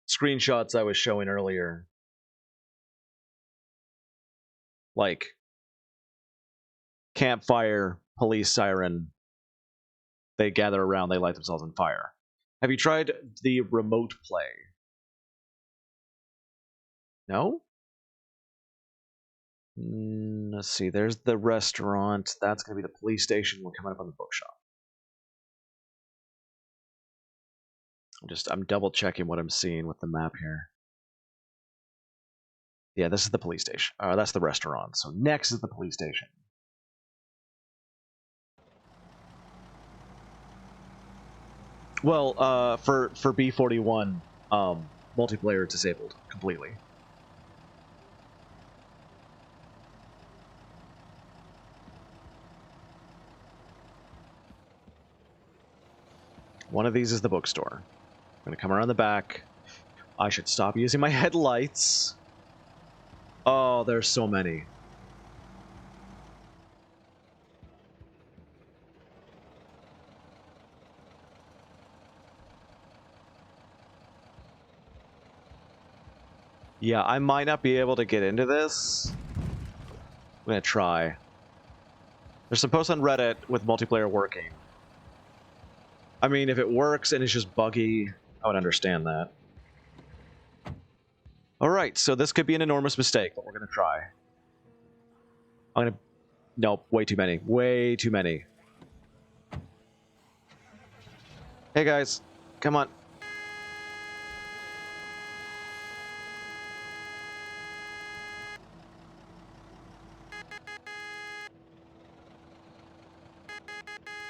screenshots I was showing earlier, like campfire, police siren, they gather around, they light themselves on fire. Have you tried the remote play? No? Let's see, there's the restaurant. That's going to be the police station. We're coming up on the bookshop. I'm double checking what I'm seeing with the map here. Yeah, this is the police station. That's the restaurant. So next is the police station. Well, for B41, multiplayer disabled completely. One of these is the bookstore. I'm gonna come around the back. I should stop using my headlights. Oh, there's so many. Yeah, I might not be able to get into this. I'm gonna try. There's some posts on Reddit with multiplayer working. I mean, if it works and it's just buggy, I would understand that. Alright, so this could be an enormous mistake, but we're gonna try. I'm gonna... Nope, way too many. Way too many. Hey guys, come on.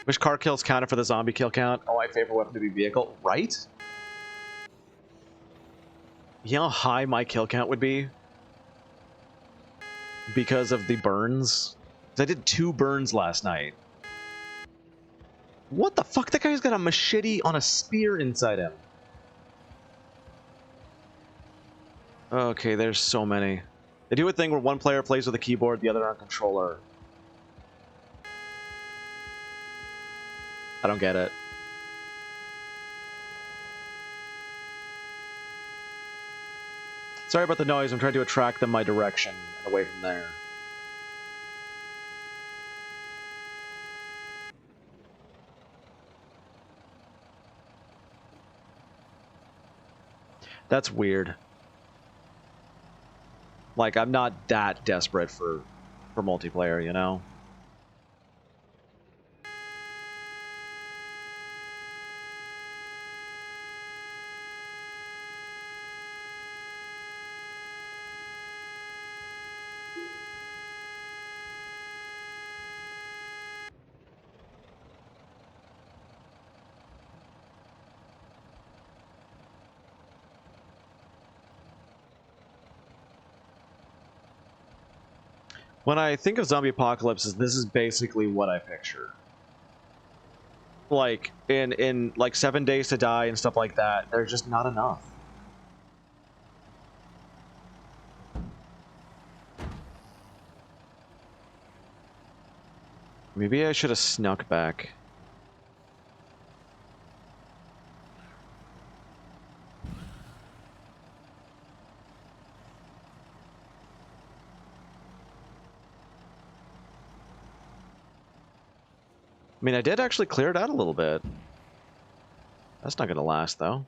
Which car kills counted for the zombie kill count? Oh, my favorite weapon to be vehicle. Right? You know how high my kill count would be? Because of the burns? I did 2 burns last night. What the fuck? That guy's got a machete on a spear inside him. Okay, there's so many. They do a thing where one player plays with a keyboard, the other on controller. I don't get it. Sorry about the noise, I'm trying to attract them my direction and away from there. That's weird. Like, I'm not that desperate for multiplayer, you know? When I think of zombie apocalypses, this is basically what I picture. Like, in like 7 Days to Die and stuff like that, there's just not enough. Maybe I should have snuck back. I mean, I did actually clear it out a little bit. That's not gonna last, though.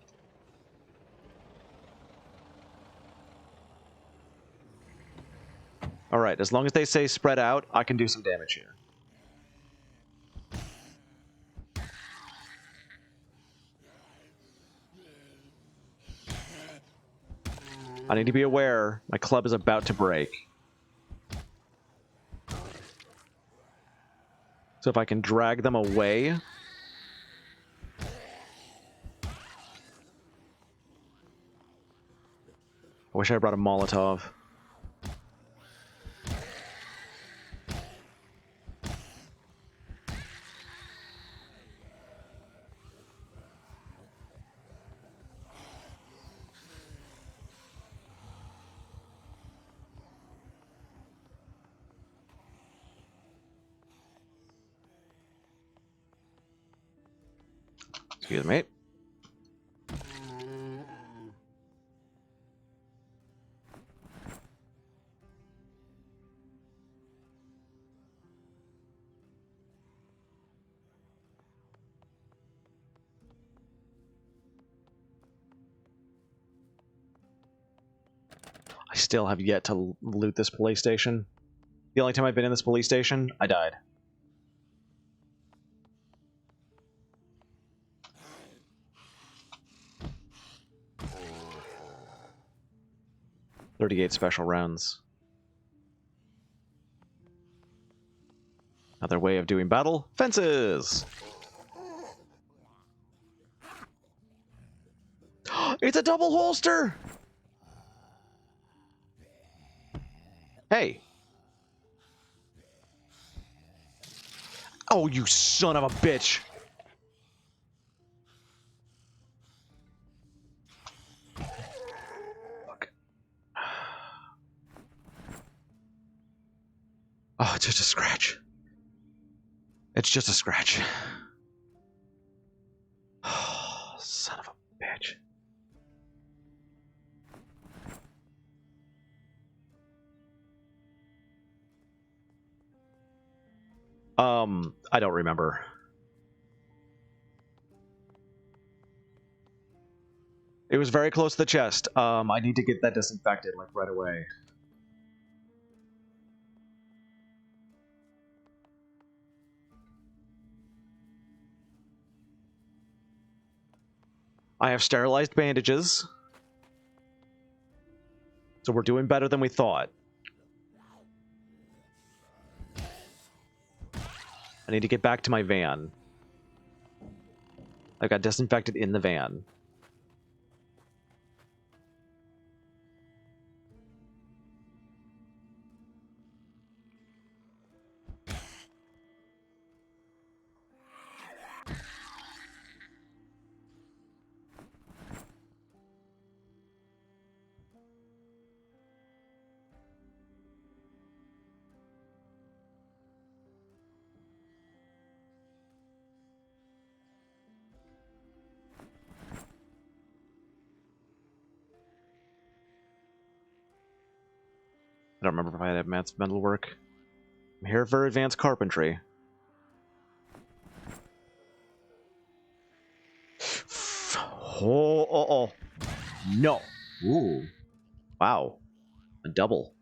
Alright, as long as they say spread out, I can do some damage here. I need to be aware. My club is about to break. So if I can drag them away... I wish I brought a Molotov. Excuse me. I still have yet to loot this police station. The only time I've been in this police station, I died. .38 special rounds. Another way of doing battle. Fences! It's a double holster! Hey. Oh, you son of a bitch! Fuck. Oh, it's just a scratch. It's just a scratch. Oh, son of a bitch. I don't remember. It was very close to the chest. I need to get that disinfected, like, right away. I have sterilized bandages. So we're doing better than we thought. I need to get back to my van. I got disinfected in the van. I don't remember if I had advanced metal work. I'm here for advanced carpentry. Oh. No. Ooh. Wow. A double.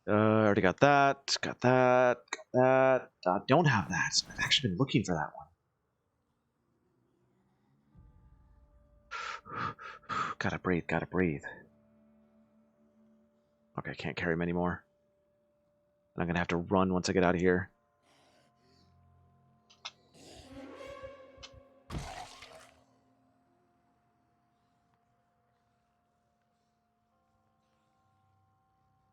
I already got that. Got that. Got that. Don't have that. I've actually been looking for that one. Gotta breathe. Gotta breathe. Okay, I can't carry him anymore. And I'm gonna have to run once I get out of here.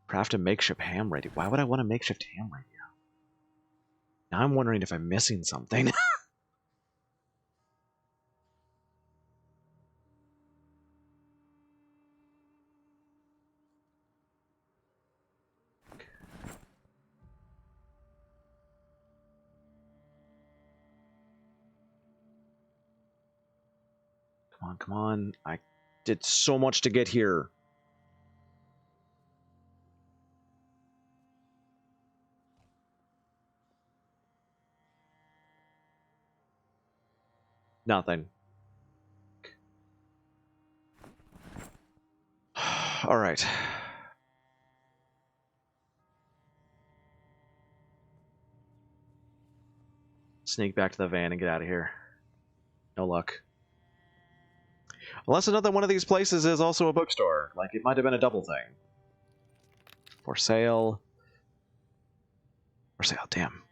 Craft a makeshift ham radio. Why would I want a makeshift ham radio? Now I'm wondering if I'm missing something. Come on, come on. I did so much to get here. Nothing. All right. Sneak back to the van and get out of here. No luck. Unless another one of these places is also a bookstore. Like, it might have been a double thing. For sale. For sale, damn.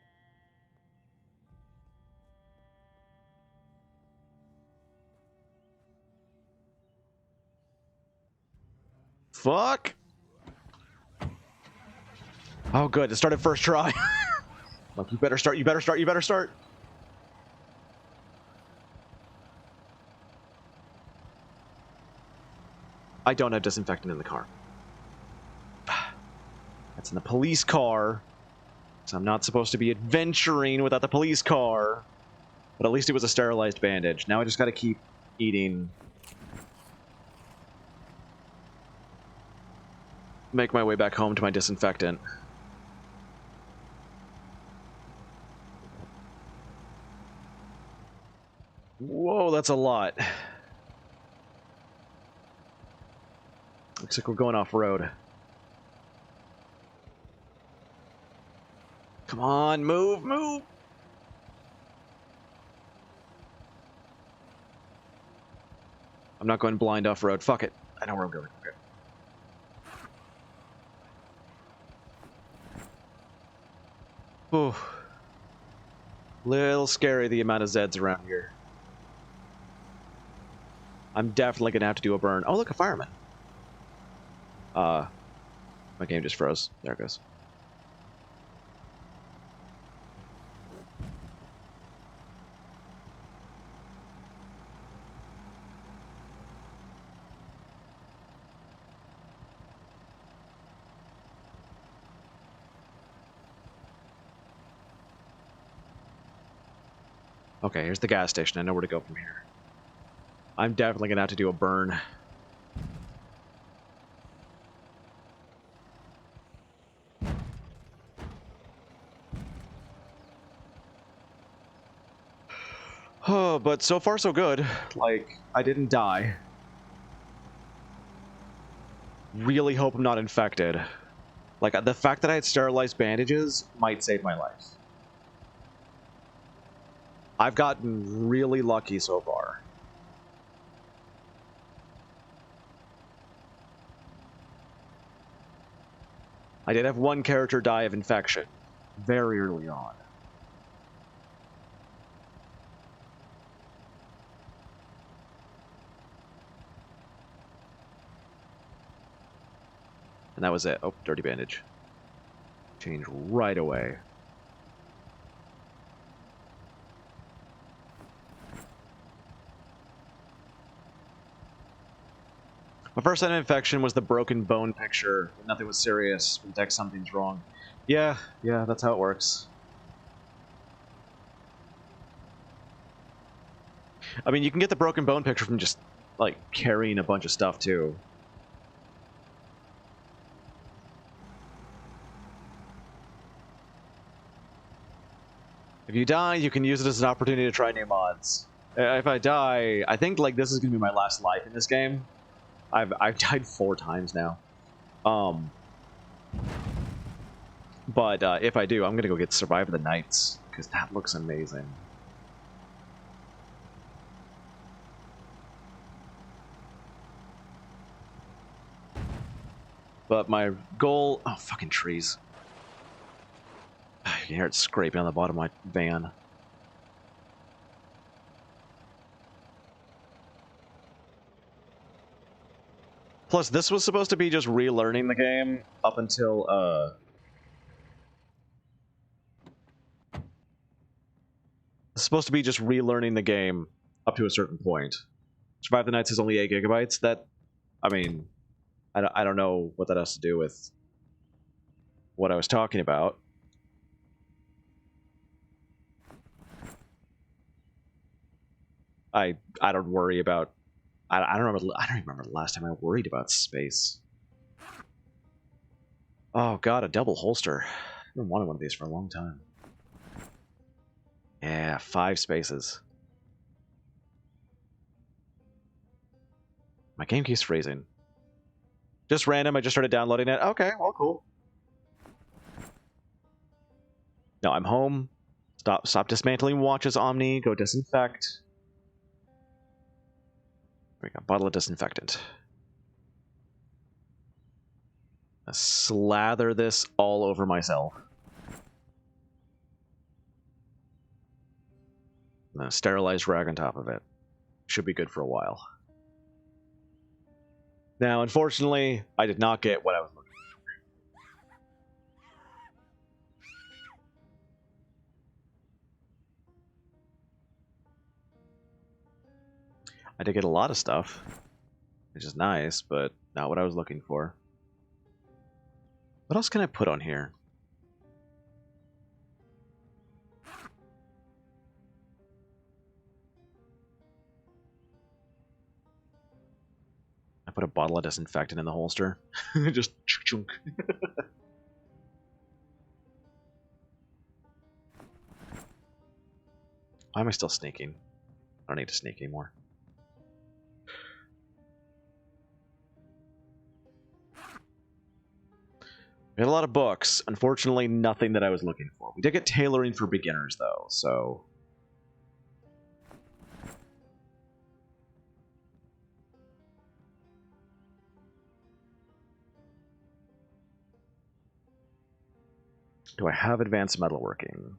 Fuck! Oh, good. It started first try. Like, you better start, you better start, you better start. I don't have disinfectant in the car. That's in the police car. So I'm not supposed to be adventuring without the police car. But at least it was a sterilized bandage. Now I just gotta keep eating. Make my way back home to my disinfectant. Whoa, that's a lot. Looks like we're going off-road. Come on, move, move! I'm not going blind off-road. Fuck it. I know where I'm going. Okay. Whew. Little scary, the amount of Zeds around here. I'm definitely gonna have to do a burn. Oh, look, a fireman. My game just froze. There it goes. Okay, here's the gas station. I know where to go from here. I'm definitely gonna have to do a burn. Oh, but so far so good. Like, I didn't die. Really hope I'm not infected. Like, the fact that I had sterilized bandages might save my life. I've gotten really lucky so far. I did have one character die of infection very early on. And that was it. Oh, dirty bandage. Change right away. My first sign of infection was the broken bone picture. Nothing was serious. Detect something's wrong. Yeah, that's how it works. I mean, you can get the broken bone picture from just, like, carrying a bunch of stuff, too. If you die, you can use it as an opportunity to try new mods. If I die, I think, like, this is going to be my last life in this game. I've died 4 times now. But if I do, I'm going to go get Survive the Nights, because that looks amazing. But my goal... Oh, fucking trees. You can hear it scraping on the bottom of my van. Plus, this was supposed to be just relearning the game up until, It's supposed to be just relearning the game up to a certain point. Survive the Nights is only 8 gigabytes. That... I mean... I don't know what that has to do with what I was talking about. I don't worry about... I don't remember the last time I worried about space. Oh god, a double holster. I've been wanting one of these for a long time. Yeah, 5 spaces. My game keeps freezing. Just random, I just started downloading it. Okay, well, cool. No, I'm home. Stop dismantling watches, Omni. Go disinfect. We got a bottle of disinfectant. I slather this all over myself. And a sterilized rag on top of it. Should be good for a while. Now, unfortunately, I did not get what I was looking for. I did get a lot of stuff, which is nice, but not what I was looking for. What else can I put on here? I put a bottle of disinfectant in the holster. Just chunk. Why am I still sneaking? I don't need to sneak anymore. We had a lot of books. Unfortunately, nothing that I was looking for. We did get tailoring for beginners, though, so... Do I have advanced metalworking?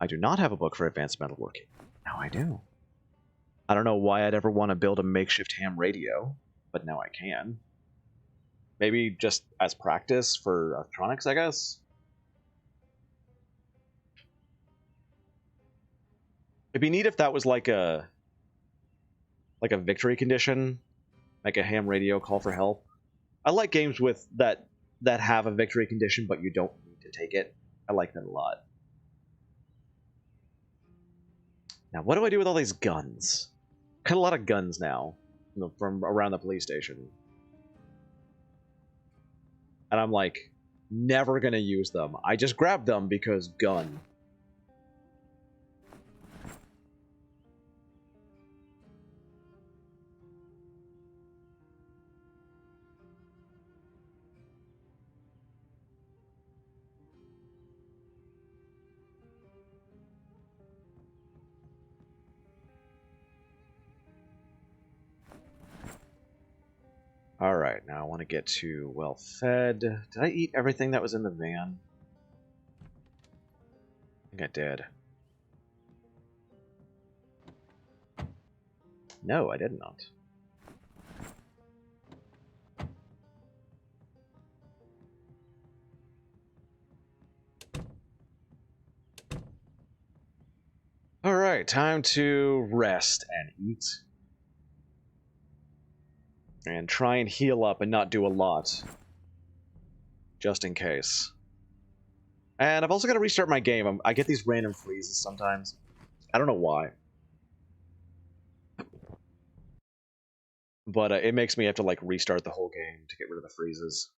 I do not have a book for advanced metalworking. Now I do. I don't know why I'd ever want to build a makeshift ham radio, but now I can. Maybe just as practice for electronics, I guess? It'd be neat if that was like a victory condition, like a ham radio call for help. I like games with that have a victory condition, but you don't need to take it. I like that a lot. Now, what do I do with all these guns? Got a lot of guns now from around the police station. And I'm like, never gonna use them. I just grabbed them because gun. Alright, now I want to get to well fed. Did I eat everything that was in the van? I think I did. No, I did not. Alright, time to rest and eat. And try and heal up and not do a lot. Just in case. And I've also got to restart my game. I get these random freezes sometimes. I don't know why. But it makes me have to like restart the whole game to get rid of the freezes.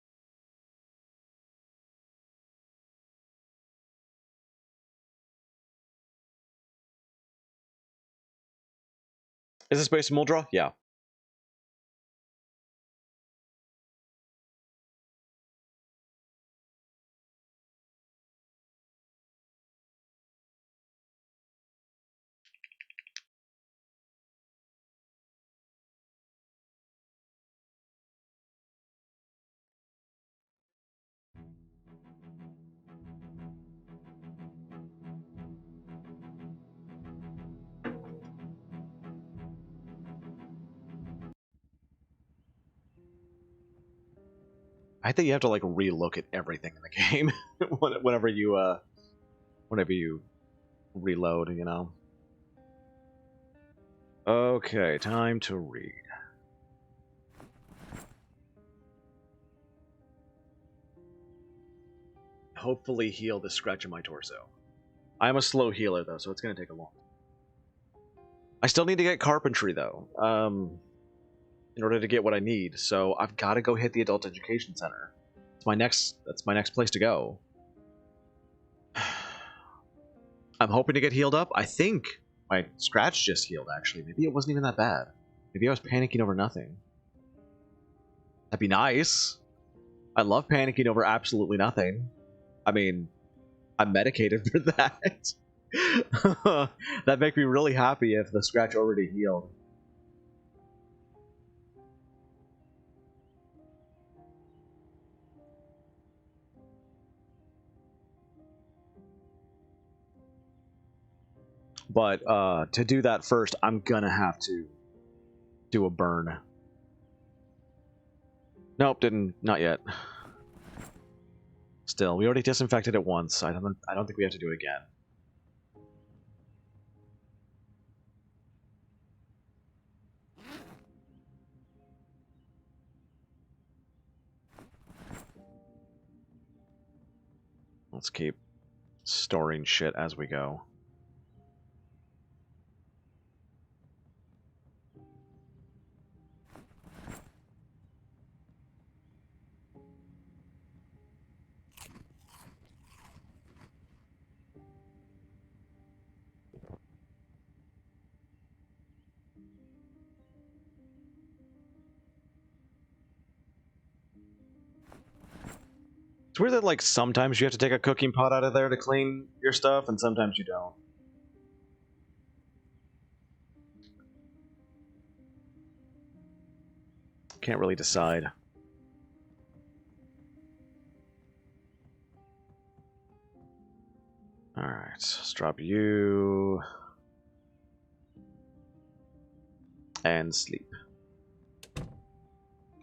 Is this based on Muldra? Yeah. I think you have to like relook at everything in the game whenever you reload, you know. Okay, time to read. Hopefully heal this scratch in my torso. I'm a slow healer though, so it's gonna take a long time. I still need to get carpentry though, in order to get what I need. So I've got to go hit the adult education center. That's my next place to go. I'm hoping to get healed up. I think my scratch just healed, actually. Maybe it wasn't even that bad. Maybe I was panicking over nothing. That'd be nice. I love panicking over absolutely nothing. I mean, I'm medicated for that. That'd make me really happy if the scratch already healed. But to do that first, I'm gonna have to do a burn. Nope, not yet. Still, we already disinfected it once. I don't think we have to do it again. Let's keep storing shit as we go. It's weird that, like, sometimes you have to take a cooking pot out of there to clean your stuff, and sometimes you don't. Can't really decide. Alright, let's drop you... and sleep.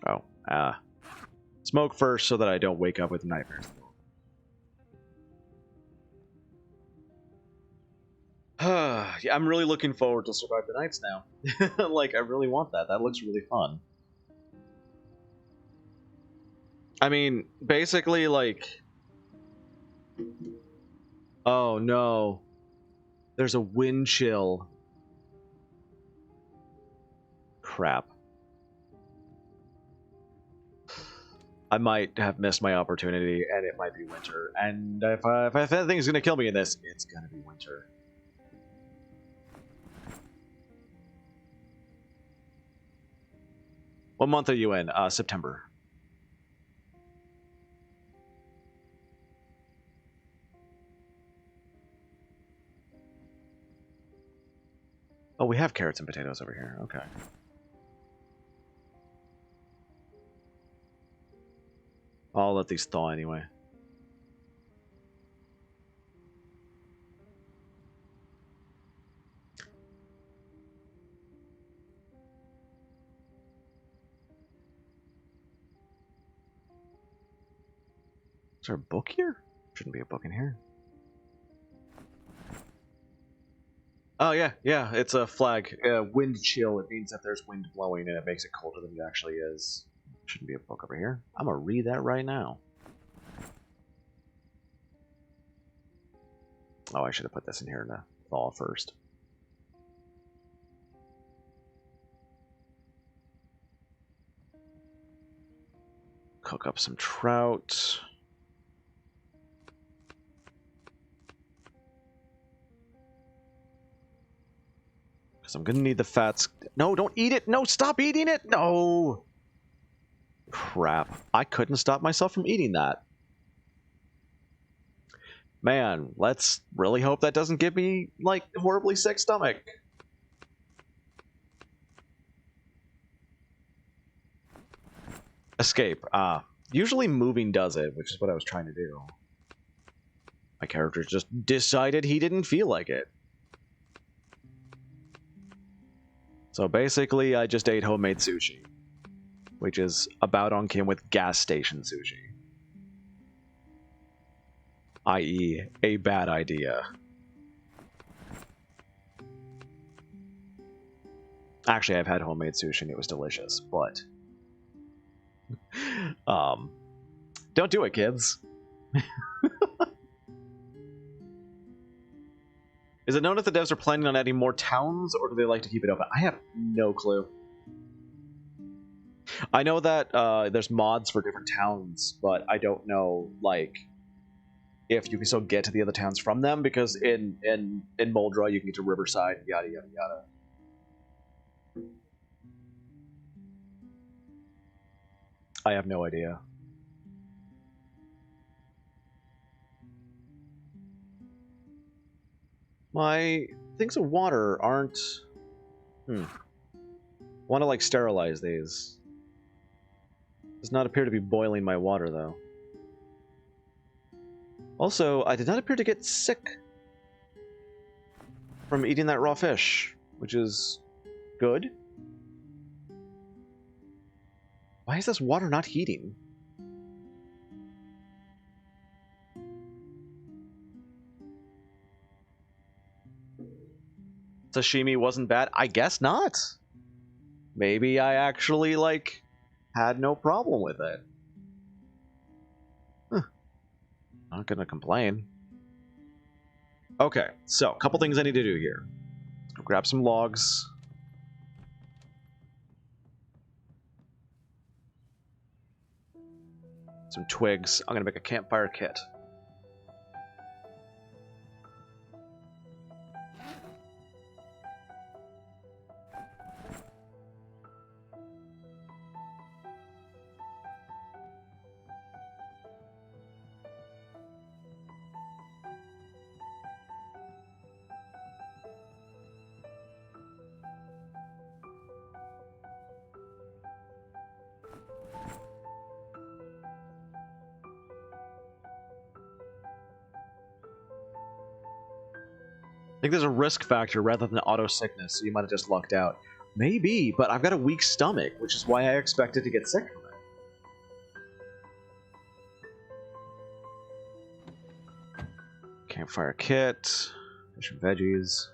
Oh, smoke first so that I don't wake up with nightmares. Yeah, I'm really looking forward to Survive the Nights now. Like, I really want that. That looks really fun. I mean, basically, like... Oh, no. There's a wind chill. Crap. I might have missed my opportunity, and it might be winter. And if anything's gonna kill me in this, it's gonna be winter. What month are you in? September. Oh, we have carrots and potatoes over here. Okay. I'll let these thaw anyway. Is there a book here? Shouldn't be a book in here. Oh, yeah, it's a flag. Wind chill. It means that there's wind blowing and it makes it colder than it actually is. Shouldn't be a book over here. I'm gonna read that right now. Oh, I should have put this in here to thaw first. Cook up some trout. Because I'm gonna need the fats. No, don't eat it! No, stop eating it! No! Crap. I couldn't stop myself from eating that. Man, let's really hope that doesn't give me, like, horribly sick stomach. Escape. Usually moving does it, which is what I was trying to do. My character just decided he didn't feel like it. So basically, I just ate homemade sushi, which is about on kin with gas station sushi. I.e., a bad idea. Actually, I've had homemade sushi and it was delicious, but... don't do it, kids. Is it known if the devs are planning on adding more towns, or do they like to keep it open? I have no clue. I know that there's mods for different towns, but I don't know, like, if you can still get to the other towns from them, because in Moldra you can get to Riverside, yada yada yada. I have no idea. My things of water aren't... Want to, like, sterilize these. Does not appear to be boiling my water, though. Also, I did not appear to get sick from eating that raw fish, which is good. Why is this water not heating? Sashimi wasn't bad? I guess not. Maybe I actually, like, had no problem with it. Huh. Not gonna complain. Okay, so, a couple things I need to do here. Let's go grab some logs. Some twigs. I'm gonna make a campfire kit. think there's a risk factor rather than auto sickness, so you might have just lucked out. Maybe, but I've got a weak stomach, which is why I expected to get sick from it. Campfire kit, fish and veggies.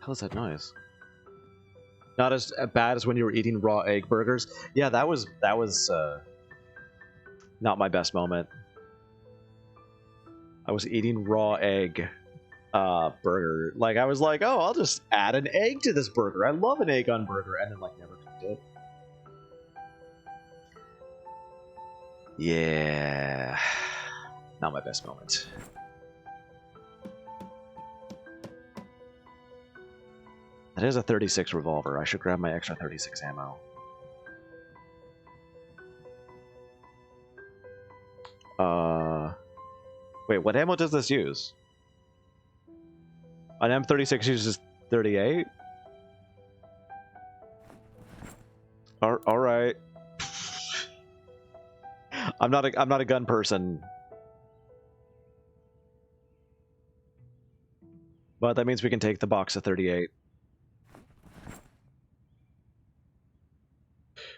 Hell is that noise? Not as bad as when you were eating raw egg burgers. Yeah, that was not my best moment. I was eating raw egg burger. Like, I was like, oh, I'll just add an egg to this burger. I love an egg on burger, and then like never cooked it. Yeah, not my best moment. That is a 36 revolver. I should grab my extra 36 ammo. Wait, what ammo does this use? An M36 uses 38? All right. I'm not a gun person. But that means we can take the box of 38.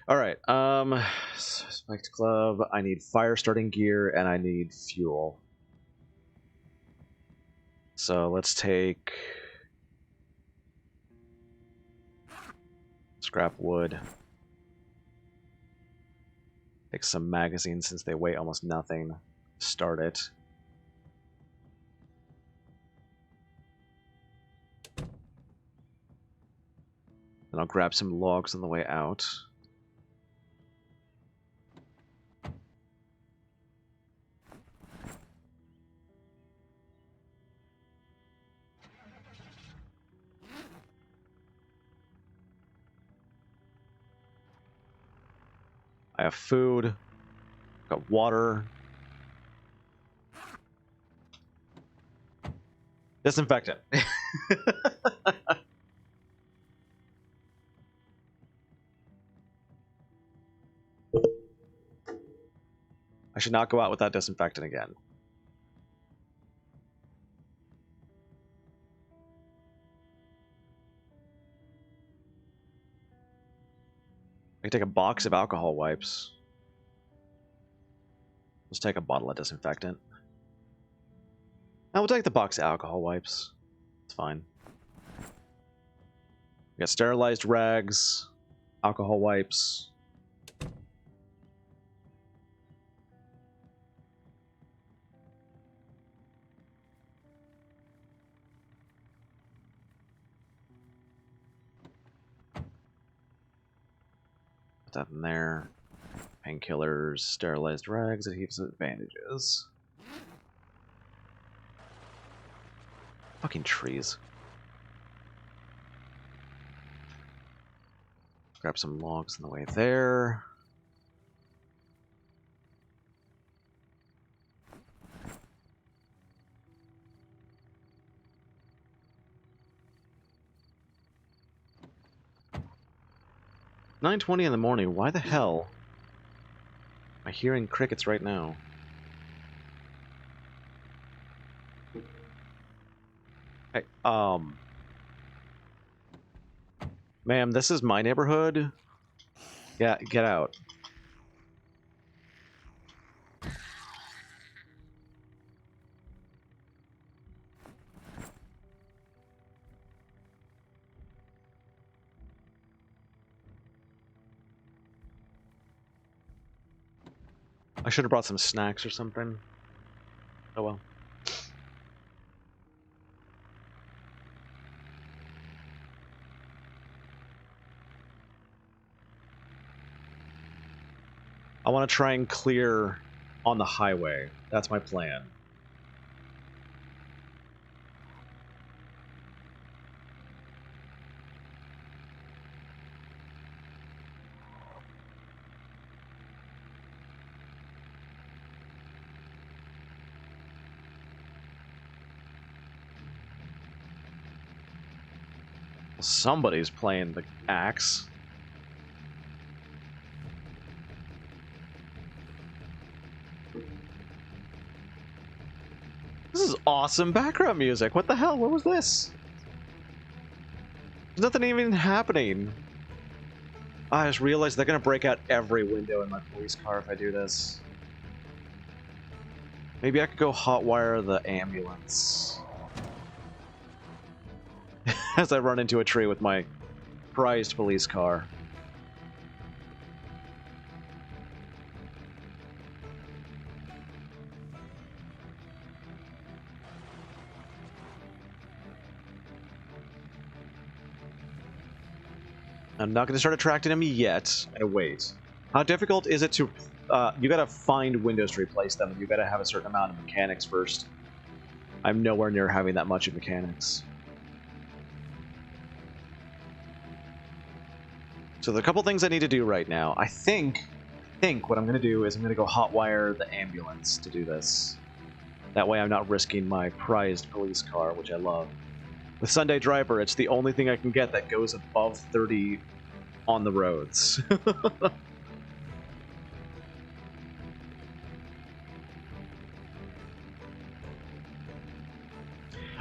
Alright, spiked glove, I need fire starting gear, and I need fuel. So let's take scrap wood. Take some magazines since they weigh almost nothing. Start it. Then I'll grab some logs on the way out. I have food. Got water. Disinfectant. I should not go out without disinfectant again. I can take a box of alcohol wipes. Let's take a bottle of disinfectant. Now we'll take the box of alcohol wipes. It's fine. We got sterilized rags, alcohol wipes. Put that in there. Painkillers, sterilized rags, adhesive bandages. Fucking trees. Grab some logs on the way there. "9:20 in the morning. Why the hell am I hearing crickets right now?" Hey, ma'am, this is my neighborhood. Yeah, get out. I should have brought some snacks or something. Oh well. I want to try and clear on the highway. That's my plan. Somebody's playing the axe. This is awesome background music. What the hell? What was this? There's nothing even happening. I just realized they're gonna break out every window in my police car if I do this. Maybe I could go hotwire the ambulance. As I run into a tree with my prized police car. I'm not going to start attracting them yet. And wait. How difficult is it to... you gotta find windows to replace them, and you gotta have a certain amount of mechanics first. I'm nowhere near having that much of mechanics. So there are a couple things I need to do right now. I think what I'm going to do is I'm going to go hotwire the ambulance to do this. That way I'm not risking my prized police car, which I love. With Sunday Driver, it's the only thing I can get that goes above 30 on the roads.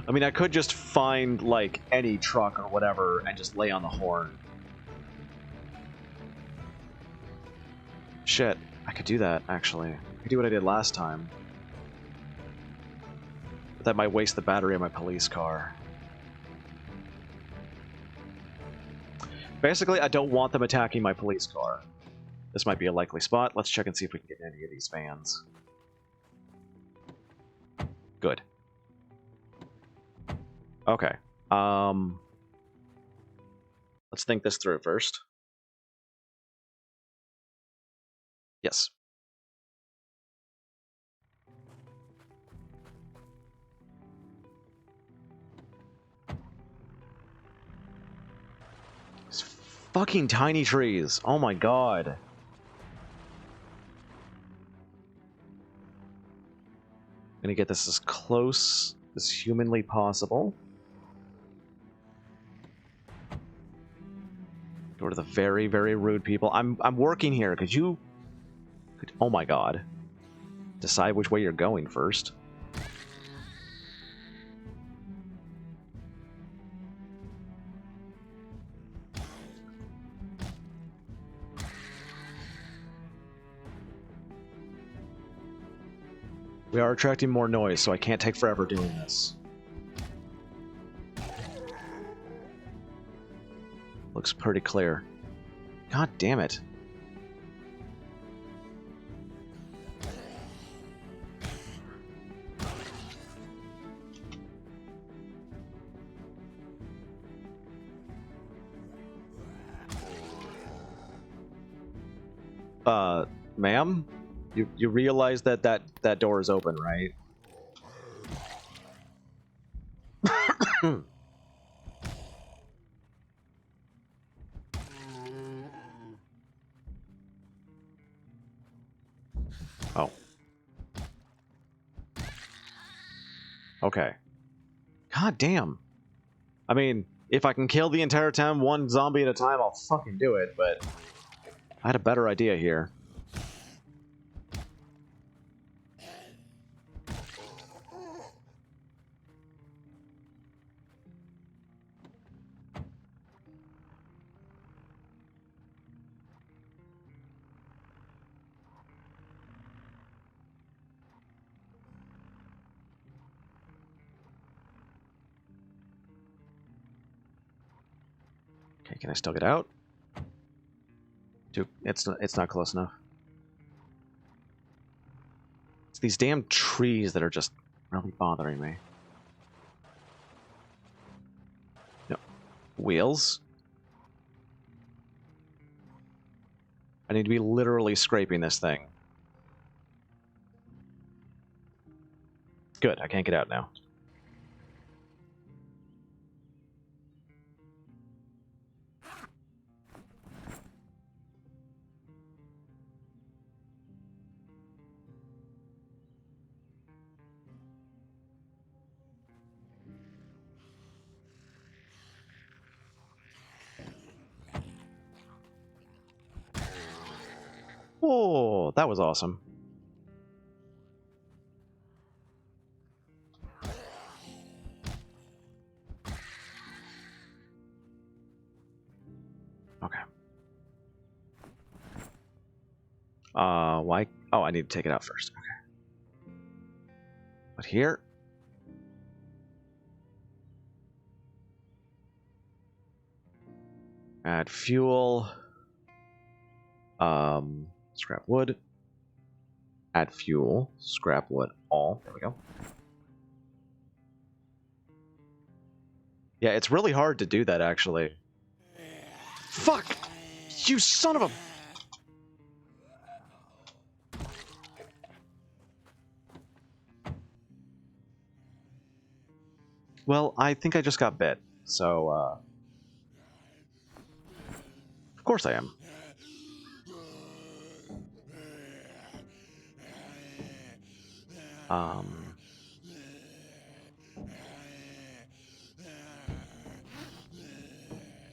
I mean, I could just find, like, any truck or whatever and just lay on the horn. Shit, I could do that, actually. I could do what I did last time. But that might waste the battery of my police car. Basically, I don't want them attacking my police car. This might be a likely spot. Let's check and see if we can get any of these vans. Good. Okay. Let's think this through first. Yes. These fucking tiny trees. Oh my god. I'm gonna get this as close as humanly possible. Go to the very, very rude people. I'm working here. Could you... Oh my god. Decide which way you're going first. We are attracting more noise, so I can't take forever doing this. Looks pretty clear. God damn it. Ma'am? You realize that door is open, right? Oh. Okay. God damn. I mean, if I can kill the entire town one zombie at a time, I'll fucking do it, but I had a better idea here. Okay, can I still get out? Dude, it's not close enough. It's these damn trees that are just really bothering me. No. Wheels? I need to be literally scraping this thing. Good, I can't get out now. Oh, that was awesome. Why? Oh, I need to take it out first. Okay. But here. Add fuel. Scrap wood. Add fuel. Scrap wood. All. There we go. Yeah, it's really hard to do that, actually. Fuck! You son of a... Well, I think I just got bit, so, of course I am.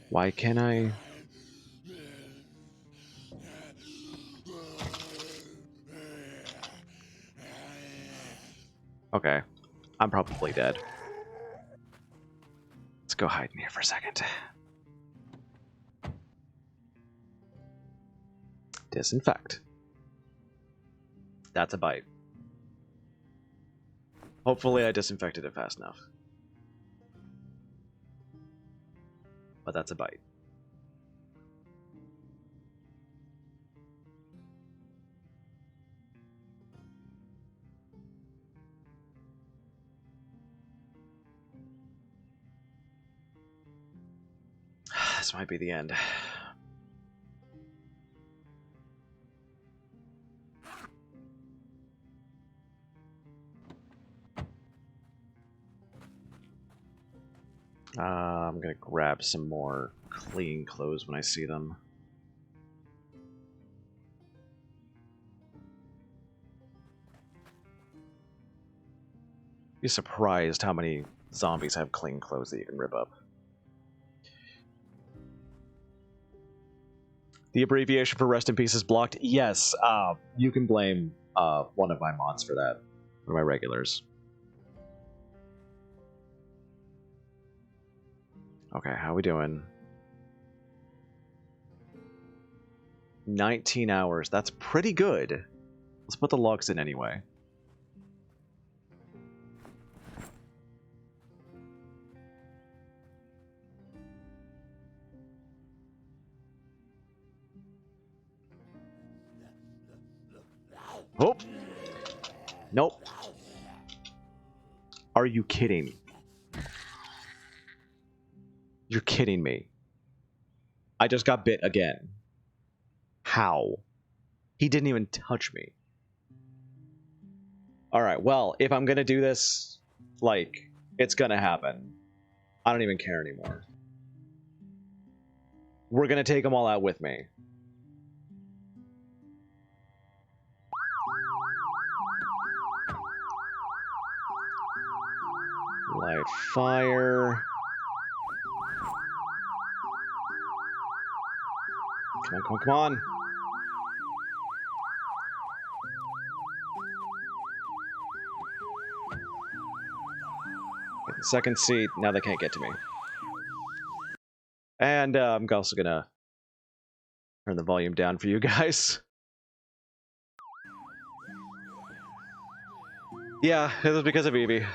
Why can't I... Okay. I'm probably dead. Let's go hide in here for a second. Disinfect. That's a bite. Hopefully I disinfected it fast enough. But that's a bite. This might be the end. I'm gonna grab some more clean clothes when I see them. Be surprised how many zombies have clean clothes that you can rip up. The abbreviation for rest in peace is blocked. Yes, you can blame one of my mods for that. One of my regulars. Okay, how we doing? 19 hours. That's pretty good. Let's put the logs in anyway. Oh! Nope. Are you kidding? You're kidding me. I just got bit again. How? He didn't even touch me. Alright, well, if I'm gonna do this, like, it's gonna happen. I don't even care anymore. We're gonna take them all out with me. Light fire. Come on, come on, come on. Get the second seat. Now they can't get to me. And I'm also gonna turn the volume down for you guys. Yeah, it was because of Evie.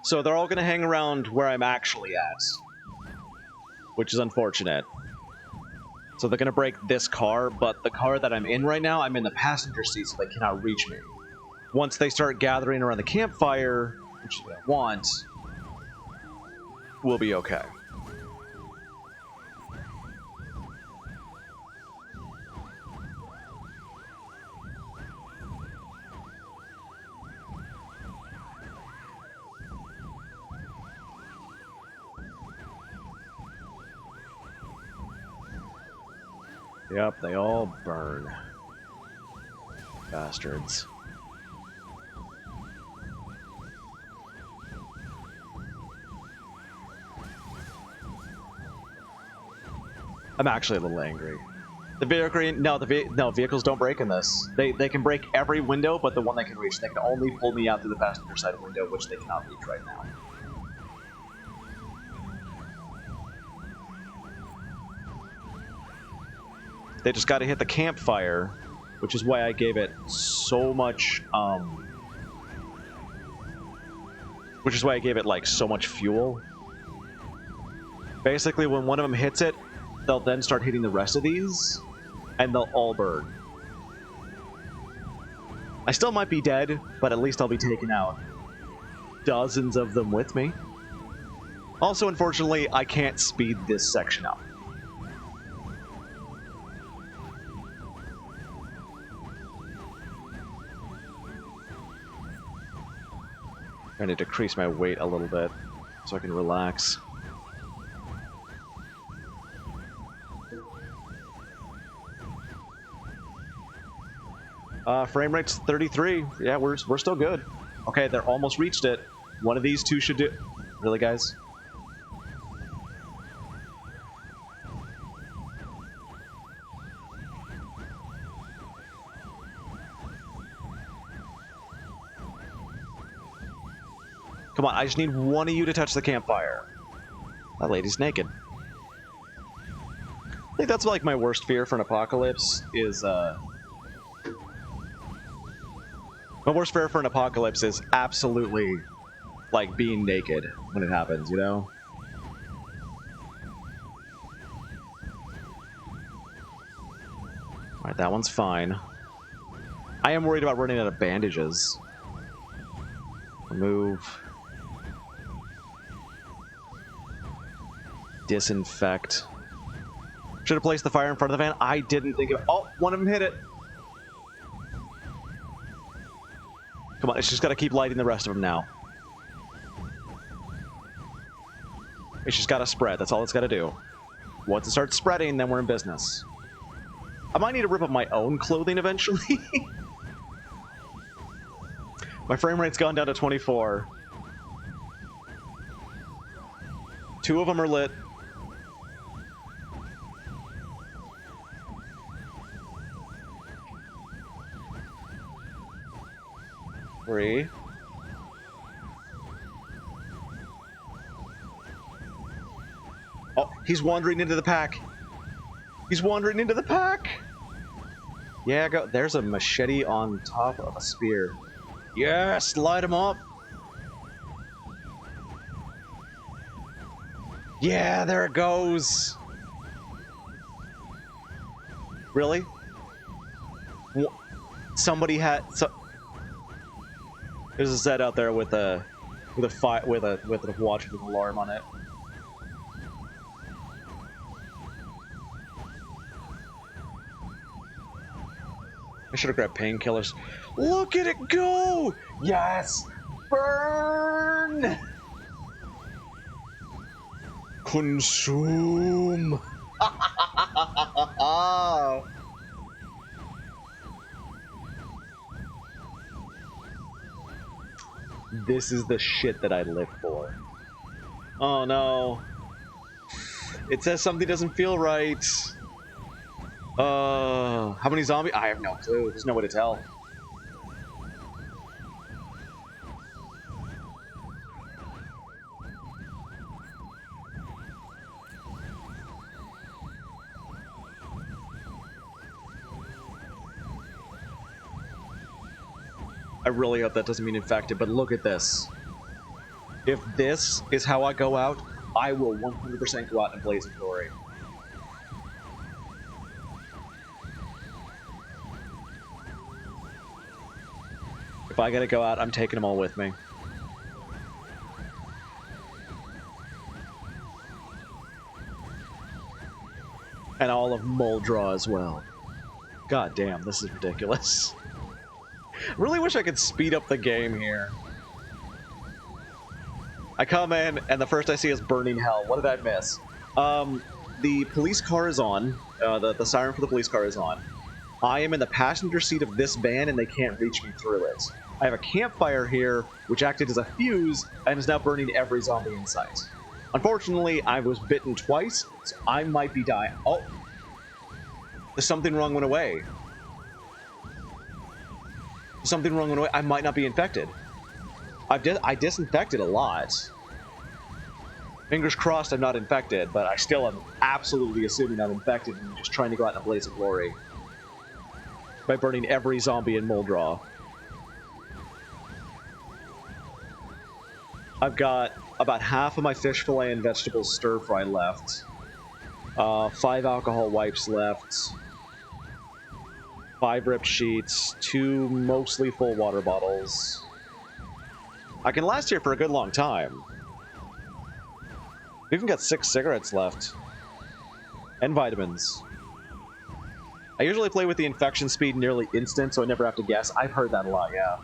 So they're all going to hang around where I'm actually at, which is unfortunate. So they're going to break this car, but the car that I'm in right now, I'm in the passenger seat, so they cannot reach me. Once they start gathering around the campfire, which is what I want, we'll be okay. Yep, they all burn. Bastards. I'm actually a little angry. The vehicle, no, vehicles don't break in this. They can break every window, but the one they can reach. They can only pull me out through the passenger side window, which they cannot reach right now. They just got to hit the campfire, which is why I gave it so much, which is why I gave it, like, so much fuel. Basically, when one of them hits it, they'll then start hitting the rest of these, and they'll all burn. I still might be dead, but at least I'll be taking out dozens of them with me. Also, unfortunately, I can't speed this section up. Trying to decrease my weight a little bit so I can relax. Frame rate's 33. Yeah, we're still good. Okay, they're almost reached it. One of these two should do... Really, guys? Come on, I just need one of you to touch the campfire. That lady's naked. I think that's like my worst fear for an apocalypse is, my worst fear for an apocalypse is absolutely, like, being naked when it happens, you know? Alright, that one's fine. I am worried about running out of bandages. Remove. Disinfect. Should have placed the fire in front of the van. I didn't think of... Oh, one of them hit it. Come on, it's just got to keep lighting the rest of them now. It's just got to spread. That's all it's got to do. Once it starts spreading, then we're in business. I might need to rip up my own clothing eventually. My frame rate's gone down to 24. Two of them are lit. Three. Oh, he's wandering into the pack. He's wandering into the pack. Yeah, go. There's a machete on top of a spear. Yes, light him up. Yeah, there it goes. Really? Somebody had. There's a set out there with a watch with an alarm on it. I should have grabbed painkillers. Look at it go! Yes! Burn! Consume! This is the shit that I live for. Oh no. It says something doesn't feel right. How many zombies? I have no clue. There's no way to tell. I really hope that doesn't mean infected, but look at this. If this is how I go out, I will 100% go out in a blaze of glory. If I gotta go out, I'm taking them all with me. And all of Muldraw as well. God damn, this is ridiculous. Really wish I could speed up the game here. I come in, and the first I see is burning hell. What did I miss? The police car is on. The siren for the police car is on. I am in the passenger seat of this van, and they can't reach me through it. I have a campfire here, which acted as a fuse, and is now burning every zombie in sight. Unfortunately, I was bitten twice, so I might be dying. Oh! There's something wrong went away. Something wrong went away. I might not be infected. I disinfected a lot. Fingers crossed I'm not infected, but I still am absolutely assuming I'm infected and just trying to go out in a blaze of glory by burning every zombie in Moldraw. I've got about half of my fish fillet and vegetables stir fry left. 5 alcohol wipes left. 5 ripped sheets. 2 mostly full water bottles. I can last here for a good long time. We've even got 6 cigarettes left. And vitamins. I usually play with the infection speed nearly instant, so I never have to guess. I've heard that a lot, yeah.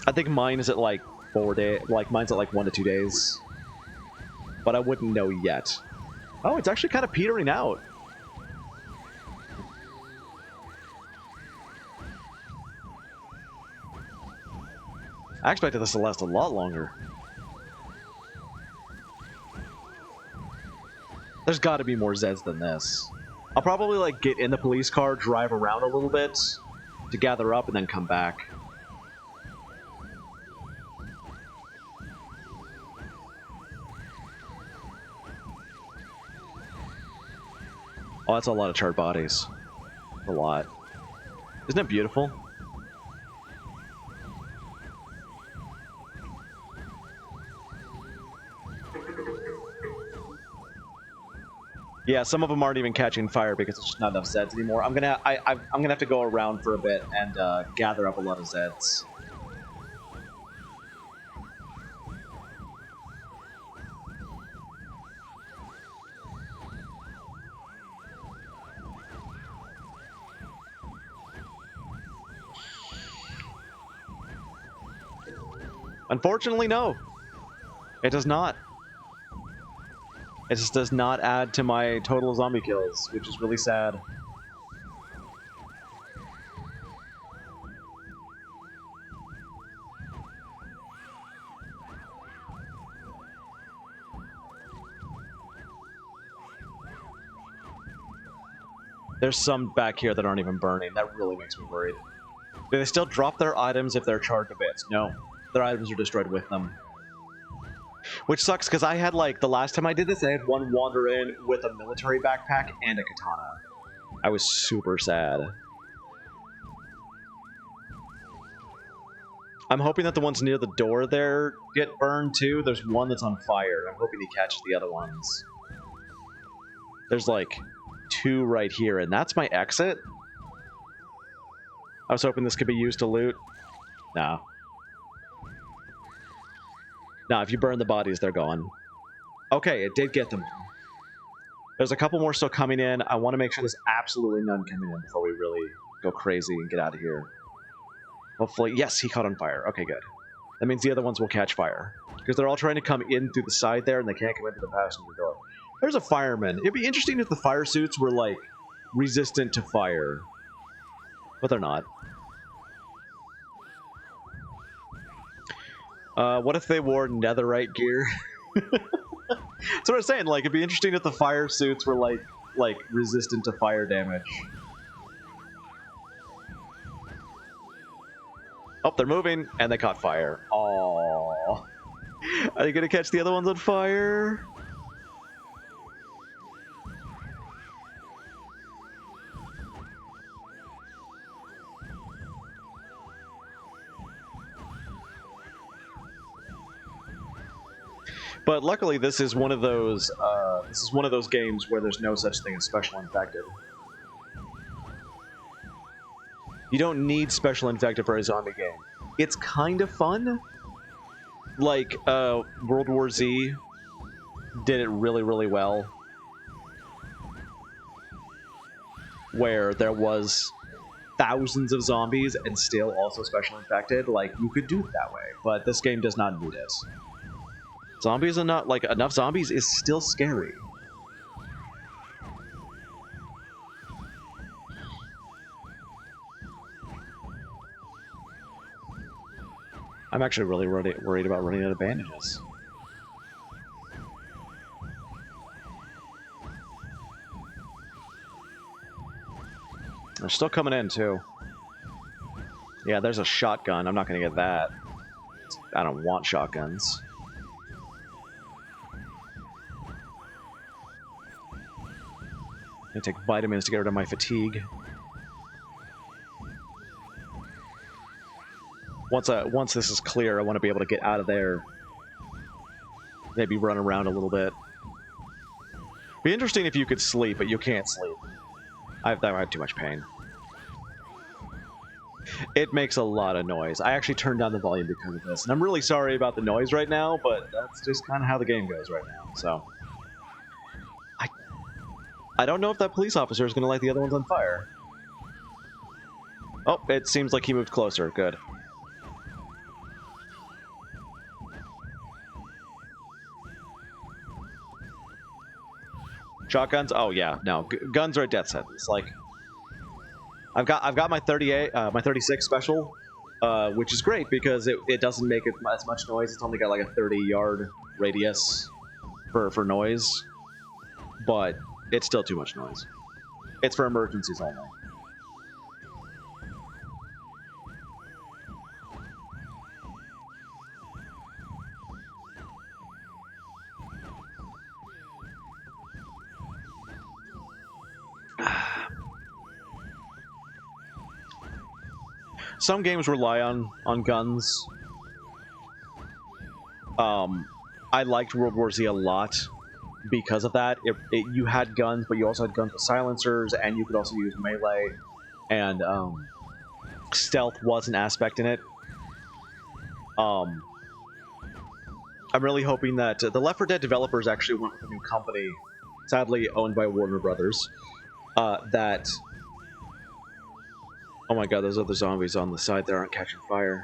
I think mine is at like 4 days. Like, mine's at like 1 to 2 days. But I wouldn't know yet. Oh, it's actually kind of petering out. I expected this to last a lot longer. There's got to be more Zeds than this. I'll probably like get in the police car, drive around a little bit to gather up, and then come back. Oh, that's a lot of charred bodies. A lot. Isn't it beautiful? Yeah, some of them aren't even catching fire because there's just not enough Zeds anymore. I'm gonna have to go around for a bit and gather up a lot of Zeds. Unfortunately, no. It does not. It just does not add to my total zombie kills, which is really sad. There's some back here that aren't even burning. That really makes me worried. Do they still drop their items if they're charred to bits? No. Their items are destroyed with them. Which sucks, because I had, like, the last time I did this, I had one wander in with a military backpack and a katana. I was super sad. I'm hoping that the ones near the door there get burned, too. There's one that's on fire. I'm hoping he catches the other ones. There's, like, 2 right here, and that's my exit? I was hoping this could be used to loot. No. Nah, if you burn the bodies, they're gone. Okay, it did get them in. There's a couple more still coming in. I want to make sure there's absolutely none coming in before we really go crazy and get out of here. Hopefully, yes, he caught on fire. Okay, good. That means the other ones will catch fire. Because they're all trying to come in through the side there, and they can't come into the passenger door. There's a fireman. It'd be interesting if the fire suits were, like, resistant to fire. But they're not. What if they wore netherite gear? That's what I'm saying. Like, it'd be interesting if the fire suits were like resistant to fire damage. Oh, they're moving, and they caught fire. Aww. Are they gonna catch the other ones on fire? But luckily, this is one of those games where there's no such thing as special infected. You don't need special infected for a zombie game. It's kind of fun. Like, World War Z did it really, really well. Where there was thousands of zombies and still also special infected. Like, you could do it that way. But this game does not need it. Zombies are not, like, enough zombies is still scary. I'm actually really worried about running out of bandages. They're still coming in, too. Yeah, there's a shotgun. I'm not going to get that. I don't want shotguns. I take vitamins to get rid of my fatigue. Once this is clear, I want to be able to get out of there. Maybe run around a little bit. Be interesting if you could sleep, but you can't sleep. I have too much pain. It makes a lot of noise. I actually turned down the volume because of this. And I'm really sorry about the noise right now, but that's just kind of how the game goes right now. So I don't know if that police officer is going to light the other ones on fire. Oh, it seems like he moved closer. Good. Shotguns? Oh yeah, no. Guns are a death sentence. Like, I've got my 38, my 36 special, which is great because it doesn't make as much noise. It's only got like a 30-yard radius for noise, but it's still too much noise. It's for emergencies only. Some games rely on guns. I liked World War Z a lot because of that. You had guns, but you also had guns with silencers, and you could also use melee, and stealth was an aspect in it. I'm really hoping that the Left 4 Dead developers actually went with a new company, sadly owned by Warner Brothers, that... Oh my god, those other zombies on the side there aren't catching fire.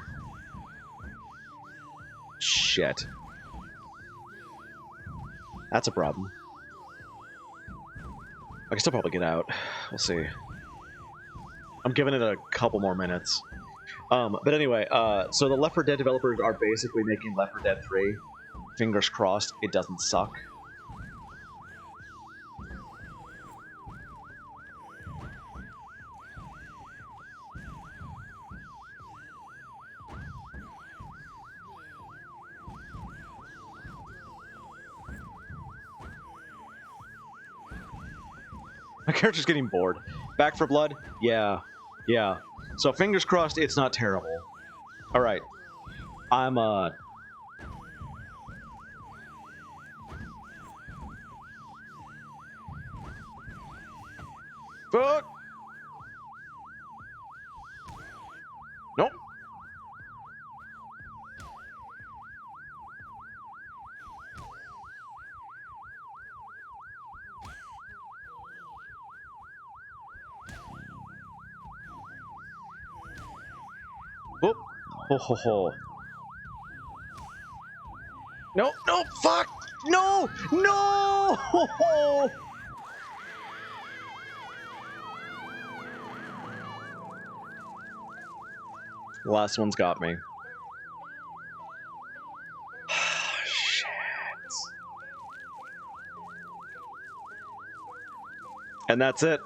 Shit. That's a problem. I can still probably get out. We'll see. I'm giving it a couple more minutes. But anyway, so the Left 4 Dead developers are basically making Left 4 Dead 3. Fingers crossed it doesn't suck. My character's getting bored. Back for blood? Yeah. Yeah. So fingers crossed it's not terrible. Alright. I'm, Fuck! Nope. Whoop. Ho ho ho. No, no, fuck! No! No! The last one's got me. Shit. And that's it.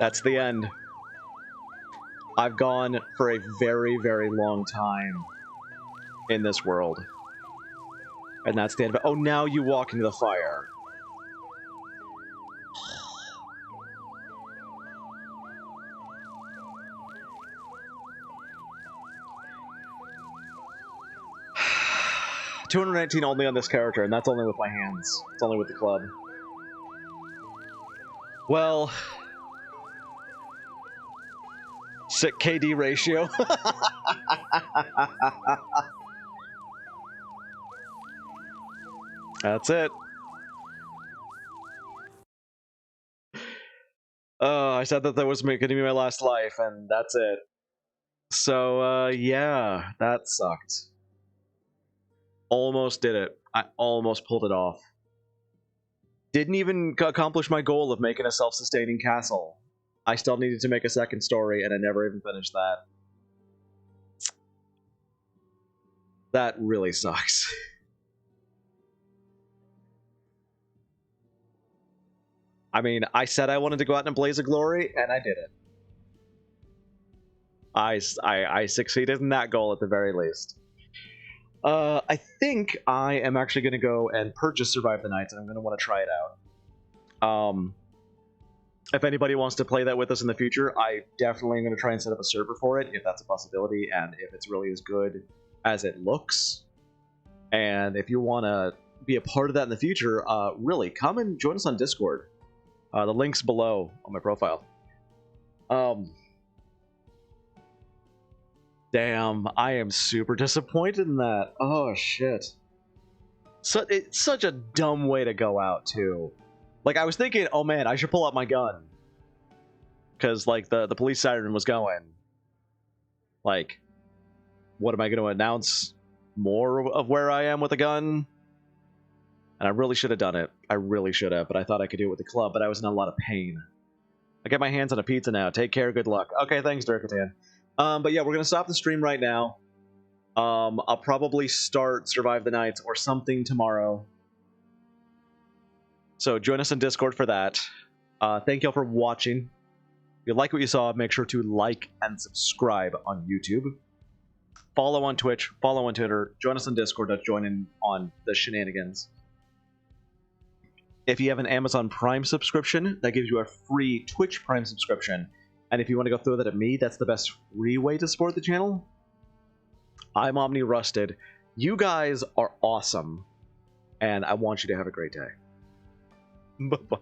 That's the end. I've gone for a very, very long time in this world. And that's the end of it. Oh, now you walk into the fire. $219 only on this character, and that's only with my hands. It's only with the club. Well... sick KD ratio. That's it. I said that was going to be my last life, and that's it. So, yeah, that sucked. Almost did it. I almost pulled it off. Didn't even accomplish my goal of making a self-sustaining castle. I still needed to make a second story, and I never even finished that. That really sucks. I mean, I said I wanted to go out in a blaze of glory, and I did it. I succeeded in that goal at the very least. I think I am actually going to go and purchase Survive the Nights, and I'm going to want to try it out. if anybody wants to play that with us in the future, I definitely am going to try and set up a server for it if that's a possibility, and if it's really as good as it looks. And if you want to be a part of that in the future, really come and join us on Discord. The link's below on my profile. Damn, I am super disappointed in that. Oh shit. So it's such a dumb way to go out too. Like, I was thinking, oh man, I should pull out my gun. Because, like, the police siren was going. Like, what am I going to announce? More of where I am with a gun? And I really should have done it. I really should have, but I thought I could do it with the club, but I was in a lot of pain. I get my hands on a pizza now. Take care, good luck. Okay, thanks, Durkatan. But yeah, we're going to stop the stream right now. I'll probably start Survive the Nights or something tomorrow. So join us in Discord for that. Thank y'all for watching. If you like what you saw, make sure to like and subscribe on YouTube. Follow on Twitch, follow on Twitter, join us on Discord to join in on the shenanigans. If you have an Amazon Prime subscription, that gives you a free Twitch Prime subscription. And if you want to go throw that at me, that's the best free way to support the channel. I'm Omni Rusted. You guys are awesome. And I want you to have a great day. Bye-bye.